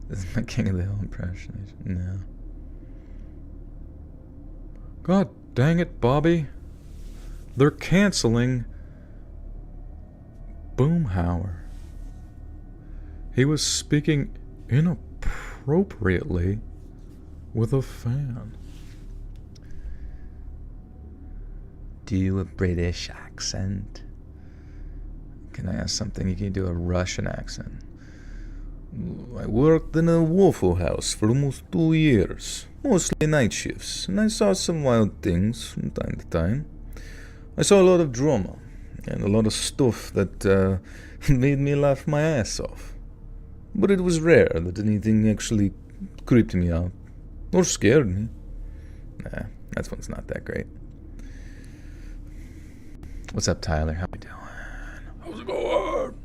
This is my King of the Hill impression. No. God dang it, Bobby. They're canceling Boomhauer. He was speaking inappropriately with a fan. Do a British accent. Can I ask something? You can do a Russian accent. I worked in a Waffle House for almost 2 years. Mostly night shifts. And I saw some wild things from time to time. I saw a lot of drama. And a lot of stuff that made me laugh my ass off. But it was rare that anything actually creeped me out. Or scared me. Nah, that one's not that great. What's up, Tyler? How we doing? How's it going?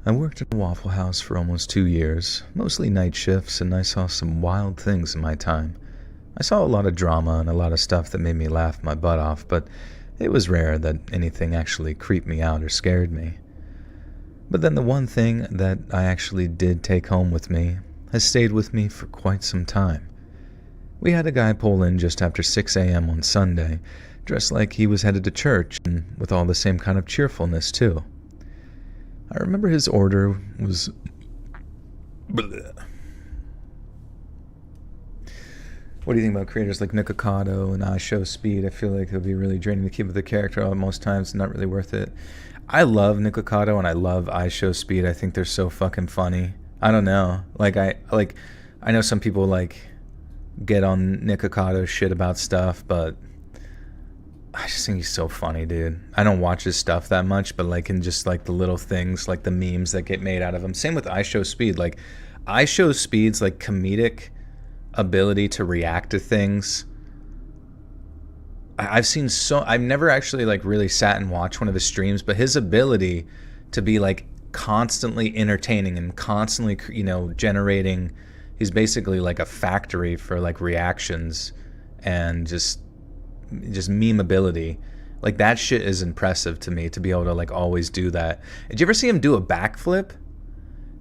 I worked at a Waffle House for almost 2 years. Mostly night shifts, and I saw some wild things in my time. I saw a lot of drama and a lot of stuff that made me laugh my butt off, but it was rare that anything actually creeped me out or scared me. But then the one thing that I actually did take home with me has stayed with me for quite some time. We had a guy pull in just after 6 a.m. on Sunday, dressed like he was headed to church, and with all the same kind of cheerfulness, too. I remember his order was... Bleh. What do you think about creators like Nikocado and I Show Speed? I feel like it would be really draining to keep with the character most times, not really worth it. I love Nikocado and I love I Show Speed. I think they're so fucking funny. I don't know. I know some people get on Nikocado shit about stuff, but I just think he's so funny, dude. I don't watch his stuff that much, but like in just like the little things, like the memes that get made out of him. Same with I Show Speed. Like I Show Speed's like comedic ability to react to things. I've never actually like really sat and watched one of his streams, but his ability to be like constantly entertaining and constantly, you know, generating, he's basically like a factory for like reactions and just memeability. Like that shit is impressive to me, to be able to like always do that. Did you ever see him do a backflip?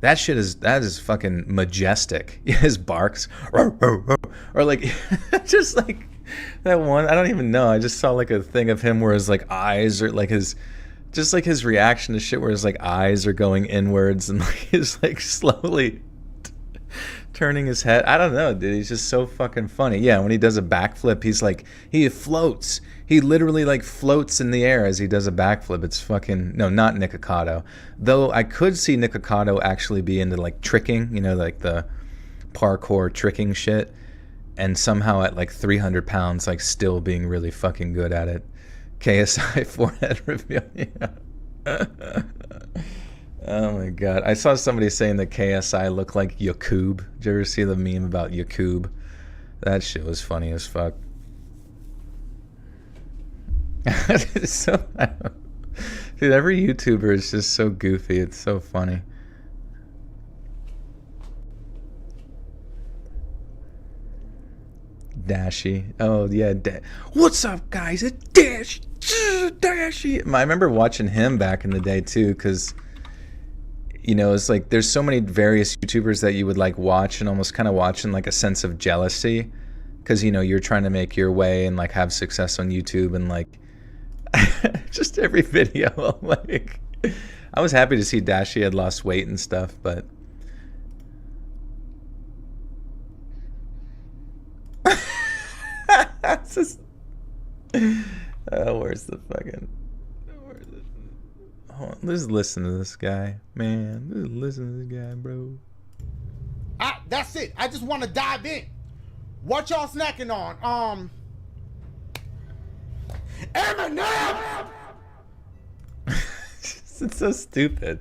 That is fucking majestic. His barks or like just like that one, I don't even know. I just saw like a thing of him where his like eyes are like his reaction to shit where his like eyes are going inwards and like he's like slowly turning his head. I don't know, dude. He's just so fucking funny. Yeah, when he does a backflip, he's like, he floats. He literally like floats in the air as he does a backflip. It's fucking, no, not Nikocado. Though I could see Nikocado actually be into like tricking, you know, like the parkour tricking shit. And somehow at like 300 pounds, like still being really fucking good at it. KSI forehead reveal. Yeah. Oh my god. I saw somebody saying that KSI looked like Yakub. Did you ever see the meme about Yakub? That shit was funny as fuck. So, dude, every YouTuber is just so goofy. It's so funny. Dashy. Oh yeah. What's up, guys? It's Dashy. I remember watching him back in the day too, because you know, it's like there's so many various YouTubers that you would like watch and almost kind of watch in like a sense of jealousy, because you know you're trying to make your way and like have success on YouTube, and like just every video like I was happy to see Dashy had lost weight and stuff, but it's just where's the fucking hold on, let's listen to this guy, man. Let's listen to this guy, bro. That's it. I just want to dive in. What y'all snacking on? Eminem. It's so stupid.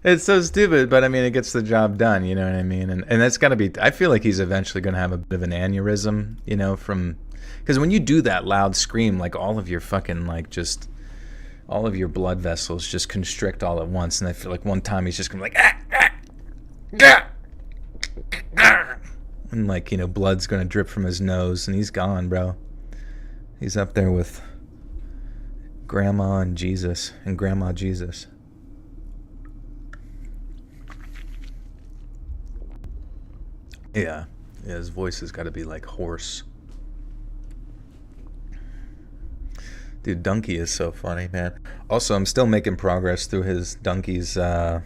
It's so stupid, but I mean, it gets the job done. You know what I mean? And that's got to be. I feel like he's eventually going to have a bit of an aneurysm. You know, because when you do that loud scream, like all of your fucking like just. All of your blood vessels just constrict all at once, and I feel like one time he's just gonna be like, and like, you know, blood's gonna drip from his nose, and he's gone, bro. He's up there with Grandma and Jesus and Grandma Jesus. Yeah, his voice has got to be like hoarse. Dude, Donkey is so funny, man. Also, I'm still making progress through his Donkey's Animal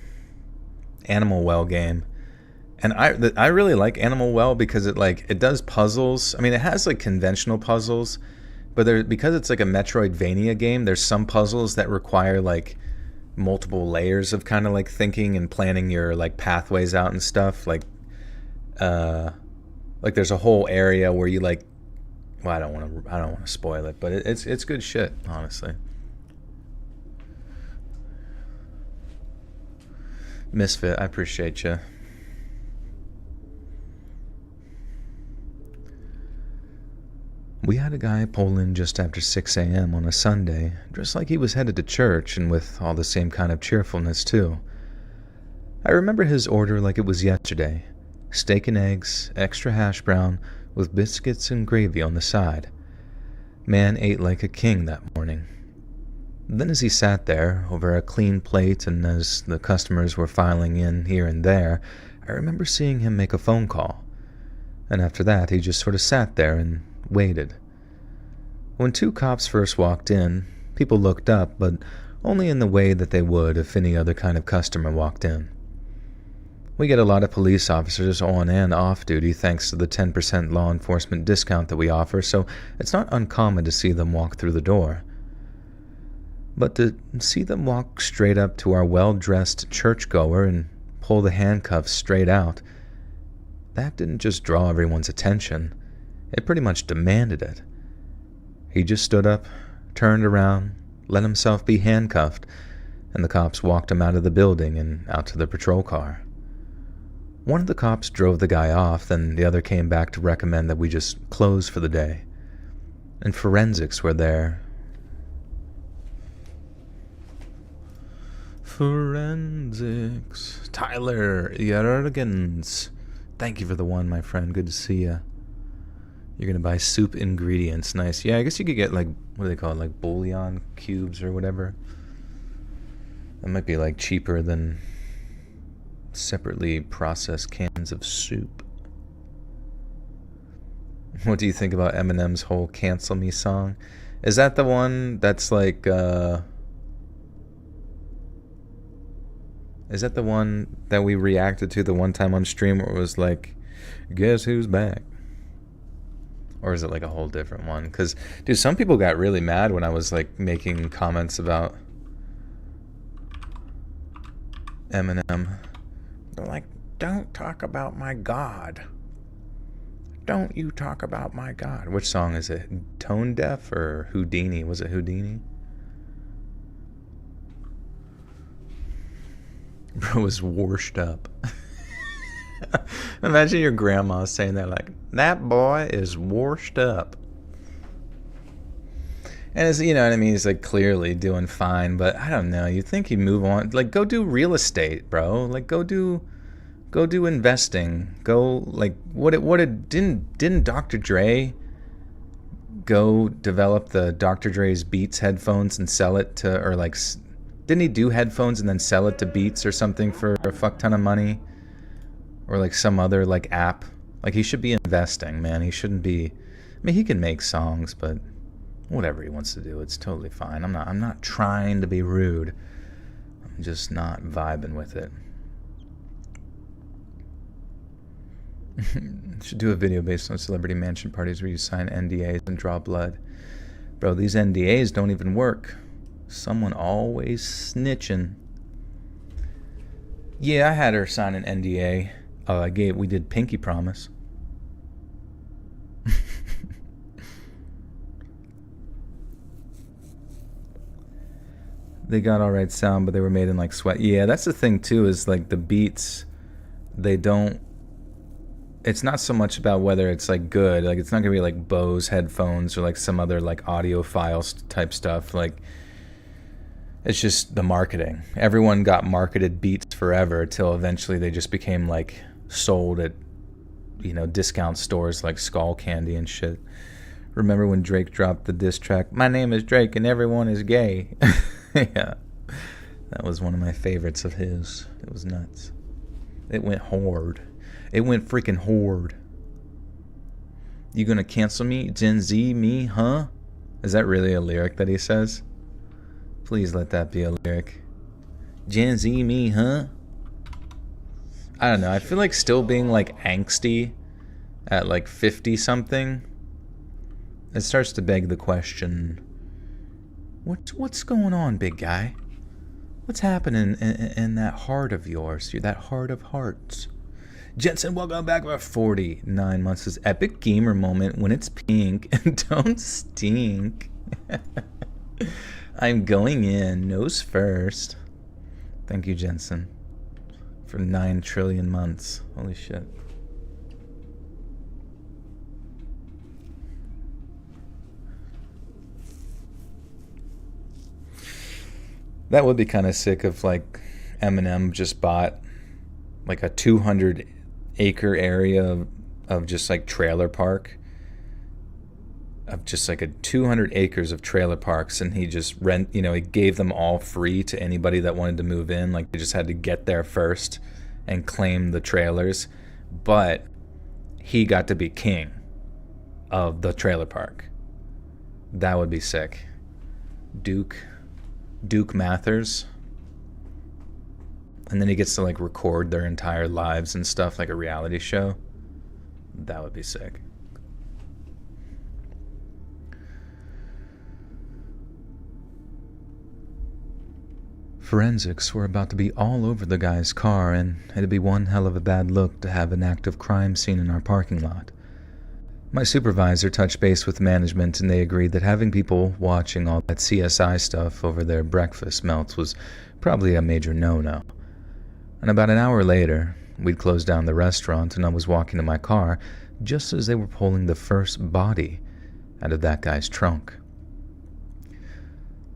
Well game. And I really like Animal Well because it does puzzles. I mean, it has like conventional puzzles, but because it's like a Metroidvania game, there's some puzzles that require like multiple layers of kind of like thinking and planning your like pathways out and stuff. Like there's a whole area where you like, well, I don't want to spoil it, but it's good shit, honestly. Misfit, I appreciate you. We had a guy pull in just after 6 a.m. on a Sunday, dressed like he was headed to church, and with all the same kind of cheerfulness, too. I remember his order like it was yesterday. Steak and eggs, extra hash brown, with biscuits and gravy on the side. Man ate like a king that morning. Then as he sat there, over a clean plate, and as the customers were filing in here and there, I remember seeing him make a phone call. And after that, he just sort of sat there and waited. When 2 cops first walked in, people looked up, but only in the way that they would if any other kind of customer walked in. We get a lot of police officers on and off duty thanks to the 10% law enforcement discount that we offer, so it's not uncommon to see them walk through the door. But to see them walk straight up to our well-dressed churchgoer and pull the handcuffs straight out, that didn't just draw everyone's attention, it pretty much demanded it. He just stood up, turned around, let himself be handcuffed, and the cops walked him out of the building and out to the patrol car. One of the cops drove the guy off, then the other came back to recommend that we just close for the day. And forensics were there. Forensics. Tyler Jurgens. Thank you for the one, my friend. Good to see you. You're going to buy soup ingredients. Nice. Yeah, I guess you could get, like, what do they call it? Like bouillon cubes or whatever. That might be, like, cheaper than separately processed cans of soup. What do you think about Eminem's whole Cancel Me song? Is that the one that's like, is that the one that we reacted to the one time on stream where it was like, guess who's back? Or is it like a whole different one? Because, dude, some people got really mad when I was like making comments about Eminem. They're like, don't talk about my God. Don't you talk about my God. Which song is it? Tone Deaf or Houdini? Was it Houdini? Bro was washed up. Imagine your grandma saying that, like, that boy is washed up. And it's, you know what I mean, he's like clearly doing fine, but I don't know, you'd think he'd move on. Like, go do real estate, bro. Like, go do investing. Go, like, didn't Dr. Dre go develop the Dr. Dre's Beats headphones and sell it to, or like, didn't he do headphones and then sell it to Beats or something for a fuck ton of money? Or like some other like app? Like, he should be investing, man. He shouldn't be, I mean, he can make songs, but whatever he wants to do, it's totally fine. I'm not trying to be rude. I'm just not vibing with it. Should do a video based on celebrity mansion parties where you sign NDAs and draw blood. Bro, these NDAs don't even work. Someone always snitching. Yeah, I had her sign an NDA. We did pinky promise. They got alright sound, but they were made in like sweat. Yeah, that's the thing too, is like the beats, they don't, it's not so much about whether it's like good, like it's not gonna be like Bose headphones or like some other like audiophiles type stuff. Like, it's just the marketing. Everyone got marketed Beats forever till eventually they just became like sold at, you know, discount stores like Skull Candy and shit. Remember when Drake dropped the diss track, "My name is Drake and everyone is gay"? Yeah, that was one of my favorites of his. It was nuts. It went hard. It went freaking hard. You gonna cancel me, Gen Z me, huh? Is that really a lyric that he says? Please let that be a lyric. Gen Z me, huh? I don't know. I feel like still being like angsty at like 50 something, it starts to beg the question, what's going on, big guy? What's happening in that heart of yours? That heart of hearts. Jensen, welcome back for 49 months. This epic gamer moment when it's pink and don't stink. I'm going in nose first. Thank you, Jensen, for 9 trillion months. Holy shit. That would be kind of sick if like Eminem just bought like a 200-acre area of just like trailer park, of just like a 200 acres of trailer parks, and he just he gave them all free to anybody that wanted to move in. Like, they just had to get there first and claim the trailers, but he got to be king of the trailer park. That would be sick. Duke Mathers, and then he gets to like record their entire lives and stuff, like a reality show. That would be sick. Forensics were about to be all over the guy's car, and it'd be one hell of a bad look to have an active crime scene in our parking lot. My supervisor touched base with management and they agreed that having people watching all that CSI stuff over their breakfast melts was probably a major no-no. And about an hour later, we'd closed down the restaurant and I was walking to my car just as they were pulling the first body out of that guy's trunk.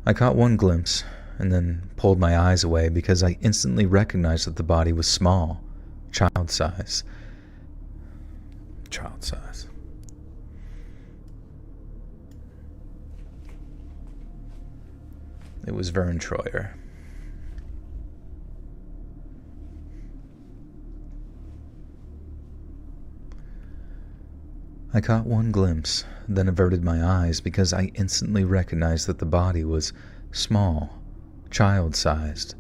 I caught one glimpse and then pulled my eyes away because I instantly recognized that the body was small, child size. Child size. It was Vern Troyer. I caught one glimpse, then averted my eyes because I instantly recognized that the body was small, child-sized,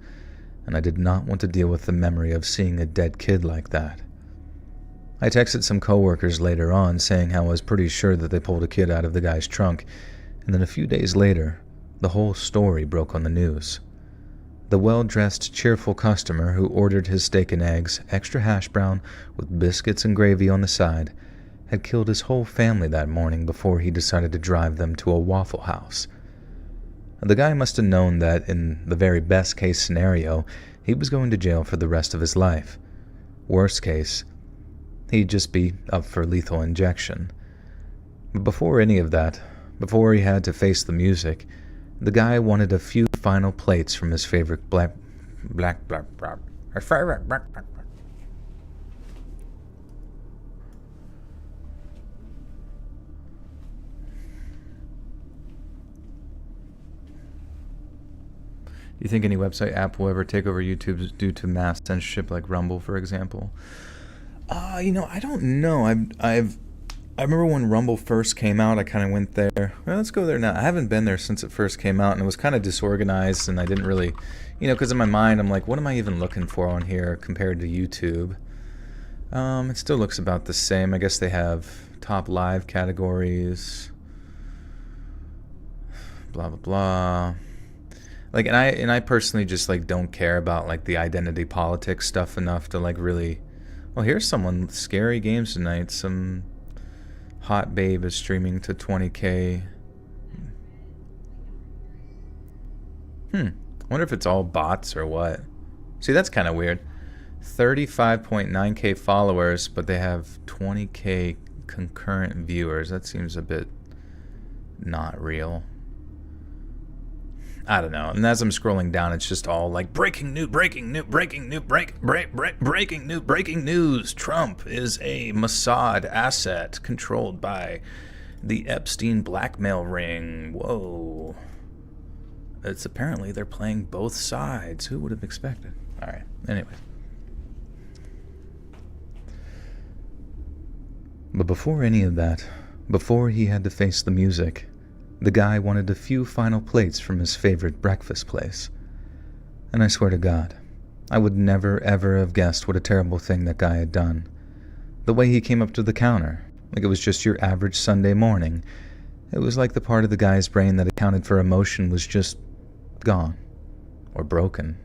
and I did not want to deal with the memory of seeing a dead kid like that. I texted some coworkers later on saying how I was pretty sure that they pulled a kid out of the guy's trunk, and then a few days later, the whole story broke on the news. The well-dressed, cheerful customer who ordered his steak and eggs, extra hash brown with biscuits and gravy on the side, had killed his whole family that morning before he decided to drive them to a Waffle House. The guy must have known that, in the very best case scenario, he was going to jail for the rest of his life. Worst case, he'd just be up for lethal injection. But before any of that, before he had to face the music, the guy wanted a few final plates from his favorite black. Do you think any website app will ever take over YouTube due to mass censorship, like Rumble, for example? I don't know. I remember when Rumble first came out, I kind of went there. Well, let's go there now. I haven't been there since it first came out, and it was kind of disorganized, and I didn't really, because in my mind, I'm like, what am I even looking for on here compared to YouTube? It still looks about the same. I guess they have top live categories, blah, blah, blah. Like, and I personally just, like, don't care about, like, the identity politics stuff enough to, like, really... Well, here's someone, scary games tonight. Some hot babe is streaming to 20K. I wonder if it's all bots or what. See, that's kind of weird. 35.9K followers, but they have 20K concurrent viewers. That seems a bit not real. I don't know. And as I'm scrolling down, it's just all like breaking news. Trump is a Mossad asset controlled by the Epstein blackmail ring. Whoa. It's apparently they're playing both sides. Who would have expected? All right. Anyway. But before any of that, before he had to face the music, the guy wanted a few final plates from his favorite breakfast place. And I swear to God, I would never ever have guessed what a terrible thing that guy had done. The way he came up to the counter, like it was just your average Sunday morning, it was like the part of the guy's brain that accounted for emotion was just gone. Or broken.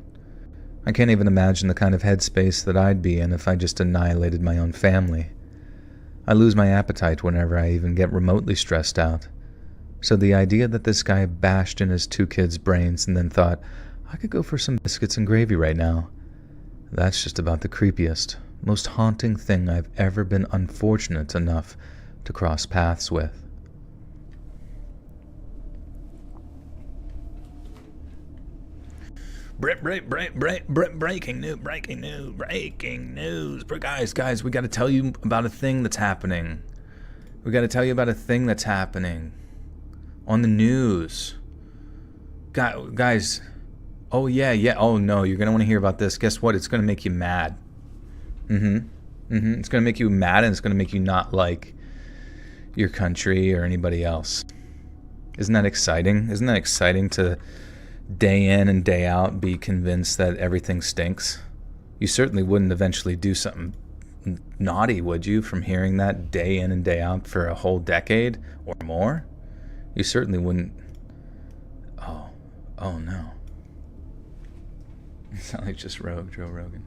I can't even imagine the kind of headspace that I'd be in if I just annihilated my own family. I lose my appetite whenever I even get remotely stressed out. So the idea that this guy bashed in his two kids' brains and then thought, I could go for some biscuits and gravy right now, that's just about the creepiest, most haunting thing I've ever been unfortunate enough to cross paths with. Breaking news. Guys, we got to tell you about a thing that's happening. On the news. Guys. Oh, yeah. Oh, no, you're going to want to hear about this. Guess what? It's going to make you mad. It's going to make you mad, and it's going to make you not like your country or anybody else. Isn't that exciting? Isn't that exciting to day in and day out be convinced that everything stinks? You certainly wouldn't eventually do something naughty, would you, from hearing that day in and day out for a whole decade or more? You certainly wouldn't. Oh no. You sound like just Joe Rogan.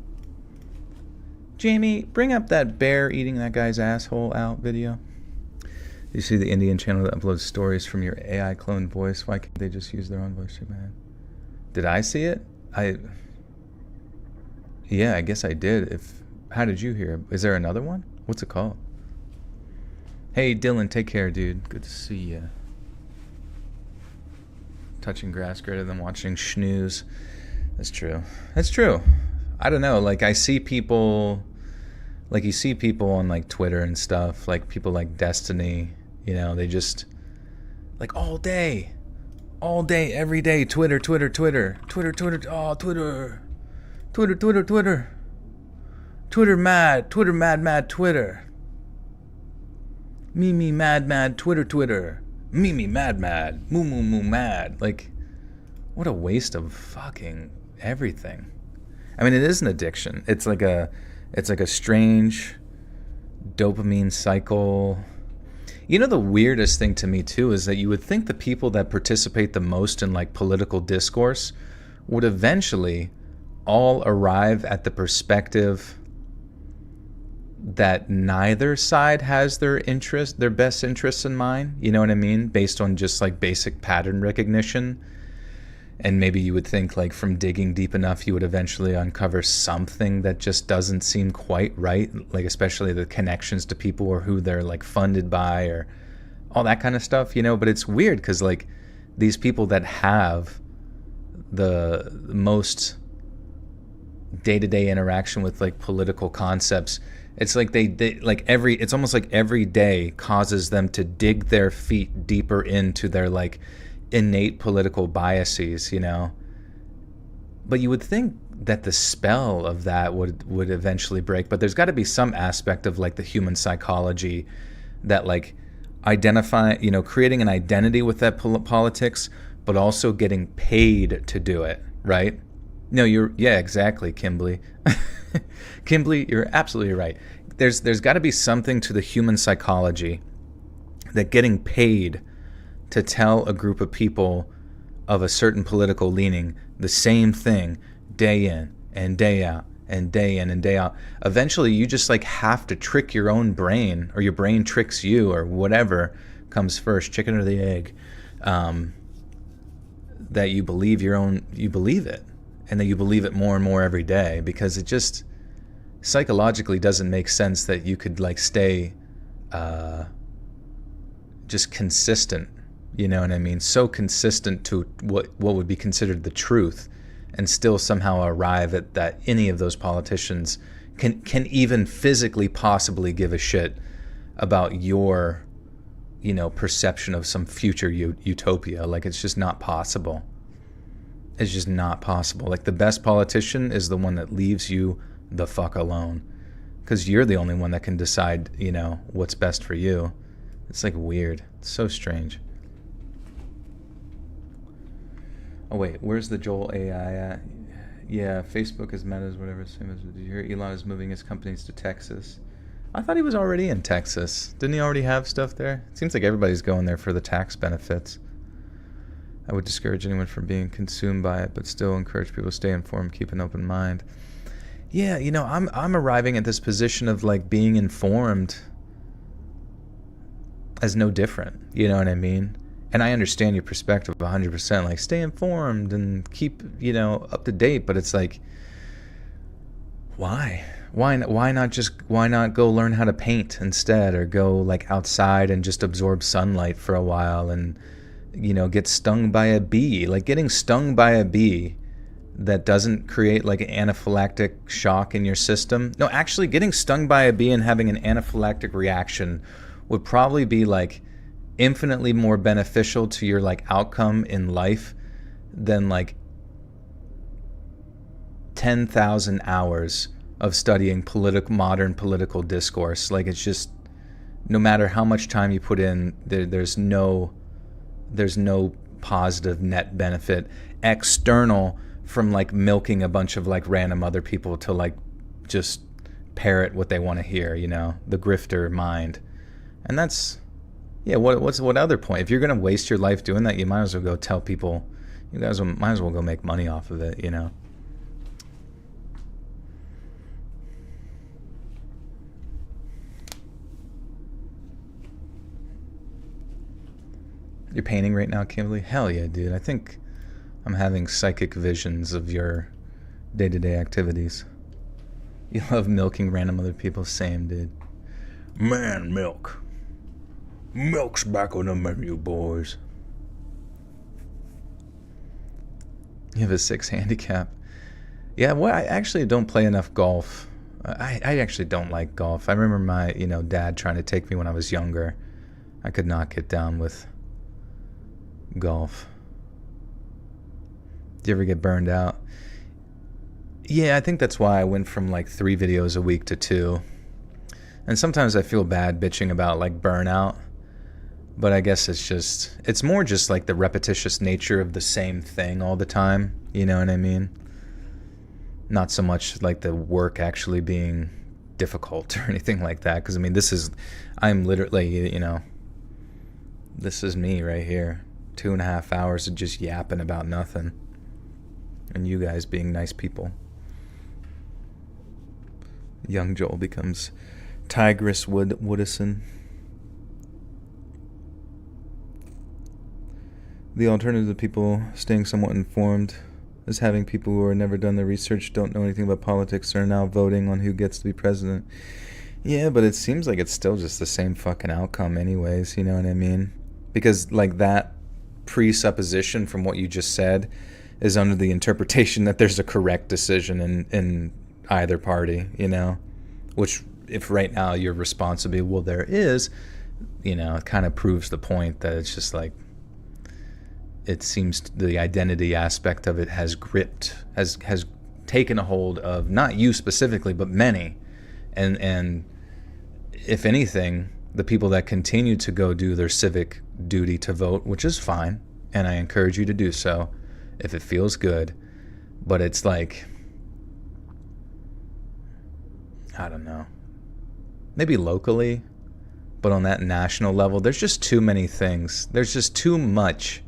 Jamie, bring up that bear eating that guy's asshole out video. You see the Indian channel that uploads stories from your AI clone voice? Why can't they just use their own voice? Too bad. Did I see it? Yeah, I guess I did. How did you hear? Is there another one? What's it called? Hey, Dylan, take care, dude. Good to see you. Touching grass greater than watching snooze. That's true. That's true. I don't know. Like, I see people, like, you see people on, like, Twitter and stuff, like, people like Destiny, you know, they just, like, all day, every day, Twitter, oh, Twitter, Twitter mad, Twitter. Me, mad, Twitter. Me, mad, moo, mad. Like, what a waste of fucking everything. I mean, it is an addiction. It's like a strange dopamine cycle. You know, the weirdest thing to me too is that you would think the people that participate the most in like political discourse would eventually all arrive at the perspective that neither side has their best interests in mind. You know what I mean? Based on just like basic pattern recognition. And maybe you would think, like, from digging deep enough, you would eventually uncover something that just doesn't seem quite right, like especially the connections to people or who they're like funded by or all that kind of stuff, you know. But it's weird because like these people that have the most day-to-day interaction with like political concepts, it's like they like it's almost like every day causes them to dig their feet deeper into their like innate political biases, you know. But you would think that the spell of that would eventually break, but there's got to be some aspect of like the human psychology that like creating an identity with that politics, but also getting paid to do it, right? No, yeah, exactly, Kimberly. Kimberly, you're absolutely right. There's got to be something to the human psychology that getting paid to tell a group of people of a certain political leaning the same thing day in and day out and day in and day out. Eventually, you just like have to trick your own brain, or your brain tricks you, or whatever comes first, chicken or the egg, that you believe it, and that you believe it more and more every day, because it just psychologically doesn't make sense that you could like stay just consistent. You know what I mean? So consistent to what would be considered the truth, and still somehow arrive at that any of those politicians can even physically possibly give a shit about your, you know, perception of some future utopia. Like, it's just not possible. It's just not possible. Like, the best politician is the one that leaves you the fuck alone, because you're the only one that can decide, you know, what's best for you. It's like weird. It's so strange. Oh wait, where's the Joel AI at? Yeah, Facebook is Meta's whatever. Same as, did you hear Elon is moving his companies to Texas? I thought he was already in Texas. Didn't he already have stuff there? It seems like everybody's going there for the tax benefits. I would discourage anyone from being consumed by it, but still encourage people to stay informed, keep an open mind. Yeah, you know, I'm arriving at this position of like being informed as no different. You know what I mean? And I understand your perspective 100%, like stay informed and keep, you know, up to date. But it's like, why not go learn how to paint instead, or go like outside and just absorb sunlight for a while and, you know, get stung by a bee. Like, getting stung by a bee that doesn't create like an anaphylactic shock in your system. No, actually getting stung by a bee and having an anaphylactic reaction would probably be like infinitely more beneficial to your like outcome in life than like 10,000 hours of studying modern political discourse. Like, it's just, no matter how much time you put in, there's no positive net benefit external from like milking a bunch of like random other people to like just parrot what they want to hear, you know, the grifter mind. And that's, yeah, what other point? If you're going to waste your life doing that, you might as well go tell people. You guys might as well go make money off of it, you know. You're painting right now, Kimberly? Hell yeah, dude. I think I'm having psychic visions of your day-to-day activities. You love milking random other people? Same, dude. Man, milk. Milk's back on the menu, boys. You have a 6 handicap. Yeah, well, I actually don't play enough golf. I actually don't like golf. I remember my, dad trying to take me when I was younger. I could not get down with golf. Do you ever get burned out? Yeah, I think that's why I went from like 3 videos a week to 2. And sometimes I feel bad bitching about like burnout. But I guess it's more just like the repetitious nature of the same thing all the time. You know what I mean? Not so much like the work actually being difficult or anything like that. Because I mean, I'm literally, this is me right here. 2.5 hours of just yapping about nothing. And you guys being nice people. Young Joel becomes Tigress Woodison. The alternative to people staying somewhat informed is having people who have never done their research, don't know anything about politics, are now voting on who gets to be president. Yeah, but it seems like it's still just the same fucking outcome anyways, you know what I mean? Because like that presupposition from what you just said is under the interpretation that there's a correct decision in either party, which if right now your response would be, well, there is, it kind of proves the point that it's just like, it seems the identity aspect of it has taken a hold of not you specifically, but many. And if anything, the people that continue to go do their civic duty to vote, which is fine, and I encourage you to do so if it feels good, but it's like, I don't know, maybe locally, but on that national level, there's just too many things. There's just too much.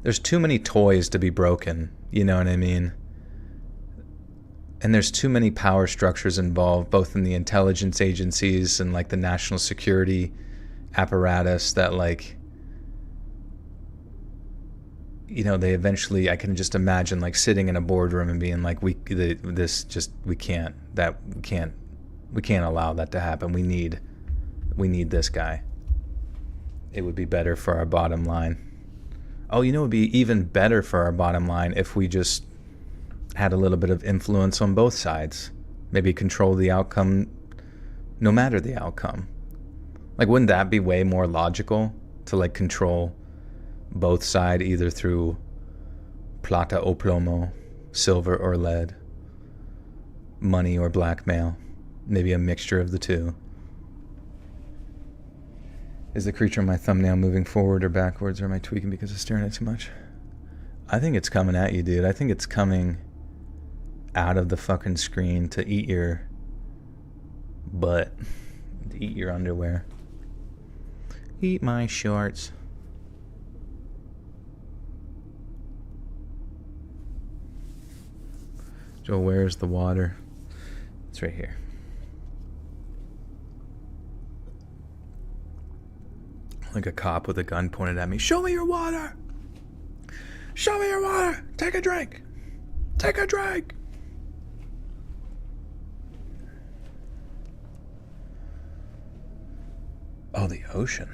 There's too many toys to be broken, you know what I mean? And there's too many power structures involved, both in the intelligence agencies and like the national security apparatus that like, they eventually, I can just imagine like sitting in a boardroom and being like, we can't allow that to happen. We need this guy. It would be better for our bottom line. Oh, it would be even better for our bottom line if we just had a little bit of influence on both sides. Maybe control the outcome no matter the outcome. Like, wouldn't that be way more logical to like control both sides either through plata o plomo, silver or lead, money or blackmail, maybe a mixture of the two? Is the creature in my thumbnail moving forward or backwards, or am I tweaking because it's staring at it too much? I think it's coming at you, dude. I think it's coming out of the fucking screen to eat your butt, to eat your underwear. Eat my shorts. Joel, where's the water? It's right here. Like a cop with a gun pointed at me. Show me your water! Show me your water! Take a drink! Take a drink! Oh, the ocean.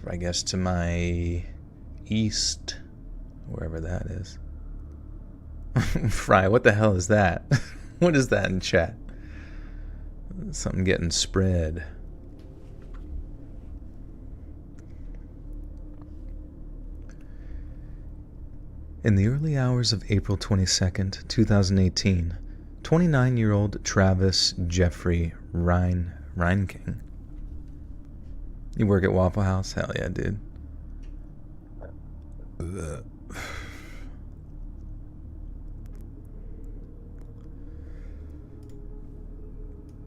I guess to my east, wherever that is. Fry, what the hell is that? What is that in chat? Something getting spread. In the early hours of April 22nd, 2018, 29-year-old Travis Jeffrey Reinking. You work at Waffle House? Hell yeah, dude.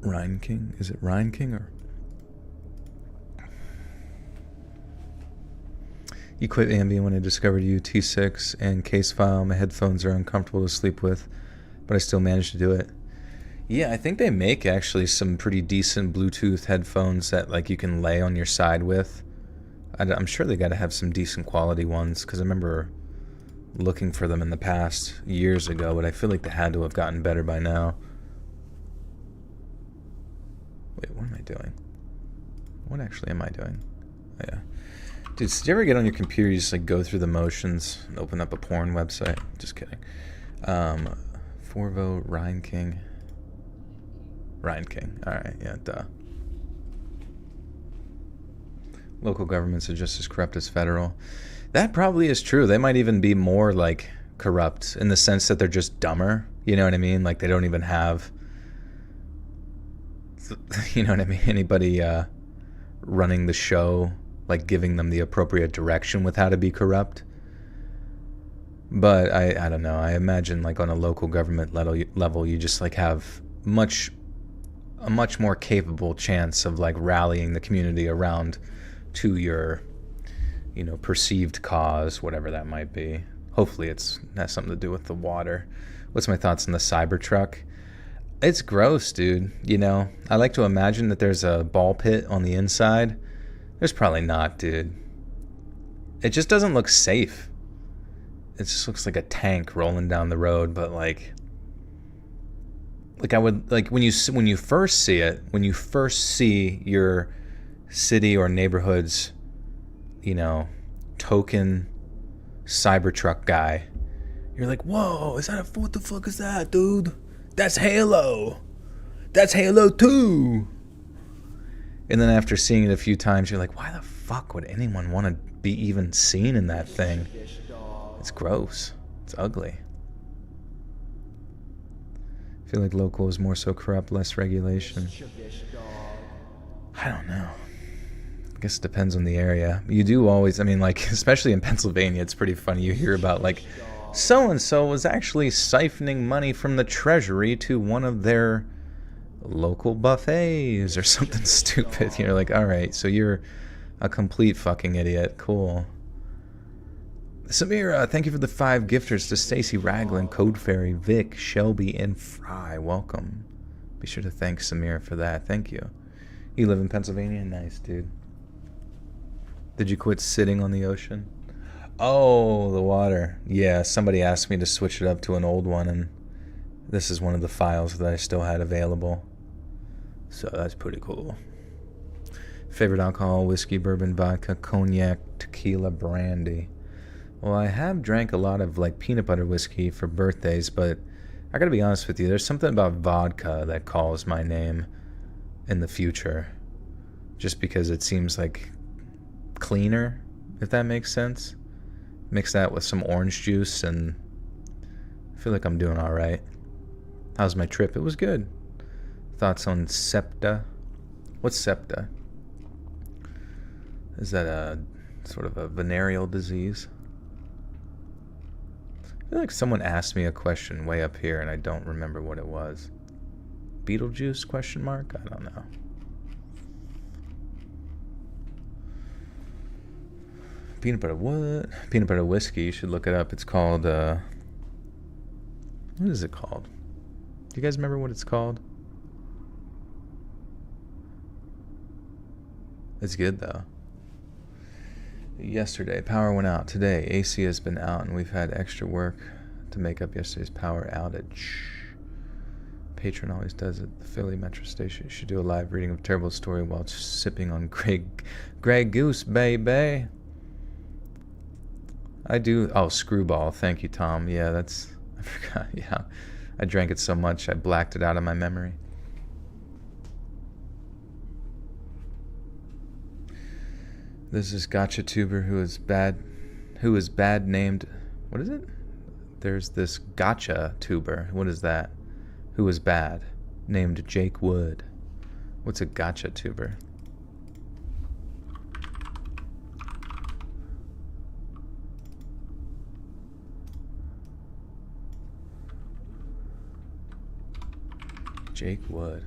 Reinking? Is it Reinking or... You quit Ambien when I discovered UT6 and case file. My headphones are uncomfortable to sleep with, but I still managed to do it. Yeah, I think they make actually some pretty decent Bluetooth headphones that like you can lay on your side with. I'm sure they got to have some decent quality ones because I remember looking for them in the past years ago, but I feel like they had to have gotten better by now. Wait, what am I doing? What actually am I doing? Oh, yeah. Dude, did you ever get on your computer, you just like go through the motions and open up a porn website? Just kidding. Forvo, Ryan King. Alright, yeah, duh. Local governments are just as corrupt as federal. That probably is true. They might even be more like corrupt in the sense that they're just dumber. You know what I mean? Like they don't even have, you know what I mean? Anybody running the show, like giving them the appropriate direction with how to be corrupt. But I don't know. I imagine like on a local government level, you just like have a much more capable chance of like rallying the community around to your, you know, perceived cause, whatever that might be. Hopefully it has something to do with the water. What's my thoughts on the Cybertruck? It's gross, dude. You know, I like to imagine that there's a ball pit on the inside. There's probably not, dude. It just doesn't look safe. It just looks like a tank rolling down the road, but like I would like when you first see it, when you first see your city or neighborhood's, you know, token Cybertruck guy, you're like, whoa, what the fuck is that, dude? That's Halo. That's Halo 2. And then after seeing it a few times, you're like, why the fuck would anyone want to be even seen in that thing? It's gross. It's ugly. I feel like local is more so corrupt, less regulation. I don't know. I guess it depends on the area. You do always, I mean, like, especially in Pennsylvania, it's pretty funny. You hear about, like, so-and-so was actually siphoning money from the treasury to one of their local buffets or something stupid. You're like, all right, so you're a complete fucking idiot. Cool. Samira, thank you for the 5 gifters to Stacy Raglan, Code Fairy, Vic, Shelby, and Fry. Welcome. Be sure to thank Samira for that. Thank you. You live in Pennsylvania? Nice, dude. Did you quit sitting on the ocean? Oh, the water. Yeah, somebody asked me to switch it up to an old one, and this is one of the files that I still had available. So that's pretty cool. Favorite alcohol, whiskey, bourbon, vodka, cognac, tequila, brandy. Well, I have drank a lot of like peanut butter whiskey for birthdays, but I gotta be honest with you, there's something about vodka that calls my name in the future. Just because it seems like cleaner, if that makes sense. Mix that with some orange juice and I feel like I'm doing alright. How's my trip? It was good. Thoughts on septa? What's septa? Is that a sort of a venereal disease? I feel like someone asked me a question way up here and I don't remember what it was. Beetlejuice question mark? I don't know. Peanut butter what? Peanut butter whiskey. You should look it up. It's called, what is it called? Do you guys remember what it's called? It's good though. Yesterday, power went out. Today, AC has been out, and we've had extra work to make up yesterday's power outage. Patron always does it. The Philly Metro Station should do a live reading of Terrible Story while sipping on Grey Goose, baby. I do. Oh, Screwball. Thank you, Tom. Yeah, I forgot. Yeah, I drank it so much I blacked it out of my memory. There's this gotcha tuber who is bad named, what is it? There's this gotcha tuber, what is that? Who is bad, named Jake Wood. What's a gotcha tuber? Jake Wood.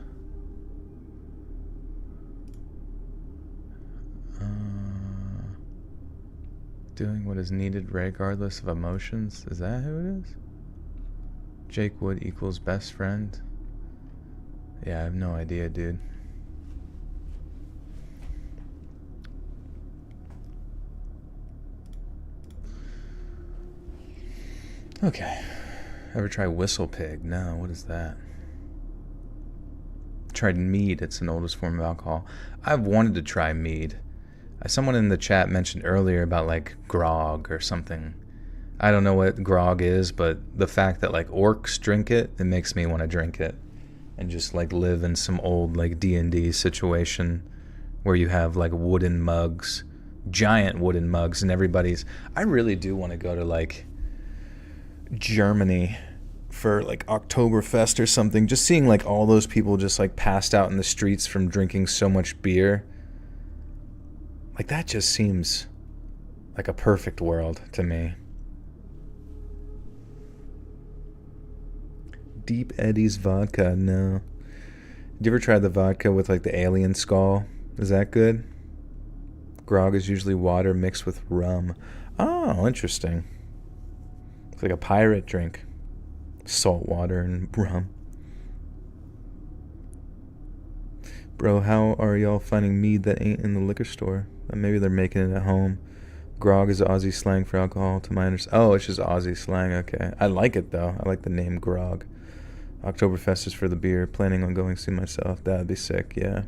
Doing what is needed regardless of emotions. Is that who it is? Jake Wood equals best friend. Yeah, I have no idea, dude. Okay. Ever try Whistle Pig? No, what is that? Tried mead. It's an oldest form of alcohol. I've wanted to try mead. Someone in the chat mentioned earlier about like grog or something. I don't know what grog is, but the fact that like orcs drink it, it makes me want to drink it and just like live in some old like D&D situation where you have like wooden mugs, giant wooden mugs, and everybody's... I really do want to go to like Germany for like Oktoberfest or something, just seeing like all those people just like passed out in the streets from drinking so much beer. Like that just seems like a perfect world to me. Deep Eddie's vodka, no. Did you ever try the vodka with like the alien skull? Is that good? Grog is usually water mixed with rum. Oh, interesting. It's like a pirate drink. Salt water and rum. Bro, how are y'all finding mead that ain't in the liquor store? Maybe they're making it at home. Grog is Aussie slang for alcohol, to my understanding. Oh, it's just Aussie slang, okay. I like it, though. I like the name Grog. Oktoberfest is for the beer. Planning on going soon myself. That'd be sick, yeah.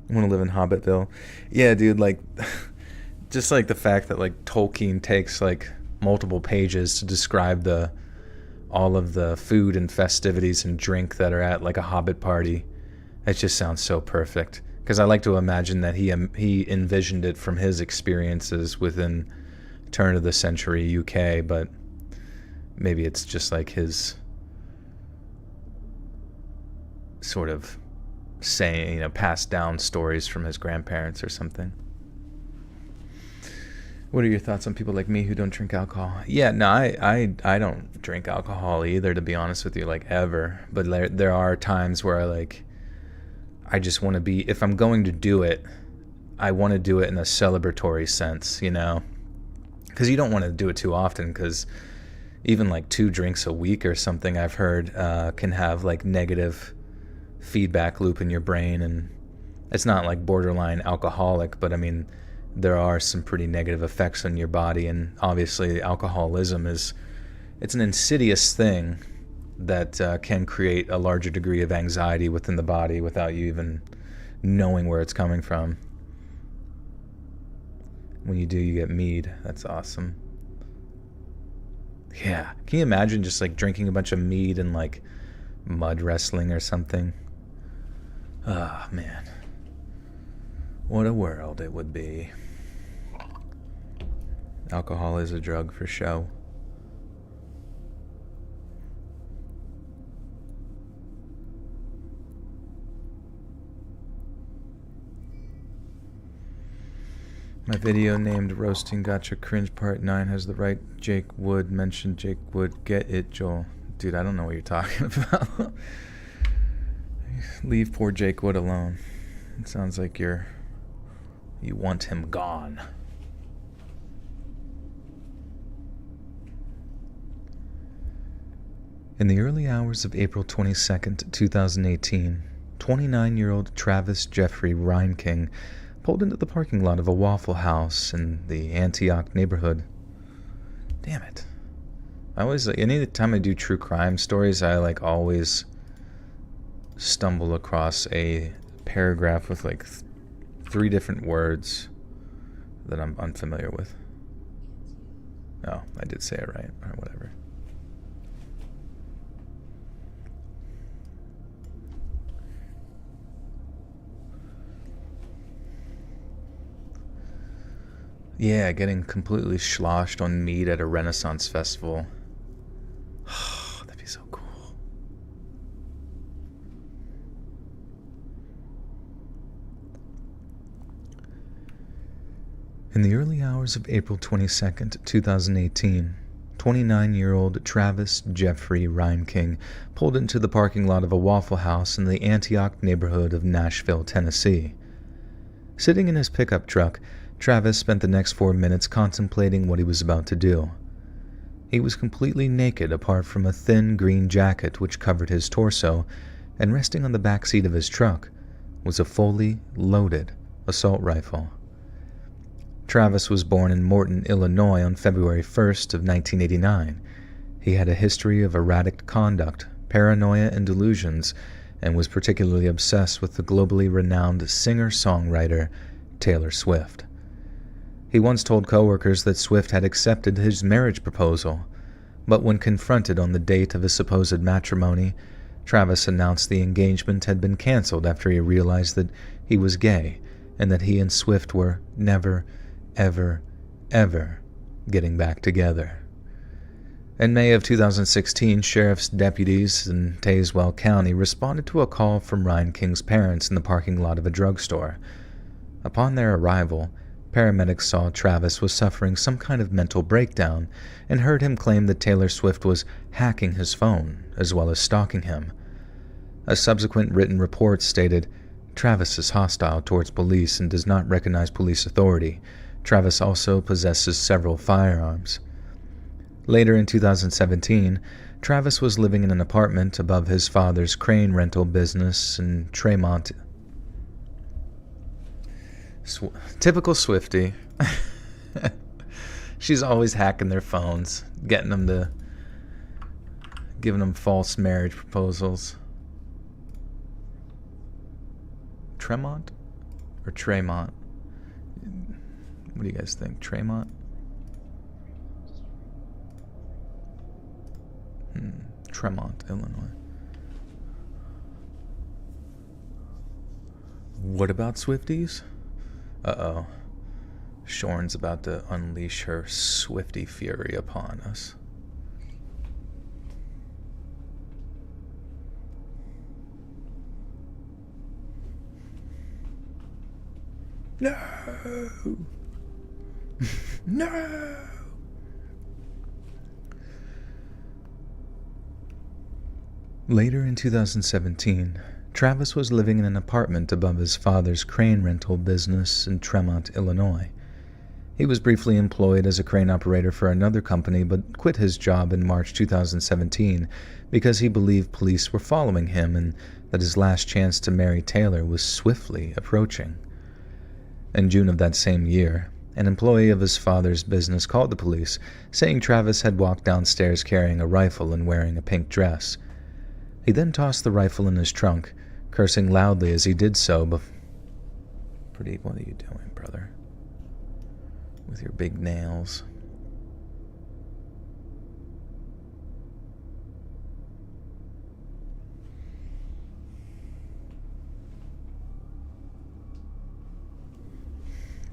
I want to live in Hobbitville. Yeah, dude, like... just like the fact that, like, Tolkien takes, like, multiple pages to describe all of the food and festivities and drink that are at, like, a Hobbit party. It just sounds so perfect. Because I like to imagine that he envisioned it from his experiences within turn of the century UK, but maybe it's just like his sort of saying, passed down stories from his grandparents or something. What are your thoughts on people like me who don't drink alcohol? Yeah, no, I don't drink alcohol either, to be honest with you, like ever. But there are times where I just want to be, if I'm going to do it, I want to do it in a celebratory sense, because you don't want to do it too often, because even like 2 drinks a week or something, I've heard can have like negative feedback loop in your brain. And it's not like borderline alcoholic, but I mean, there are some pretty negative effects on your body. And obviously alcoholism it's an insidious thing that can create a larger degree of anxiety within the body without you even knowing where it's coming from. When you do, you get mead. That's awesome. Yeah. Can you imagine just like drinking a bunch of mead and like mud wrestling or something? Ah, oh, man. What a world it would be. Alcohol is a drug for show. My video named Roasting Gotcha Cringe Part 9 has the right Jake Wood. Mentioned Jake Wood. Get it, Joel. Dude, I don't know what you're talking about. Leave poor Jake Wood alone. It sounds like you want him gone. In the early hours of April 22nd, 2018, 29-year-old Travis Jeffrey Reinking pulled into the parking lot of a Waffle House in the Antioch neighborhood. Damn it. Any time I do true crime stories, I always stumble across a paragraph with 3 different words that I'm unfamiliar with. Oh, I did say it right, or whatever. Yeah, getting completely sloshed on meat at a Renaissance festival. That'd be so cool. In the early hours of April 22nd, 2018, 29-year-old Travis Jeffrey Reinking pulled into the parking lot of a Waffle House in the Antioch neighborhood of Nashville, Tennessee. Sitting in his pickup truck, Travis spent the next 4 minutes contemplating what he was about to do. He was completely naked apart from a thin green jacket which covered his torso, and resting on the back seat of his truck was a fully loaded assault rifle. Travis was born in Morton, Illinois on February 1st of 1989. He had a history of erratic conduct, paranoia, and delusions, and was particularly obsessed with the globally renowned singer-songwriter Taylor Swift. He once told coworkers that Swift had accepted his marriage proposal, but when confronted on the date of his supposed matrimony, Travis announced the engagement had been canceled after he realized that he was gay and that he and Swift were never, ever, ever getting back together. In May of 2016, sheriff's deputies in Tazewell County responded to a call from Ryan King's parents in the parking lot of a drugstore. Upon their arrival, paramedics saw Travis was suffering some kind of mental breakdown and heard him claim that Taylor Swift was hacking his phone as well as stalking him. A subsequent written report stated, "Travis is hostile towards police and does not recognize police authority. Travis also possesses several firearms." Later in 2017, Travis was living in an apartment above his father's crane rental business in Tremont. Typical Swiftie. She's always hacking their phones, giving them false marriage proposals. Tremont or Tremont? What do you guys think? Tremont? Tremont, Illinois. What about Swifties? Uh-oh. Shorn's about to unleash her Swiftie fury upon us. No! No! Later in 2017, Travis was living in an apartment above his father's crane rental business in Tremont, Illinois. He was briefly employed as a crane operator for another company but quit his job in March 2017 because he believed police were following him and that his last chance to marry Taylor was swiftly approaching. In June of that same year, an employee of his father's business called the police, saying Travis had walked downstairs carrying a rifle and wearing a pink dress. He then tossed the rifle in his trunk, cursing loudly as he did so. Pradeep, what are you doing, brother? With your big nails.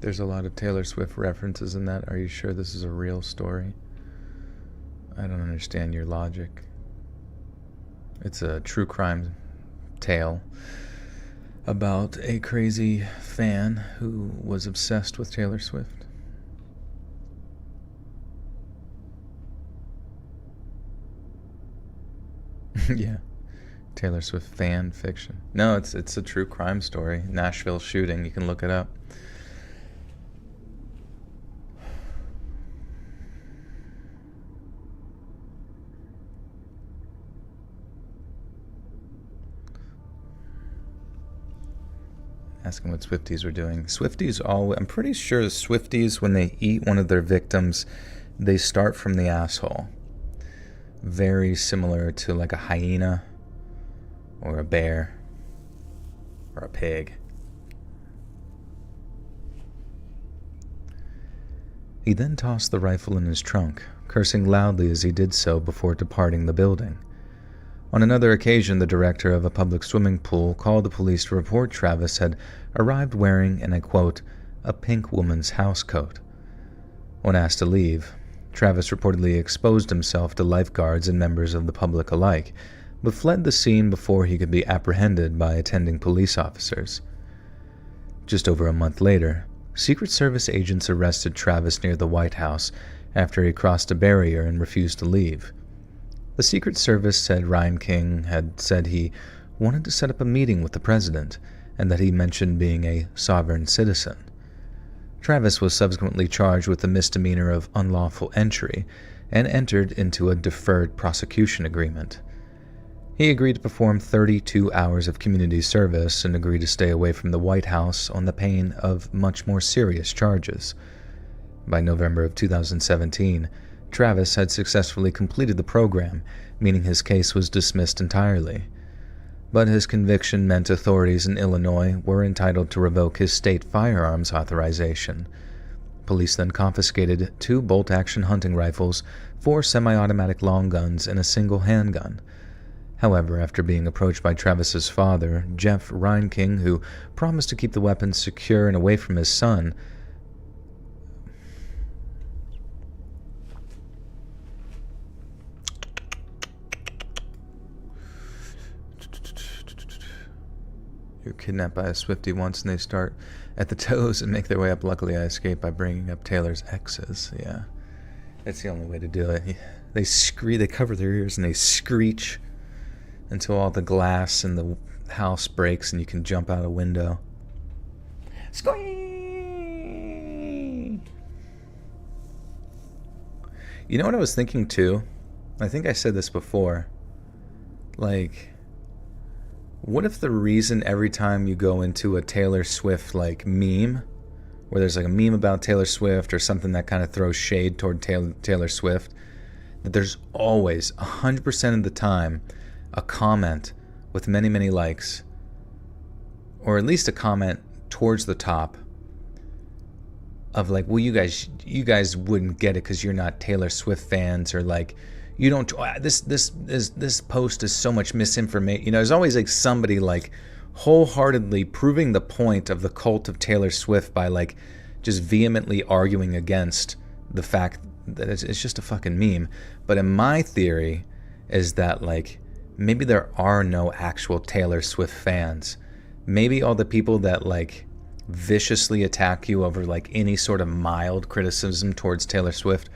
There's a lot of Taylor Swift references in that. Are you sure this is a real story? I don't understand your logic. It's a true crime tale about a crazy fan who was obsessed with Taylor Swift. Yeah, Taylor Swift fan fiction. No, it's a true crime story. Nashville shooting. You can look it up. Asking what Swifties were doing. I'm pretty sure Swifties, when they eat one of their victims, they start from the asshole. Very similar to like a hyena or a bear or a pig. He then tossed the rifle in his trunk, cursing loudly as he did so before departing the building. On another occasion, the director of a public swimming pool called the police to report Travis had arrived wearing, and I quote, a pink woman's housecoat. When asked to leave, Travis reportedly exposed himself to lifeguards and members of the public alike, but fled the scene before he could be apprehended by attending police officers. Just over a month later, Secret Service agents arrested Travis near the White House after he crossed a barrier and refused to leave. The Secret Service said Ryan King had said he wanted to set up a meeting with the president and that he mentioned being a sovereign citizen. Travis was subsequently charged with the misdemeanor of unlawful entry and entered into a deferred prosecution agreement. He agreed to perform 32 hours of community service and agreed to stay away from the White House on the pain of much more serious charges. By November of 2017, Travis had successfully completed the program, meaning his case was dismissed entirely. But his conviction meant authorities in Illinois were entitled to revoke his state firearms authorization. Police then confiscated 2 bolt-action hunting rifles, 4 semi-automatic long guns, and a single handgun. However, after being approached by Travis's father, Jeff Reinking, who promised to keep the weapons secure and away from his son, you're kidnapped by a Swiftie once and they start at the toes and make their way up. Luckily, I escaped by bringing up Taylor's exes. Yeah, that's the only way to do it. They scream, they cover their ears and they screech until all the glass in the house breaks and you can jump out a window. Squee! You know what I was thinking too? I think I said this before. Like, what if the reason every time you go into a Taylor Swift like meme, where there's like a meme about Taylor Swift or something that kind of throws shade toward Taylor Swift, that there's always 100% of the time a comment with many, many likes, or at least a comment towards the top of like, well, you guys wouldn't get it because you're not Taylor Swift fans, or like, you don't, this post is so much misinformation. You know, there's always like somebody like wholeheartedly proving the point of the cult of Taylor Swift by like just vehemently arguing against the fact that it's just a fucking meme. But in my theory is that like, maybe there are no actual Taylor Swift fans. Maybe all the people that like viciously attack you over like any sort of mild criticism towards Taylor Swift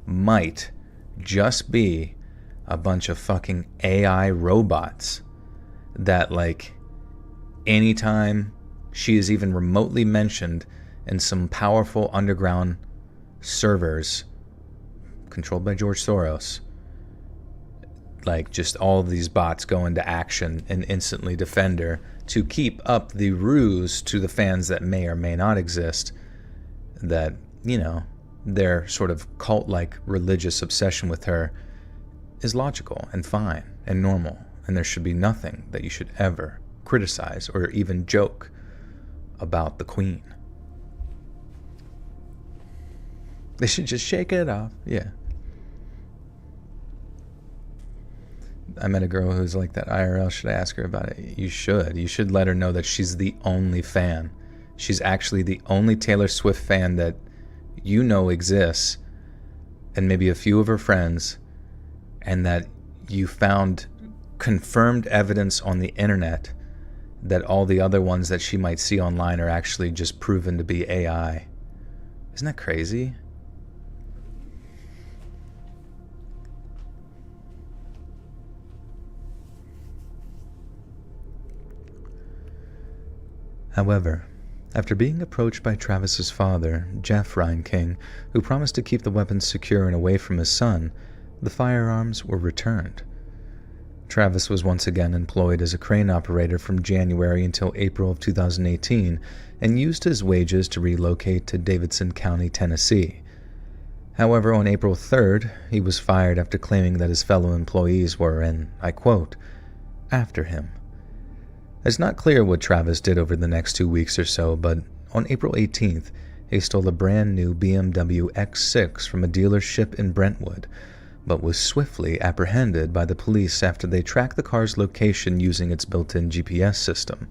might just be a bunch of fucking AI robots that like anytime she is even remotely mentioned in some powerful underground servers controlled by George Soros, like just all of these bots go into action and instantly defend her to keep up the ruse to the fans that may or may not exist, that, you know, their sort of cult-like religious obsession with her is logical and fine and normal, and there should be nothing that you should ever criticize or even joke about the Queen. They should just shake it off. Yeah. I met a girl who's like that IRL. Should I ask her about it? You should. You should let her know that she's the only fan. She's actually the only Taylor Swift fan that you know exists, and maybe a few of her friends, and that you found confirmed evidence on the internet that all the other ones that she might see online are actually just proven to be AI. Isn't that crazy? However, after being approached by Travis's father, Jeff Reinking, who promised to keep the weapons secure and away from his son, the firearms were returned. Travis was once again employed as a crane operator from January until April of 2018 and used his wages to relocate to Davidson County, Tennessee. However, on April 3rd, he was fired after claiming that his fellow employees were, and I quote, after him. It's not clear what Travis did over the next 2 weeks or so, but on April 18th, he stole a brand new BMW X6 from a dealership in Brentwood, but was swiftly apprehended by the police after they tracked the car's location using its built-in GPS system.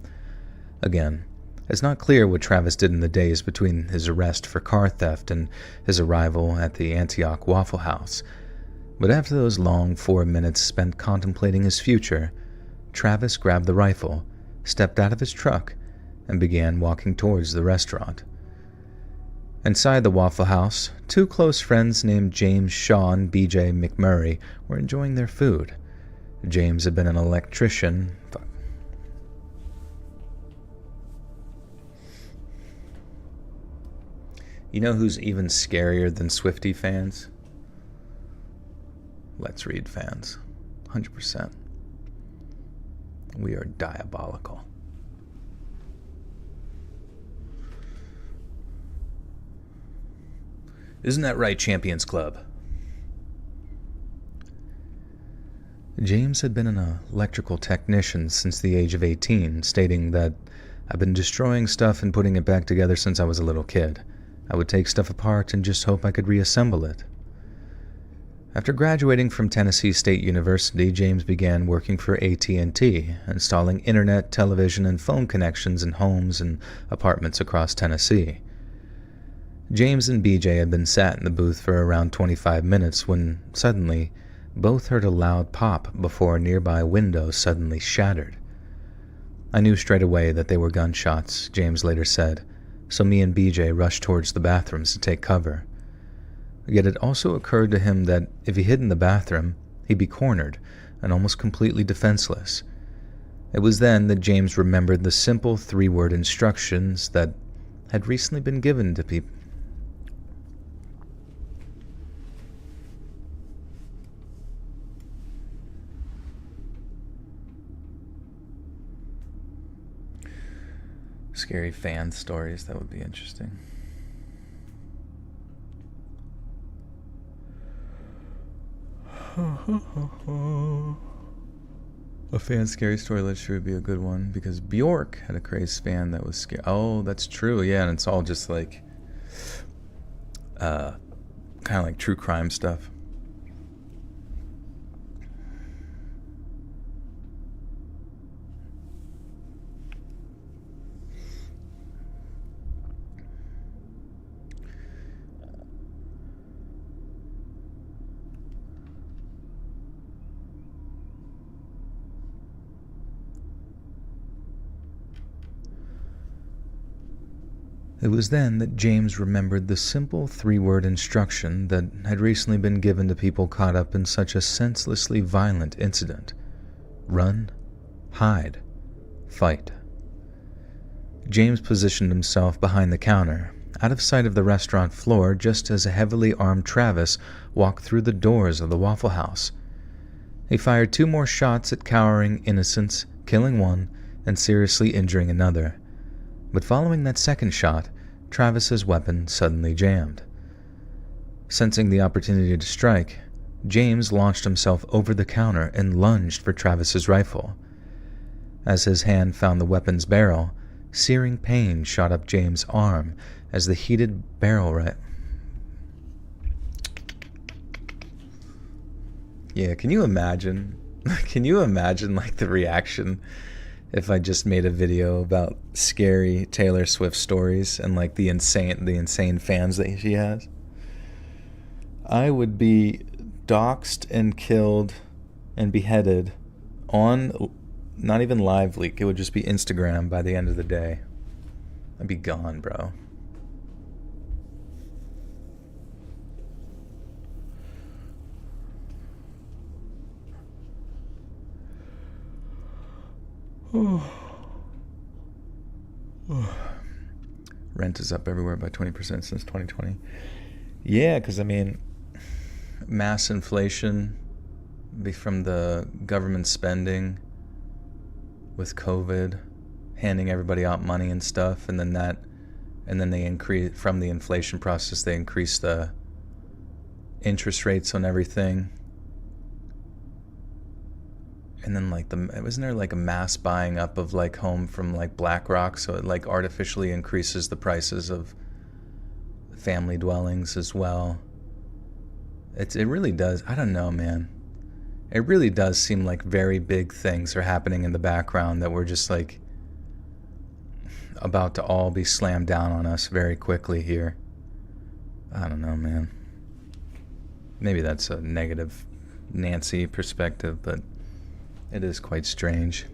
Again, it's not clear what Travis did in the days between his arrest for car theft and his arrival at the Antioch Waffle House, but after those long 4 minutes spent contemplating his future, Travis grabbed the rifle, stepped out of his truck, and began walking towards the restaurant. Inside the Waffle House, 2 close friends named James Shaw and BJ McMurray were enjoying their food. James had been an electrician. You know who's even scarier than Swiftie fans? Let's Read fans. 100%. We are diabolical. Isn't that right, Champions Club? James had been an electrical technician since the age of 18, stating that I've been destroying stuff and putting it back together since I was a little kid. I would take stuff apart and just hope I could reassemble it. After graduating from Tennessee State University, James began working for AT&T, installing internet, television, and phone connections in homes and apartments across Tennessee. James and BJ had been sat in the booth for around 25 minutes when, suddenly, both heard a loud pop before a nearby window suddenly shattered. I knew straight away that they were gunshots, James later said, so me and BJ rushed towards the bathrooms to take cover. Yet it also occurred to him that if he hid in the bathroom, he'd be cornered and almost completely defenseless. It was then that James remembered the simple 3-word instructions that had recently been given to people. Scary fan stories, that would be interesting. A fan scary story, that sure would be a good one, because Bjork had a crazed fan that was scary. Oh, that's true, yeah, and it's all just like kind of like true crime stuff. It was then that James remembered the simple 3-word instruction that had recently been given to people caught up in such a senselessly violent incident. Run, hide, fight. James positioned himself behind the counter, out of sight of the restaurant floor, just as a heavily armed Travis walked through the doors of the Waffle House. He fired 2 more shots at cowering innocents, killing one and seriously injuring another. But following that second shot, Travis's weapon suddenly jammed. Sensing the opportunity to strike, James launched himself over the counter and lunged for Travis's rifle. As his hand found the weapon's barrel, searing pain shot up James' arm as the heated barrel Yeah, can you imagine? Can you imagine like the reaction if I just made a video about scary Taylor Swift stories and like the insane fans that she has? I would be doxxed and killed and beheaded on not even live leak. It would just be Instagram by the end of the day. I'd be gone, bro. Rent is up everywhere by 20% since 2020. Yeah, because I mean, mass inflation from the government spending with COVID, handing everybody out money and stuff, and then they increase from the inflation process. They increase the interest rates on everything. And then like wasn't there like a mass buying up of like home from like BlackRock, so it like artificially increases the prices of family dwellings as well. It really does. I don't know, man. It really does seem like very big things are happening in the background that we're just like about to all be slammed down on us very quickly here. I don't know, man. Maybe that's a negative Nancy perspective, but it is quite strange.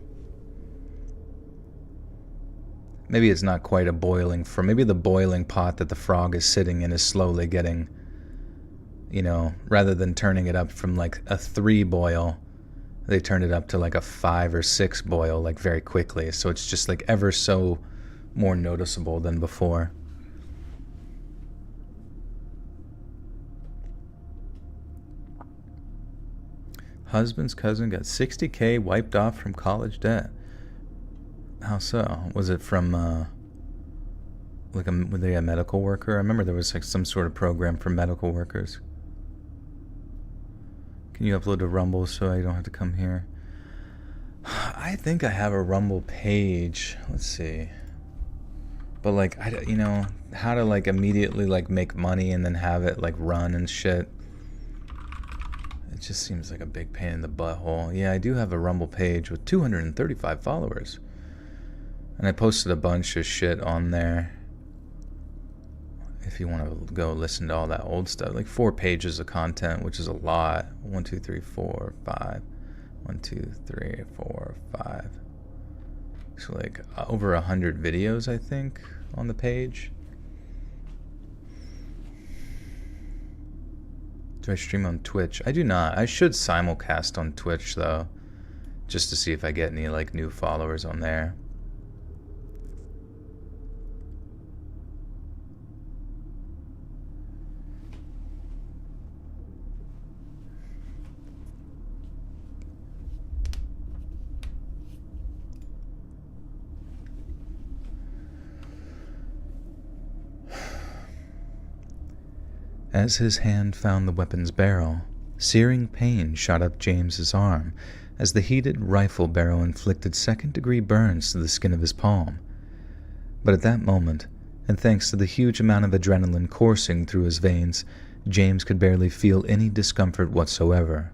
Maybe it's not quite a boiling maybe the boiling pot that the frog is sitting in is slowly getting, rather than turning it up from like a 3 boil, they turned it up to like a 5 or 6 boil like very quickly. So it's just like ever so more noticeable than before. husband's cousin got $60K wiped off from college debt. How so? Was it from, were they a medical worker? I remember there was like some sort of program for medical workers. Can you upload to Rumble so I don't have to come here? I think I have a Rumble page. Let's see. But like, how to like immediately like make money and then have it like run and shit. It just seems like a big pain in the butthole. Yeah, I do have a Rumble page with 235 followers. And I posted a bunch of shit on there. If you want to go listen to all that old stuff. Like 4 pages of content, which is a lot. 1, 2, 3, 4, 5. 1, 2, 3, 4, 5. So like over 100 videos, I think, on the page. Do I stream on Twitch? I do not. I should simulcast on Twitch though, just to see if I get any like new followers on there. As his hand found the weapon's barrel, searing pain shot up James's arm as the heated rifle barrel inflicted second-degree burns to the skin of his palm. But at that moment, and thanks to the huge amount of adrenaline coursing through his veins, James could barely feel any discomfort whatsoever.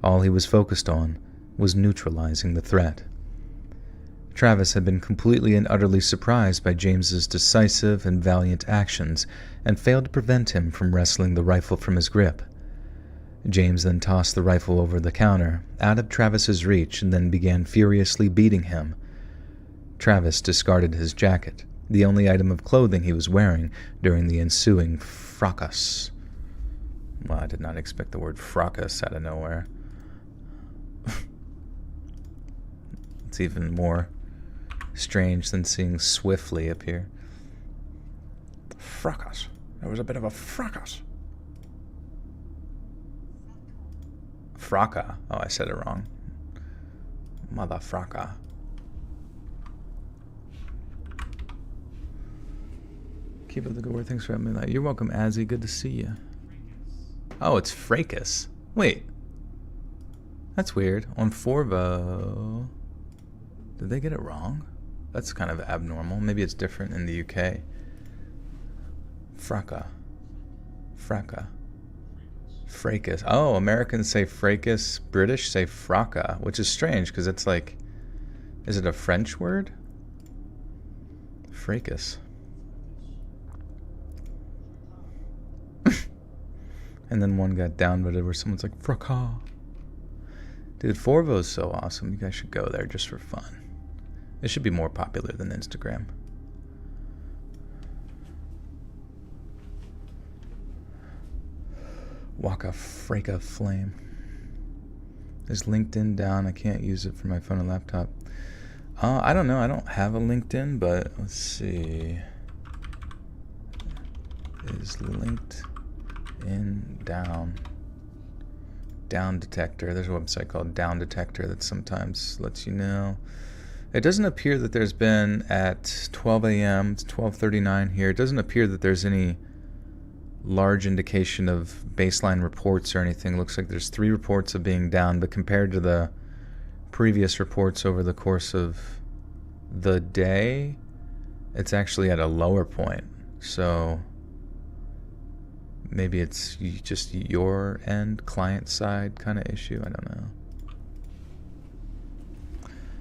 All he was focused on was neutralizing the threat. Travis had been completely and utterly surprised by James's decisive and valiant actions and failed to prevent him from wresting the rifle from his grip. James then tossed the rifle over the counter, out of Travis's reach, and then began furiously beating him. Travis discarded his jacket, the only item of clothing he was wearing during the ensuing fracas. Well, I did not expect the word fracas out of nowhere. It's even more strange than seeing swiftly appear. Fracas. There was a bit of a fracas. Fracas. Oh, I said it wrong. Mother fracas. Keep up the good work. Thanks for having me. You're welcome, Azzy. Good to see you. Oh, it's fracas. Wait. That's weird. On Forvo. Did they get it wrong? That's kind of abnormal. Maybe it's different in the UK. Fracas. Fracas. Fracas. Oh, Americans say fracas. British say fracas, which is strange because it's like, is it a French word? Fracas. And then one got downvoted where someone's like, fracas. Dude, Forvo's so awesome. You guys should go there just for fun. It should be more popular than Instagram. Waka Freka Flame. Is LinkedIn down? I can't use it for my phone and laptop. I don't know. I don't have a LinkedIn, but let's see. Is LinkedIn down? Down Detector. There's a website called Down Detector that sometimes lets you know. It doesn't appear that there's been at 12 a.m. It's 12:39 here. It doesn't appear that there's any large indication of baseline reports or anything. It looks like there's 3 reports of being down, but compared to the previous reports over the course of the day, it's actually at a lower point. So maybe it's just your end, client side kind of issue. I don't know.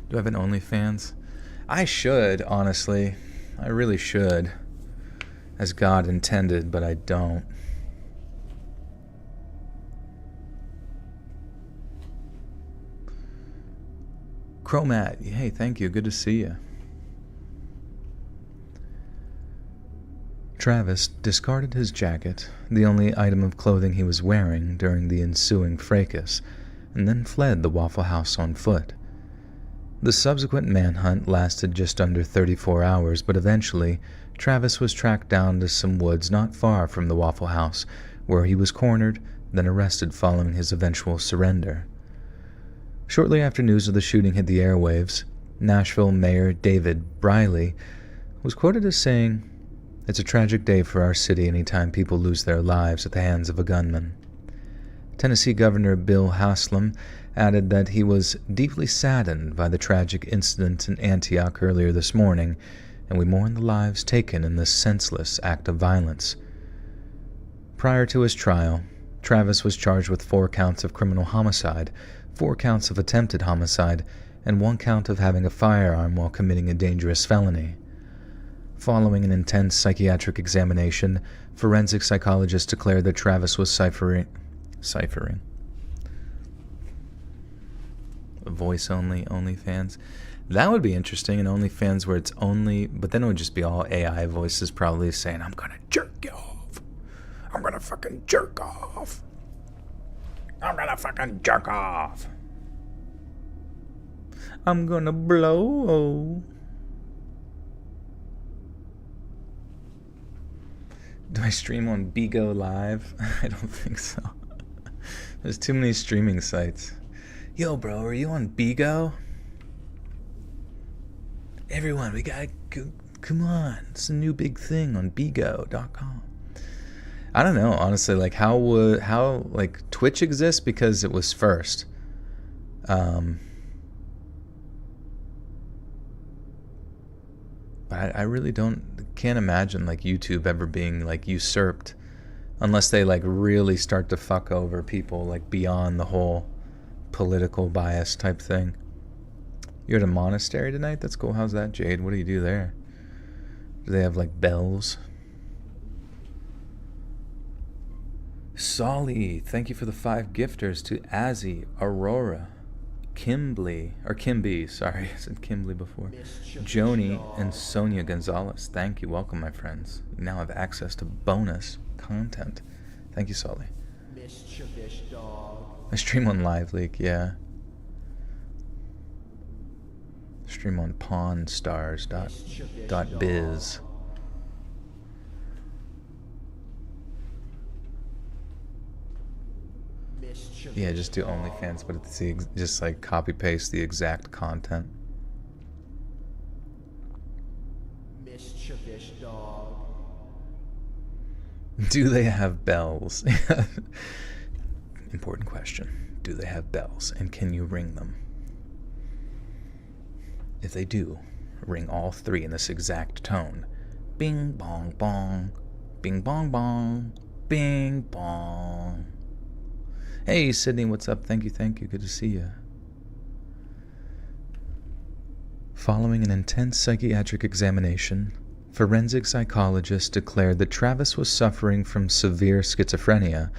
Do I have an OnlyFans? I should, honestly. I really should. As God intended, but I don't. Chromat, hey, thank you. Good to see you. Travis discarded his jacket, the only item of clothing he was wearing during the ensuing fracas, and then fled the Waffle House on foot. The subsequent manhunt lasted just under 34 hours, but eventually, Travis was tracked down to some woods not far from the Waffle House, where he was cornered, then arrested following his eventual surrender. Shortly after news of the shooting hit the airwaves, Nashville Mayor David Briley was quoted as saying, "It's a tragic day for our city anytime people lose their lives at the hands of a gunman." Tennessee Governor Bill Haslam added that he was deeply saddened by the tragic incident in Antioch earlier this morning, and we mourn the lives taken in this senseless act of violence. Prior to his trial, Travis was charged with 4 counts of criminal homicide, 4 counts of attempted homicide, and 1 count of having a firearm while committing a dangerous felony. Following an intense psychiatric examination, forensic psychologists declared that Travis was ciphering. Voice-only OnlyFans. That would be interesting, an OnlyFans where it's only, but then it would just be all AI voices probably saying, "I'm gonna jerk you off. I'm gonna fucking jerk off. I'm gonna fucking jerk off. I'm gonna blow." Do I stream on Bigo Live? I don't think so. There's too many streaming sites. Yo, bro, are you on Bigo? Everyone, we gotta go, come on. It's a new big thing on Bigo.com. I don't know, honestly, like how like Twitch exists because it was first. But I really can't imagine like YouTube ever being like usurped unless they like really start to fuck over people like beyond the whole political bias type thing. You're at a monastery tonight? That's cool. How's that, Jade? What do you do there? Do they have like bells? Solly, thank you for the 5 gifters to Azzy, Aurora, Kimby, sorry, I said Kimberly before. Joni and Sonia Gonzalez, thank you. Welcome, my friends. You now have access to bonus content. Thank you, Solly. I stream on Live Leak, yeah. Stream on pawnstars.biz. Yeah, just do OnlyFans, but it's just like copy paste the exact content. Mischievous dog. Do they have bells? Important question. Do they have bells, and can you ring them? If they do, ring all 3 in this exact tone. Bing bong bong, bing bong bong, bing bong. Hey, Sydney, what's up? Thank you. Good to see you. Following an intense psychiatric examination, forensic psychologists declared that Travis was suffering from severe schizophrenia,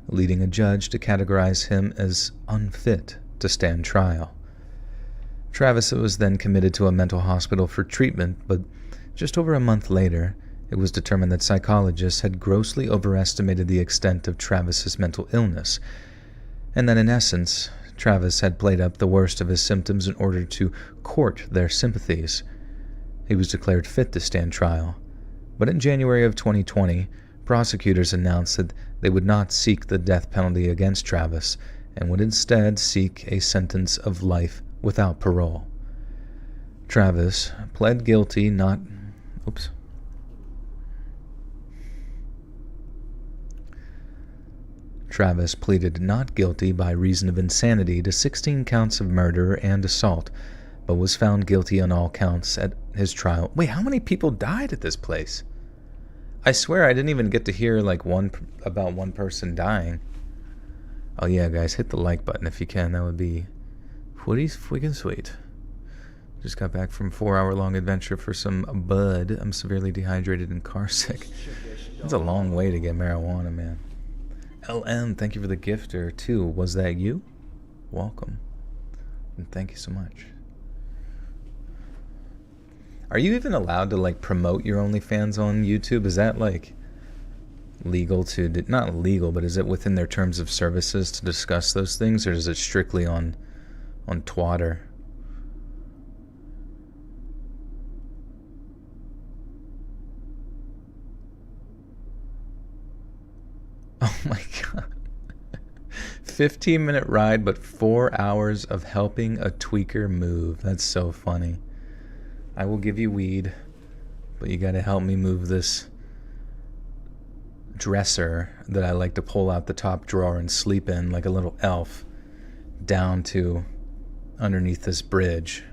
leading a judge to categorize him as unfit to stand trial. Travis was then committed to a mental hospital for treatment, but just over a month later, it was determined that psychologists had grossly overestimated the extent of Travis's mental illness, and that in essence, Travis had played up the worst of his symptoms in order to court their sympathies. He was declared fit to stand trial, but in January of 2020, prosecutors announced that they would not seek the death penalty against Travis and would instead seek a sentence of life without parole. Travis pled guilty Travis pleaded not guilty by reason of insanity to 16 counts of murder and assault, but was found guilty on all counts at his trial. Wait, how many people died at this place? I swear I didn't even get to hear like about one person dying. Oh yeah, guys, hit the like button if you can. That would be pretty freaking sweet. Just got back from 4-hour-long adventure for some bud. I'm severely dehydrated and car sick. It's a long way to get marijuana, man. LM, thank you for the gifter, too. Was that you? Welcome. And thank you so much. Are you even allowed to, like, promote your OnlyFans on YouTube? Is that, like, legal to... Not legal, but is it within their terms of services to discuss those things? Or is it strictly on Twitter? Oh my god. 15-minute ride, but 4 hours of helping a tweaker move. That's so funny. I will give you weed, but you gotta help me move this dresser that I like to pull out the top drawer and sleep in like a little elf down to underneath this bridge.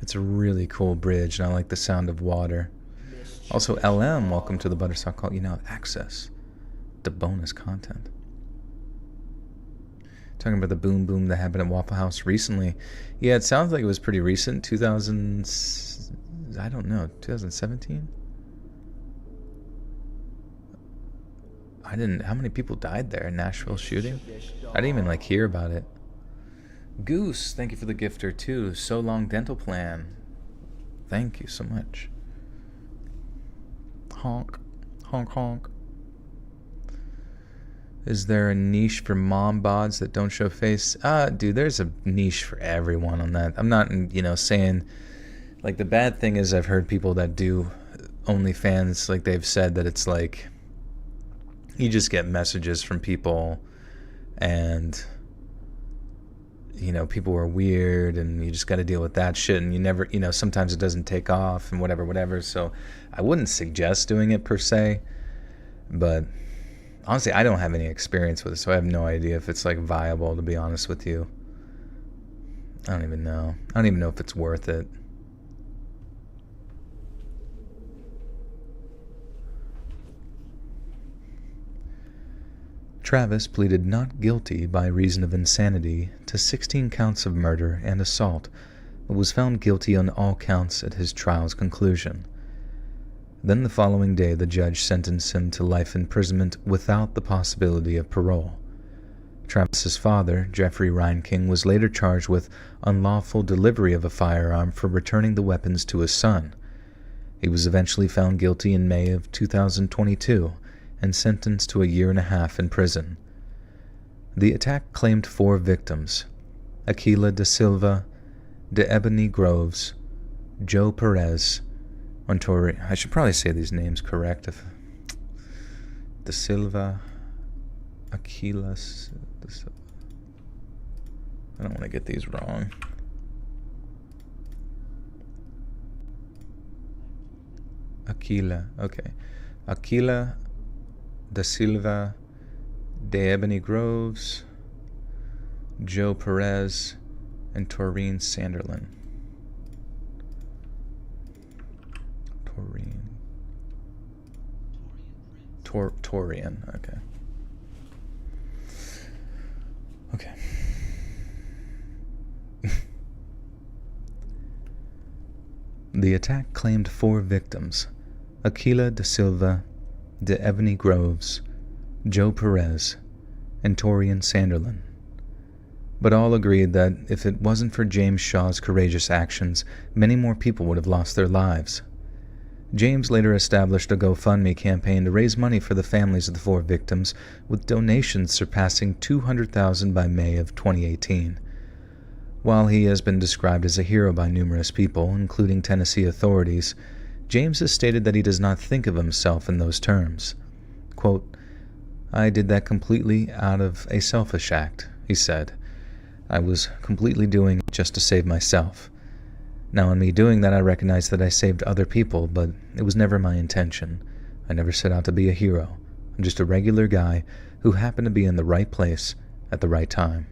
It's a really cool bridge, and I like the sound of water. Also, LM, welcome to the Butterstock Call. You now have access to bonus content. Talking about the boom boom that happened at Waffle House recently. Yeah, it sounds like it was pretty recent. 2017? How many people died there in Nashville shooting? I didn't even hear about it. Goose, thank you for the gifter too. So Long Dental Plan. Thank you so much. Honk. Honk honk. Is there a niche for mom bods that don't show face? Dude, there's a niche for everyone on that. I'm not, saying... the bad thing is I've heard people that do OnlyFans, they've said that it's you just get messages from people and, people are weird and you just got to deal with that shit, and you never, sometimes it doesn't take off and whatever. So I wouldn't suggest doing it per se, but honestly, I don't have any experience with it, so I have no idea if it's viable, to be honest with you. I don't even know. I don't even know if it's worth it. Travis pleaded not guilty by reason of insanity to 16 counts of murder and assault, but was found guilty on all counts at his trial's conclusion. Then the following day, the judge sentenced him to life imprisonment without the possibility of parole. Travis's father, Jeffrey Reinking, was later charged with unlawful delivery of a firearm for returning the weapons to his son. He was eventually found guilty in May of 2022 and sentenced to a 1.5 years in prison. The attack claimed 4 victims: Aquila da Silva, de Ebony Groves, Joe Perez, I should probably say these names correct. Da Silva, Aquila, I don't want to get these wrong. Aquila, okay. Aquila da Silva, de Ebony Groves, Joe Perez, and Taurine Sanderlin. Torian, okay. Okay. The attack claimed 4 victims: Aquila da Silva, de Ebony Groves, Joe Perez, and Torian Sanderlin. But all agreed that if it wasn't for James Shaw's courageous actions, many more people would have lost their lives. James later established a GoFundMe campaign to raise money for the families of the 4 victims, with donations surpassing $200,000 by May of 2018. While he has been described as a hero by numerous people, including Tennessee authorities, James has stated that he does not think of himself in those terms. Quote, "I did that completely out of a selfish act," he said. "I was completely doing it just to save myself. Now in me doing that, I recognize that I saved other people, but it was never my intention. I never set out to be a hero. I'm just a regular guy who happened to be in the right place at the right time."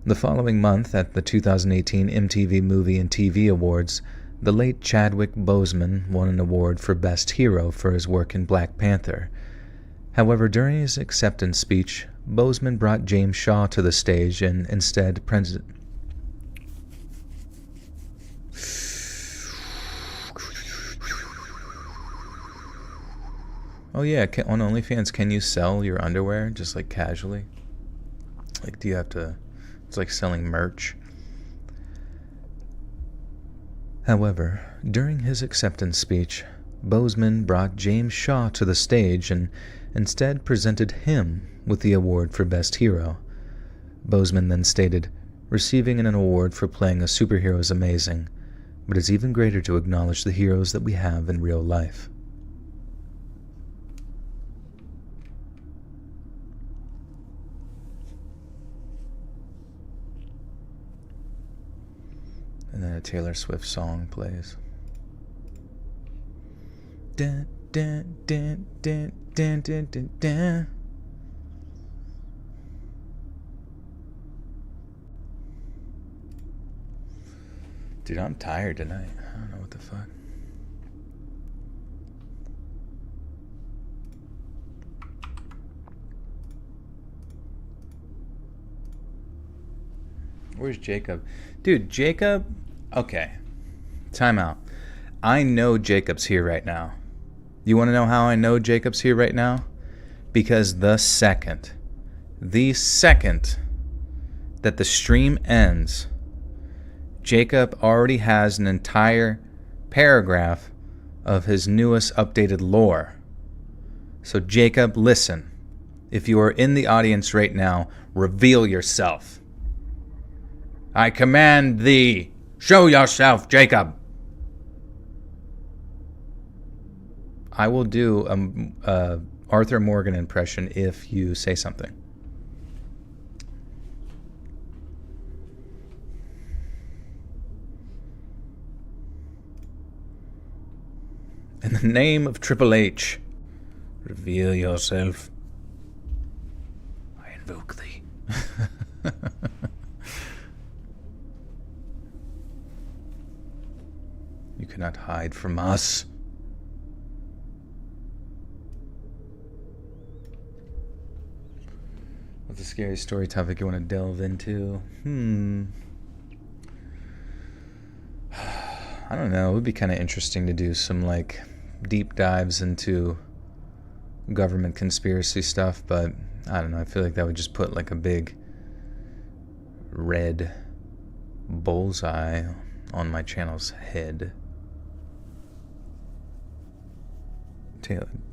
The following month, at the 2018 MTV Movie and TV Awards, the late Chadwick Boseman won an award for Best Hero for his work in Black Panther. However, during his acceptance speech, Boseman brought James Shaw to the stage and instead Oh yeah, on OnlyFans, can you sell your underwear just casually? Do you have to... It's like selling merch. However, during his acceptance speech, Boseman brought James Shaw to the stage and instead presented him with the award for Best Hero. Boseman then stated, "Receiving an award for playing a superhero is amazing, but it's even greater to acknowledge the heroes that we have in real life." And then a Taylor Swift song plays. Dun, dun, dun, dun, dun, dun, dun, dun. Dude, I'm tired tonight. I don't know what the fuck. Where's Jacob? Dude, Jacob... Okay. Time out. I know Jacob's here right now. You want to know how I know Jacob's here right now? Because the second that the stream ends, Jacob already has an entire paragraph of his newest updated lore. So Jacob, listen. If you are in the audience right now, reveal yourself. I command thee, show yourself, Jacob. I will do a Arthur Morgan impression if you say something. In the name of Triple H, reveal yourself. I invoke thee. You cannot hide from us. What's a scary story topic you want to delve into? I don't know. It would be kind of interesting to do some like deep dives into government conspiracy stuff, but I don't know. I feel like that would just put like a big red bullseye on my channel's head.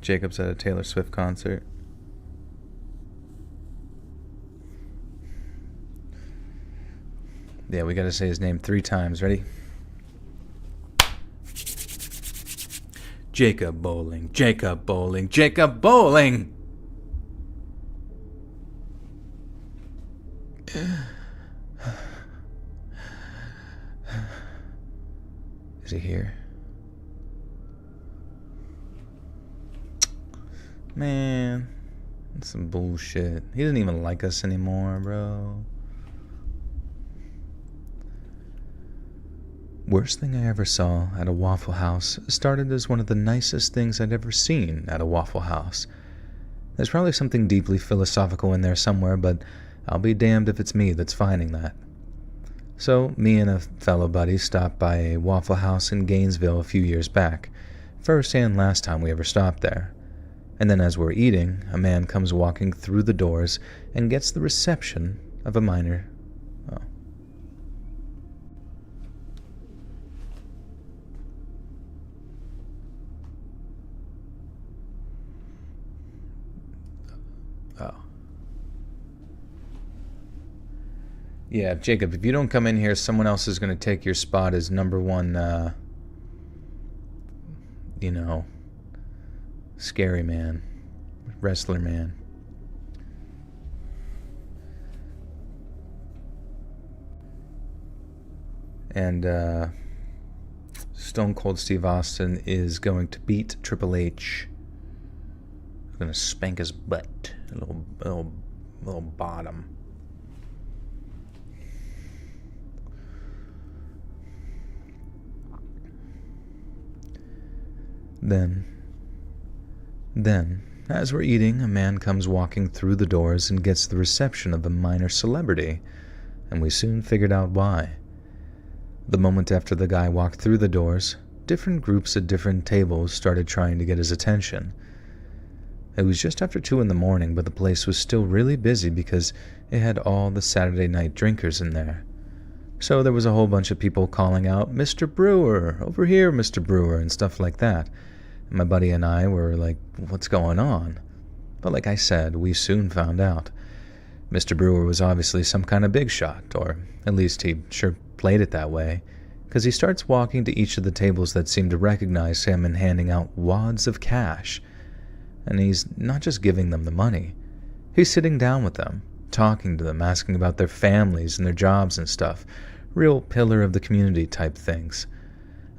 Jacob's at a Taylor Swift concert. Yeah, we gotta say his name 3 times. Ready? Jacob Bowling, Jacob Bowling, Jacob Bowling! Is he here? Man, that's some bullshit. He doesn't even like us anymore, bro. Worst thing I ever saw at a Waffle House started as one of the nicest things I'd ever seen at a Waffle House. There's probably something deeply philosophical in there somewhere, but I'll be damned if it's me that's finding that. So, me and a fellow buddy stopped by a Waffle House in Gainesville a few years back, first and last time we ever stopped there. And then as we're eating, a man comes walking through the doors and gets the reception of a minor. Yeah, Jacob, if you don't come in here, someone else is going to take your spot as number one, scary man, wrestler man. And Stone Cold Steve Austin is going to beat Triple H. He's going to spank his butt, a little bottom. Then, as we're eating, a man comes walking through the doors and gets the reception of a minor celebrity, and we soon figured out why. The moment after the guy walked through the doors, different groups at different tables started trying to get his attention. It was just after 2 a.m, but the place was still really busy because it had all the Saturday night drinkers in there. So there was a whole bunch of people calling out, "Mr. Brewer, over here, Mr. Brewer," and stuff like that. And my buddy and I were like, what's going on? But like I said, we soon found out. Mr. Brewer was obviously some kind of big shot, or at least he sure played it that way, because he starts walking to each of the tables that seem to recognize him and handing out wads of cash. And he's not just giving them the money. He's sitting down with them, talking to them, asking about their families and their jobs and stuff, Real pillar of the community type things.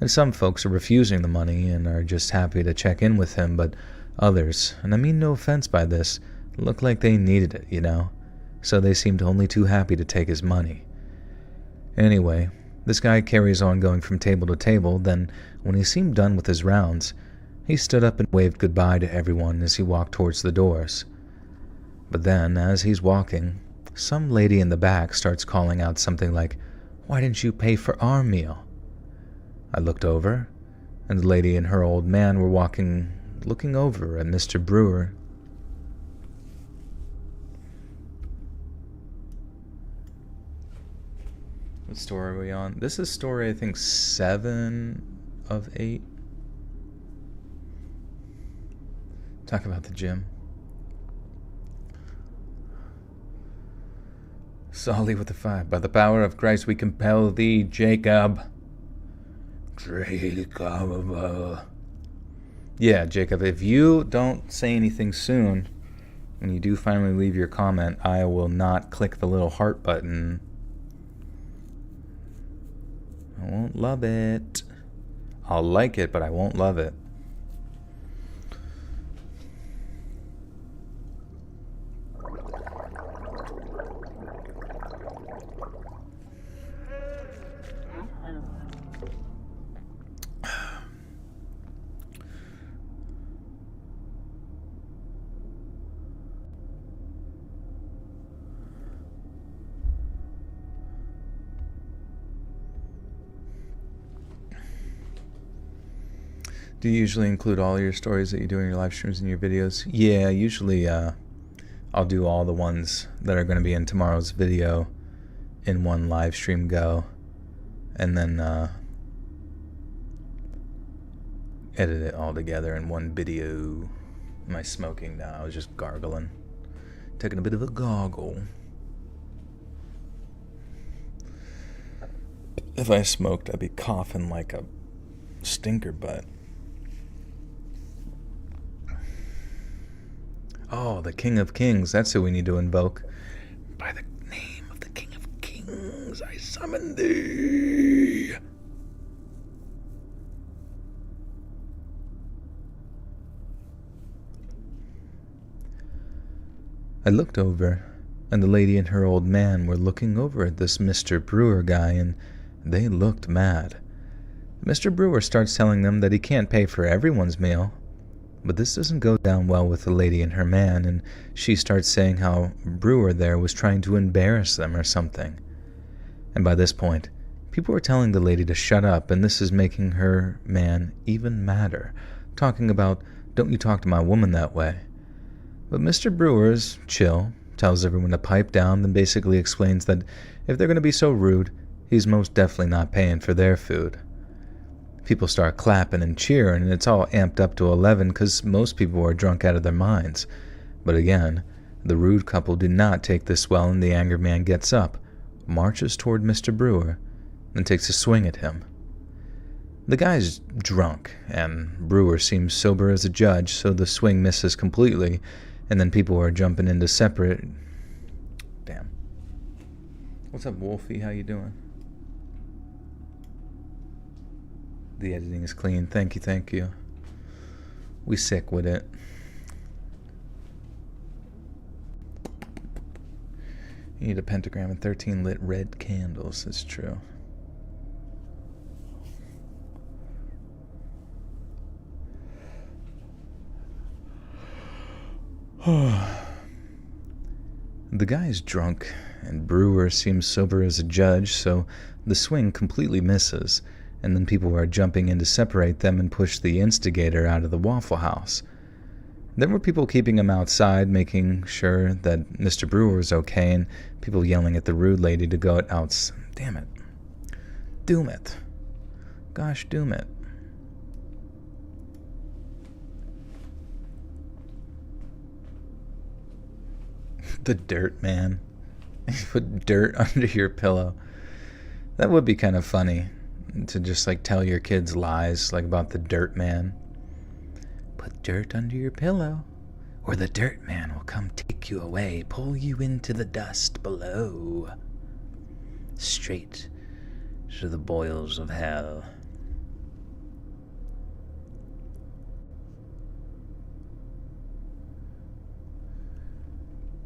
And some folks are refusing the money and are just happy to check in with him, but others, and I mean no offense by this, look like they needed it, you know? So they seemed only too happy to take his money. Anyway, this guy carries on going from table to table, then when he seemed done with his rounds, he stood up and waved goodbye to everyone as he walked towards the doors. But then, as he's walking, some lady in the back starts calling out something like, "Why didn't you pay for our meal?" I looked over, and the lady and her old man were walking, looking over at Mr. Brewer. What story are we on? This is story, I think, 7 of 8. Talk about the gym. Solly with the 5. By the power of Christ we compel thee, Jacob. Jacob. Yeah, Jacob, if you don't say anything soon, when you do finally leave your comment, I will not click the little heart button. I won't love it. I'll like it, but I won't love it. Do you usually include all your stories that you do in your live streams and your videos? Yeah, usually I'll do all the ones that are going to be in tomorrow's video in one live stream go, and then edit it all together in one video. Am I smoking now? I was just gargling. Taking a bit of a gargle. If I smoked, I'd be coughing like a stinker butt. Oh, the King of Kings. That's who we need to invoke. By the name of the King of Kings, I summon thee. I looked over, and the lady and her old man were looking over at this Mr. Brewer guy, and they looked mad. Mr. Brewer starts telling them that he can't pay for everyone's meal. But this doesn't go down well with the lady and her man, and she starts saying how Brewer there was trying to embarrass them or something. And by this point, people were telling the lady to shut up, and this is making her man even madder, talking about, "Don't you talk to my woman that way." But Mr. Brewer is chill, tells everyone to pipe down, then basically explains that if they're going to be so rude, he's most definitely not paying for their food. People start clapping and cheering, and it's all amped up to 11 because most people are drunk out of their minds. But again, the rude couple do not take this well, and the angry man gets up, marches toward Mr. Brewer, and takes a swing at him. The guy's drunk, and Brewer seems sober as a judge, so the swing misses completely, and then people are jumping into separate... Damn. What's up, Wolfie? How you doing? The editing is clean. Thank you, thank you. We sick with it. You need a pentagram and 13 lit red candles. It's true. The guy's drunk, and Brewer seems sober as a judge, so the swing completely misses, and then people are jumping in to separate them and push the instigator out of the Waffle House. There were people keeping him outside, making sure that Mr. Brewer was okay, and people yelling at the rude lady to go out. Damn it. Doom it. Gosh, doom it. The dirt man. Put dirt under your pillow. That would be kind of funny. To just like tell your kids lies like about the dirt man. Put dirt under your pillow, or the dirt man will come take you away, pull you into the dust below. Straight to the boils of hell.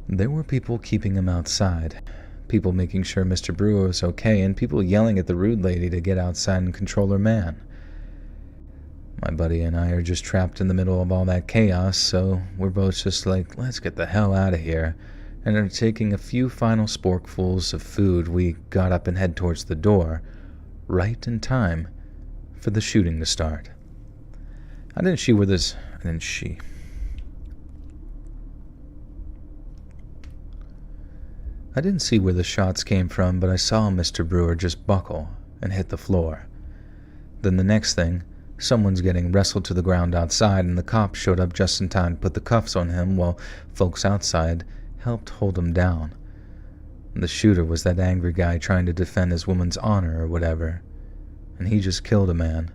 There were people keeping him outside, people making sure Mr. Brewer was okay, and people yelling at the rude lady to get outside and control her man. My buddy and I are just trapped in the middle of all that chaos, so we're both just like, let's get the hell out of here. And after taking a few final sporkfuls of food, we got up and head towards the door, right in time for the shooting to start. I didn't see where the shots came from, but I saw Mr. Brewer just buckle and hit the floor. Then the next thing, someone's getting wrestled to the ground outside, and the cops showed up just in time to put the cuffs on him while folks outside helped hold him down. The shooter was that angry guy trying to defend his woman's honor or whatever, and he just killed a man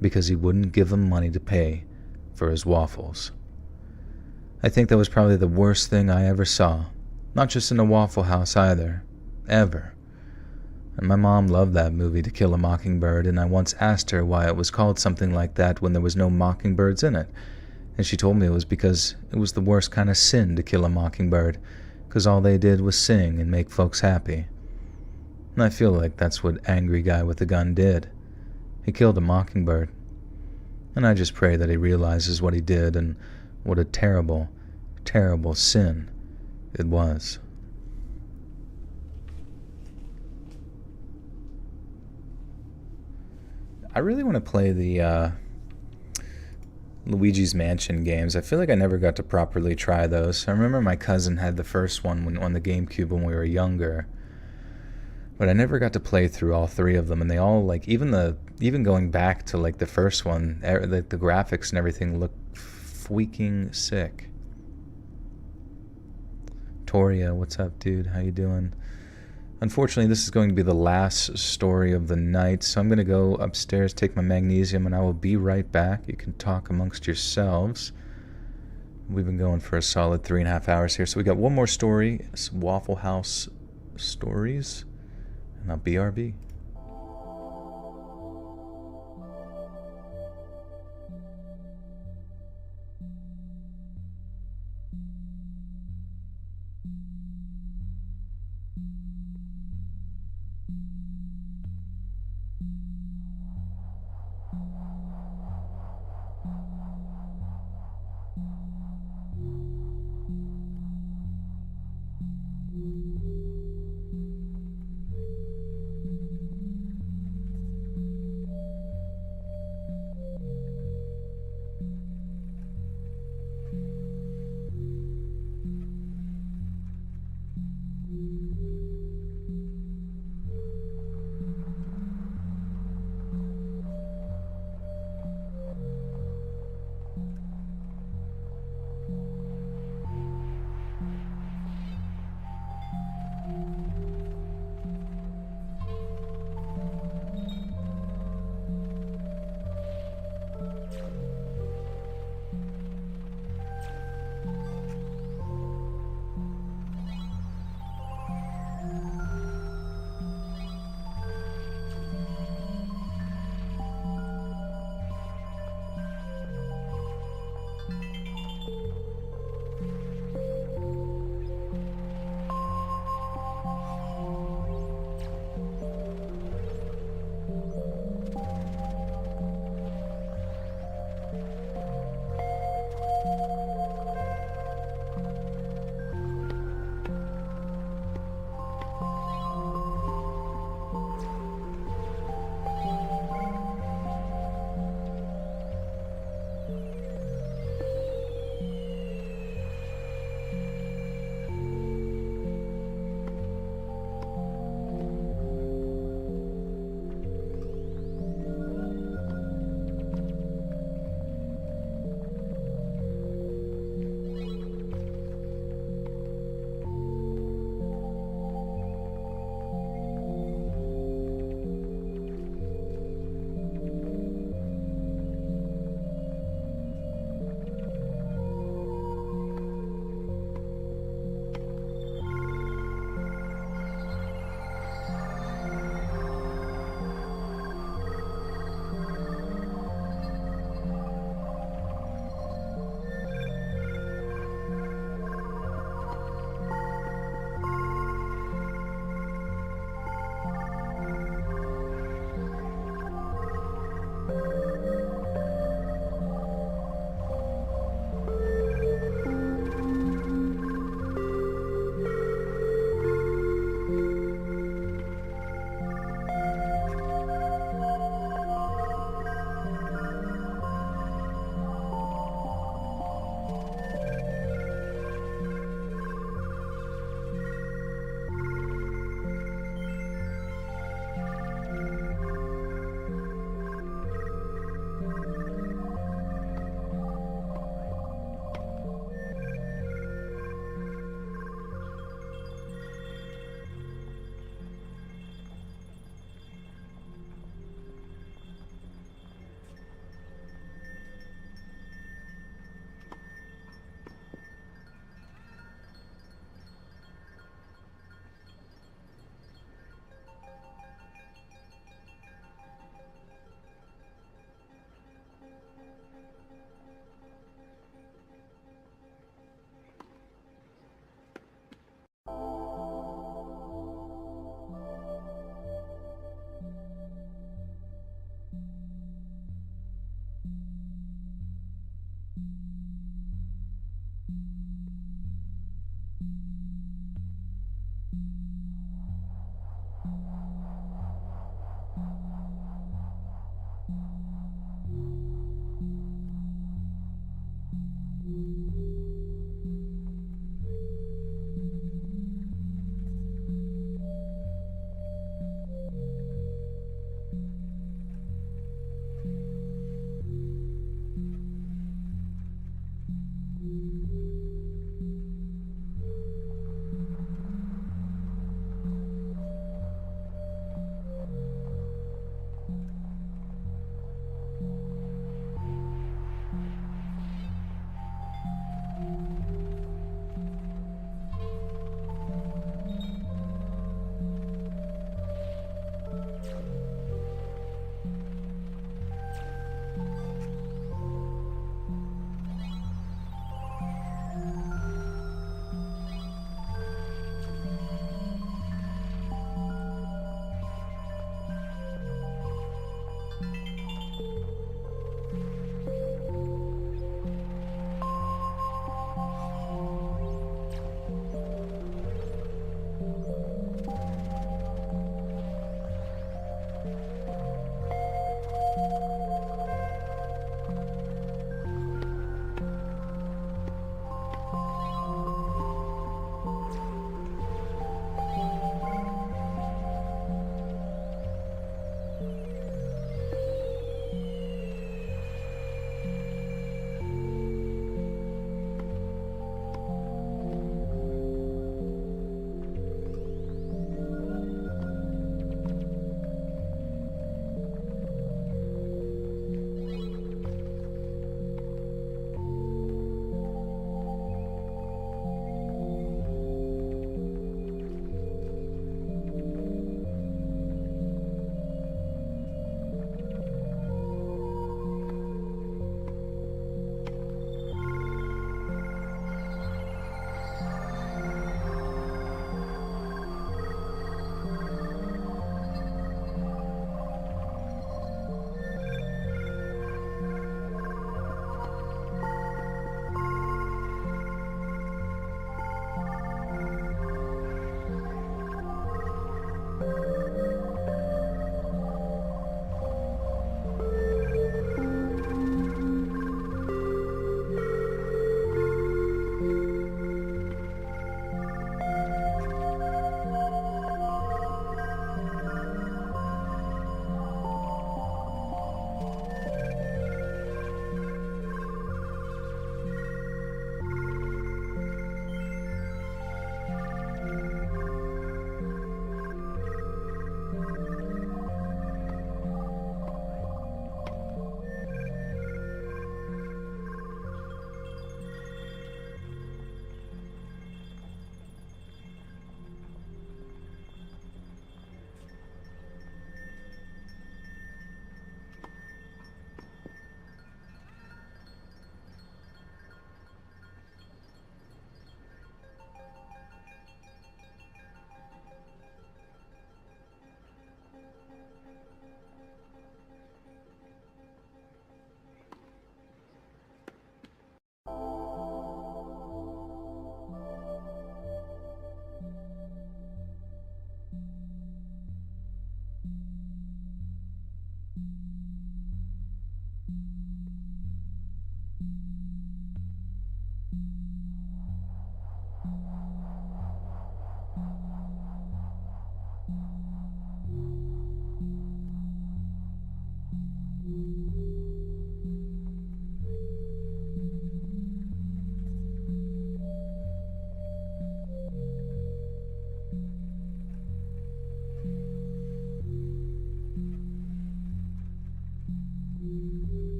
because he wouldn't give him money to pay for his waffles. I think that was probably the worst thing I ever saw, not just in a Waffle House either, ever. And my mom loved that movie, To Kill a Mockingbird, and I once asked her why it was called something like that when there was no mockingbirds in it. And she told me it was because it was the worst kind of sin to kill a mockingbird, because all they did was sing and make folks happy. And I feel like that's what angry guy with the gun did. He killed a mockingbird. And I just pray that he realizes what he did and what a terrible, terrible sin it was. I really want to play the Luigi's Mansion games. I feel like I never got to properly try those. I remember my cousin had the first one on the GameCube when we were younger, but I never got to play through all three of them. And they all, like, even going back to like the first one, the graphics and everything look freaking sick. Toria, what's up, dude? How you doing? Unfortunately, this is going to be the last story of the night, so I'm going to go upstairs, take my magnesium, and I will be right back. You can talk amongst yourselves. We've been going for a solid 3.5 hours here, so we got one more story, some Waffle House stories, and I'll BRB.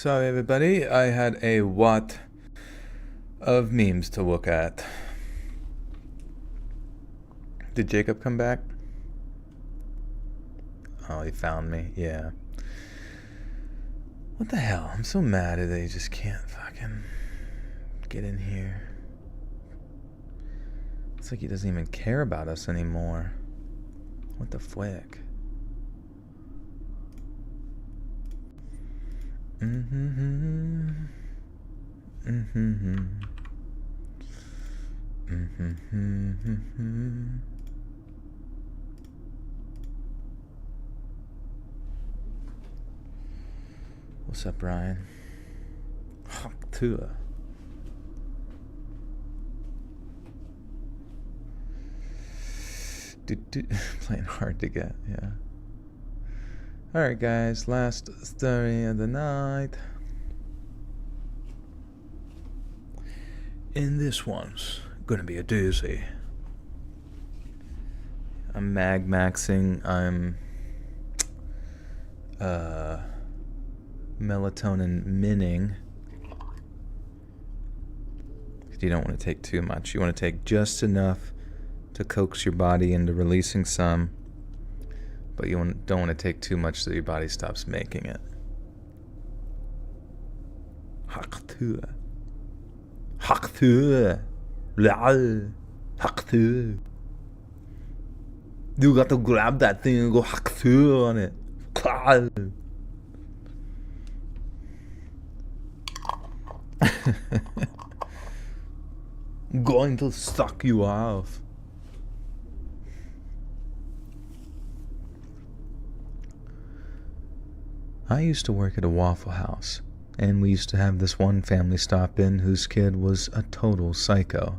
Sorry, everybody. I had a lot of memes to look at. Did Jacob come back? Oh, he found me. Yeah. What the hell? I'm so mad that they just can't fucking get in here. It's like he doesn't even care about us anymore. What the flick? What's up, Ryan? Tua. Playing hard to get, yeah. Alright, guys, last story of the night. And this one's gonna be a doozy. I'm mag-maxing, I'm melatonin minning. You don't want to take too much. You want to take just enough to coax your body into releasing some, but you don't want to take too much so your body stops making it. Haktua. Haktua. Haktua. You got to grab that thing and go haktua on it. Going to suck you off. I used to work at a Waffle House, and we used to have this one family stop in whose kid was a total psycho,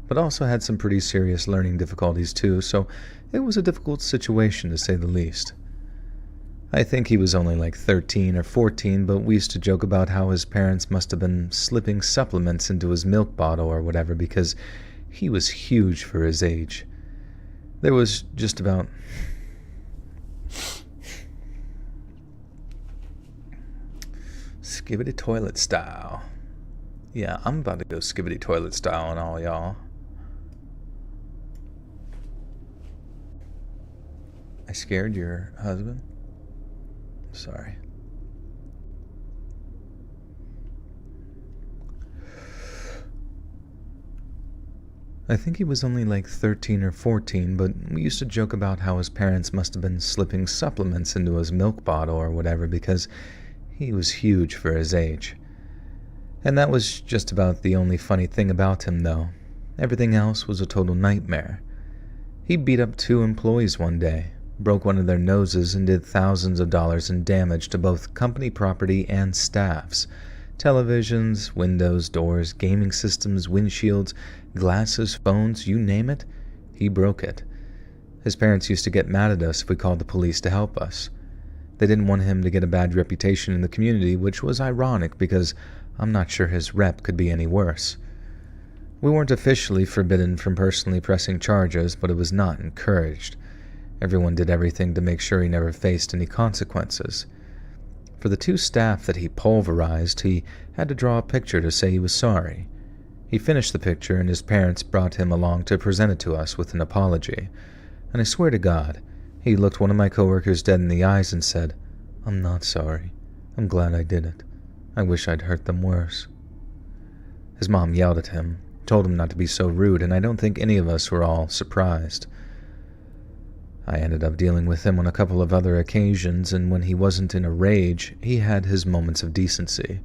but also had some pretty serious learning difficulties too, so it was a difficult situation to say the least. I think he was only like 13 or 14, but we used to joke about how his parents must have been slipping supplements into his milk bottle or whatever because he was huge for his age. There was just about... Skibbity toilet style. Yeah, I'm about to go skibbity toilet style on all y'all. I scared your husband? Sorry. I think he was only like 13 or 14, but we used to joke about how his parents must have been slipping supplements into his milk bottle or whatever because he was huge for his age. And that was just about the only funny thing about him, though. Everything else was a total nightmare. He beat up 2 employees one day, broke one of their noses, and did thousands of dollars in damage to both company property and staffs. Televisions, windows, doors, gaming systems, windshields, glasses, phones, you name it, he broke it. His parents used to get mad at us if we called the police to help us. They didn't want him to get a bad reputation in the community, which was ironic because I'm not sure his rep could be any worse. We weren't officially forbidden from personally pressing charges, but it was not encouraged. Everyone did everything to make sure he never faced any consequences. For the 2 staff that he pulverized, he had to draw a picture to say he was sorry. He finished the picture, and his parents brought him along to present it to us with an apology. And I swear to God, he looked one of my coworkers dead in the eyes and said, "I'm not sorry. I'm glad I did it. I wish I'd hurt them worse." His mom yelled at him, told him not to be so rude, and I don't think any of us were all surprised. I ended up dealing with him on a couple of other occasions, and when he wasn't in a rage, he had his moments of decency.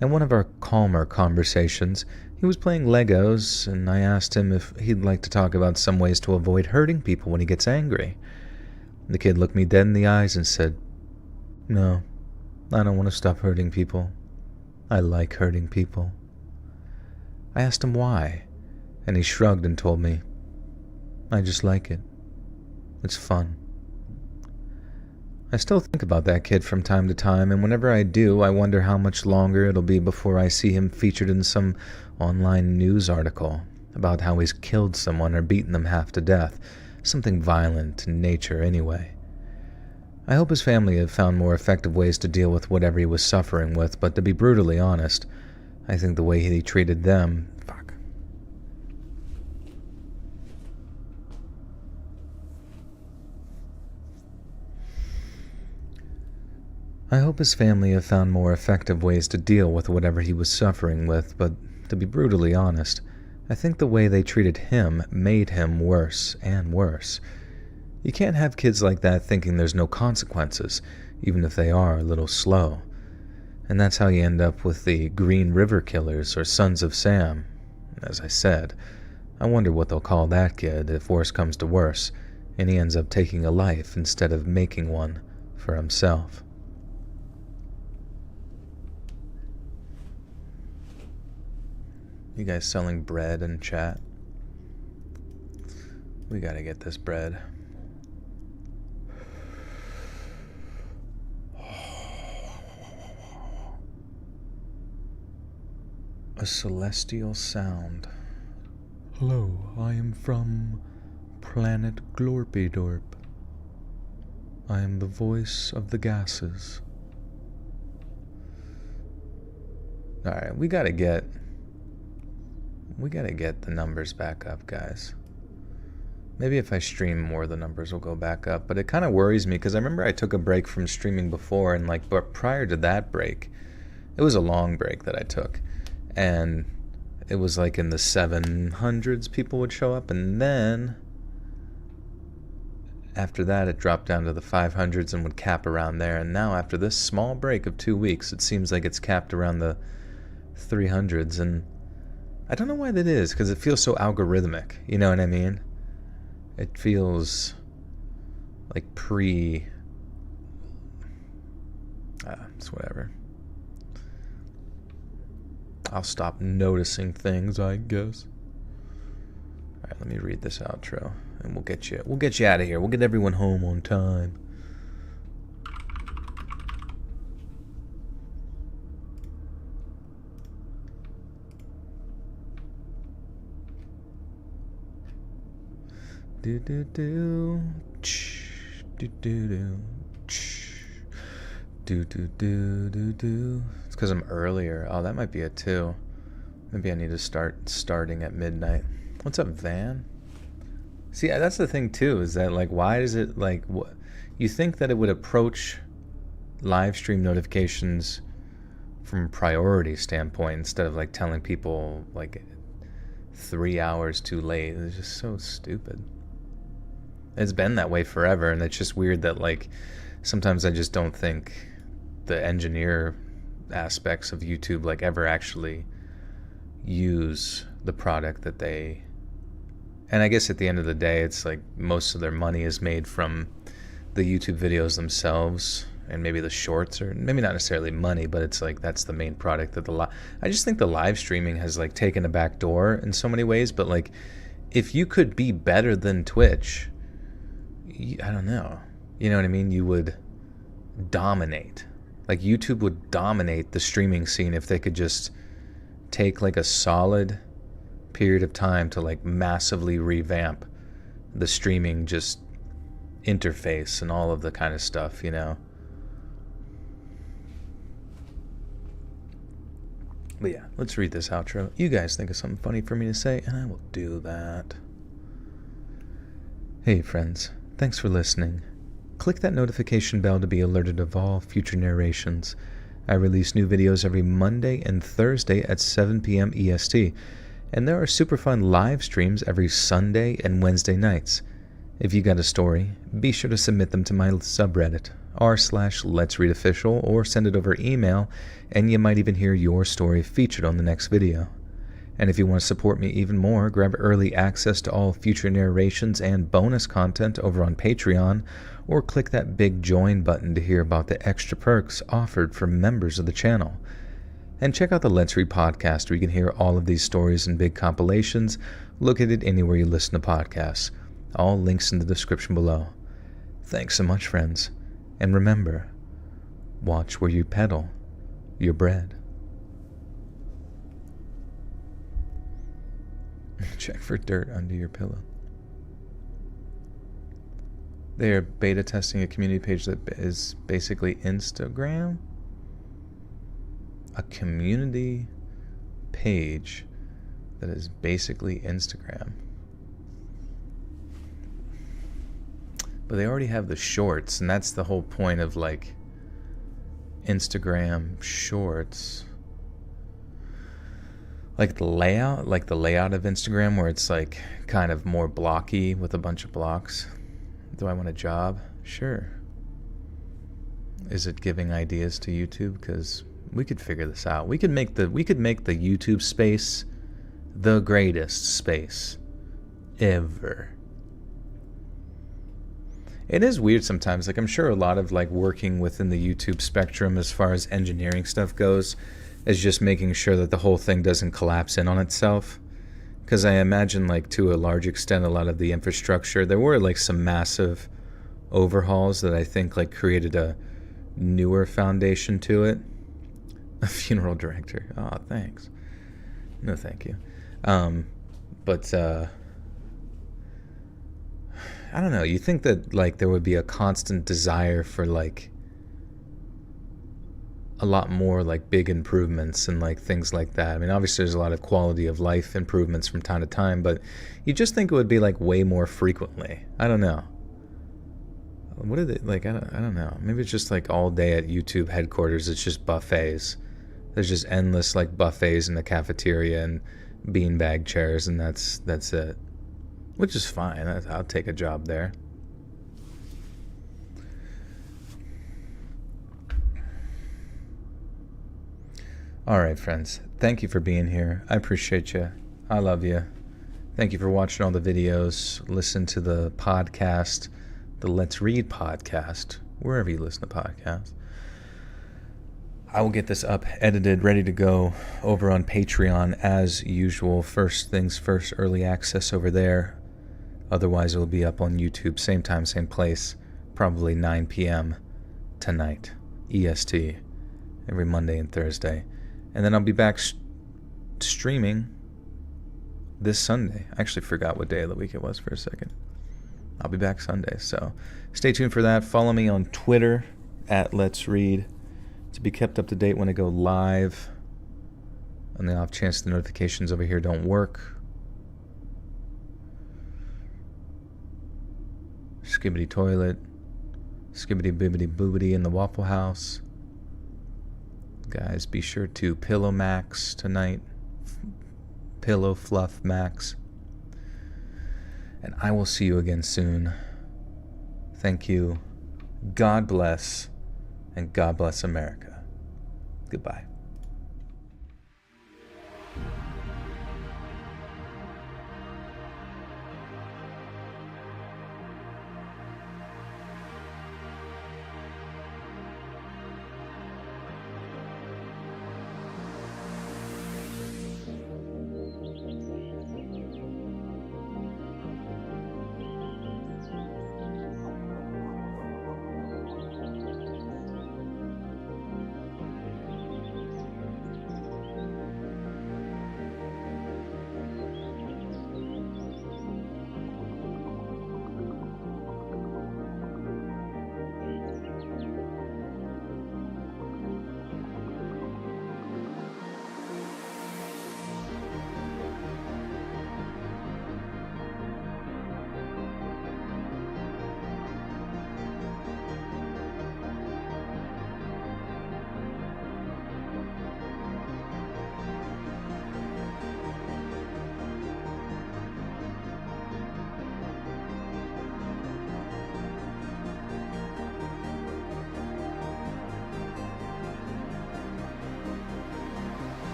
In one of our calmer conversations, he was playing Legos, and I asked him if he'd like to talk about some ways to avoid hurting people when he gets angry. The kid looked me dead in the eyes and said, "No, I don't want to stop hurting people. I like hurting people." I asked him why, and he shrugged and told me, "I just like it. It's fun." I still think about that kid from time to time, and whenever I do, I wonder how much longer it'll be before I see him featured in some online news article about how he's killed someone or beaten them half to death, something violent in nature anyway. I hope his family have found more effective ways to deal with whatever he was suffering with, but to be brutally honest, I think the way he treated them... Fuck. I hope his family have found more effective ways to deal with whatever he was suffering with, but to be brutally honest, I think the way they treated him made him worse and worse. You can't have kids like that thinking there's no consequences, even if they are a little slow. And that's how you end up with the Green River Killers or Sons of Sam. As I said, I wonder what they'll call that kid if worse comes to worse, and he ends up taking a life instead of making one for himself. You guys selling bread in chat? We gotta get this bread. A celestial sound. Hello, I am from planet Glorpydorp. I am the voice of the gases. Alright, we gotta get the numbers back up, guys. Maybe if I stream more, the numbers will go back up. But it kind of worries me, because I remember I took a break from streaming before, and but prior to that break, it was a long break that I took. And it was like in the 700s people would show up, and then after that it dropped down to the 500s and would cap around there. And now after this small break of 2 weeks, it seems like it's capped around the 300s, and I don't know why that is, because it feels so algorithmic, you know what I mean? It feels like it's whatever. I'll stop noticing things, I guess. Alright, let me read this outro, and we'll get you out of here. We'll get everyone home on time. Do do do, do do do, do do do do do. It's because I'm earlier. Oh, that might be it too. Maybe I need to starting at midnight. What's up, Van? See, that's the thing too. Is that why does it what? You think that it would approach live stream notifications from a priority standpoint instead of telling people 3 hours too late? It's just so stupid. It's been that way forever, and it's just weird that sometimes I just don't think the engineer aspects of YouTube ever actually use the product that they... And I guess at the end of the day, it's most of their money is made from the YouTube videos themselves, and maybe the shorts, or maybe not necessarily money, but it's that's the main product that I just think the live streaming has taken a back door in so many ways. But if you could be better than Twitch, I don't know, you know what I mean, you would dominate. YouTube would dominate the streaming scene if they could just take a solid period of time to massively revamp the streaming just interface and all of the kind of stuff, you know. But yeah, let's read this outro. You guys think of something funny for me to say, and I will do that. Hey friends, thanks for listening. Click that notification bell to be alerted of all future narrations. I release new videos every Monday and Thursday at 7 p.m. EST, and there are super fun live streams every Sunday and Wednesday nights. If you got a story, be sure to submit them to my subreddit, r/letsreadofficial, or send it over email, and you might even hear your story featured on the next video. And if you want to support me even more, grab early access to all future narrations and bonus content over on Patreon, or click that big join button to hear about the extra perks offered for members of the channel. And check out the Let's Read podcast, where you can hear all of these stories and big compilations located anywhere you listen to podcasts. All links in the description below. Thanks so much, friends. And remember, watch where you peddle your bread. Check for dirt under your pillow. They are beta testing a community page that is basically Instagram. A community page that is basically Instagram. But they already have the shorts, and that's the whole point of like Instagram shorts. Like the layout of Instagram, where it's like kind of more blocky with a bunch of blocks. Do I want a job? Sure. Is it giving ideas to YouTube? Because we could figure this out. We could make the YouTube space the greatest space ever. It is weird sometimes. Like, I'm sure a lot of like working within the YouTube spectrum as far as engineering stuff goes is just making sure that the whole thing doesn't collapse in on itself. Because I imagine, like, to a large extent, a lot of the infrastructure, there were like some massive overhauls that I think like created a newer foundation to it. A funeral director. Oh, thanks. No, thank you. But I don't know. You think that like there would be a constant desire for like a lot more like big improvements and like things like that. I mean, obviously there's a lot of quality of life improvements from time to time, but you just think it would be like way more frequently. I don't know. What are they like? I don't know. Maybe it's just like all day at YouTube headquarters. It's just buffets. There's just endless like buffets in the cafeteria and beanbag chairs, and that's it. Which is fine. I'll take a job there. All right, friends. Thank you for being here. I appreciate you. I love you. Thank you for watching all the videos. Listen to the podcast, the Let's Read podcast, wherever you listen to podcasts. I will get this up, edited, ready to go over on Patreon as usual. First things first, early access over there. Otherwise, it will be up on YouTube, same time, same place, probably 9 p.m. tonight, EST, every Monday and Thursday. And then I'll be back streaming this Sunday. I actually forgot what day of the week it was for a second. I'll be back Sunday, so stay tuned for that. Follow me on Twitter at Let's Read to be kept up to date when I go live. On the off chance the notifications over here don't work. Skibbity toilet, skibbity bibbity boobity in the Waffle House. Guys, be sure to pillow max tonight. Pillow fluff max. And I will see you again soon. Thank you. God bless. And God bless America. Goodbye.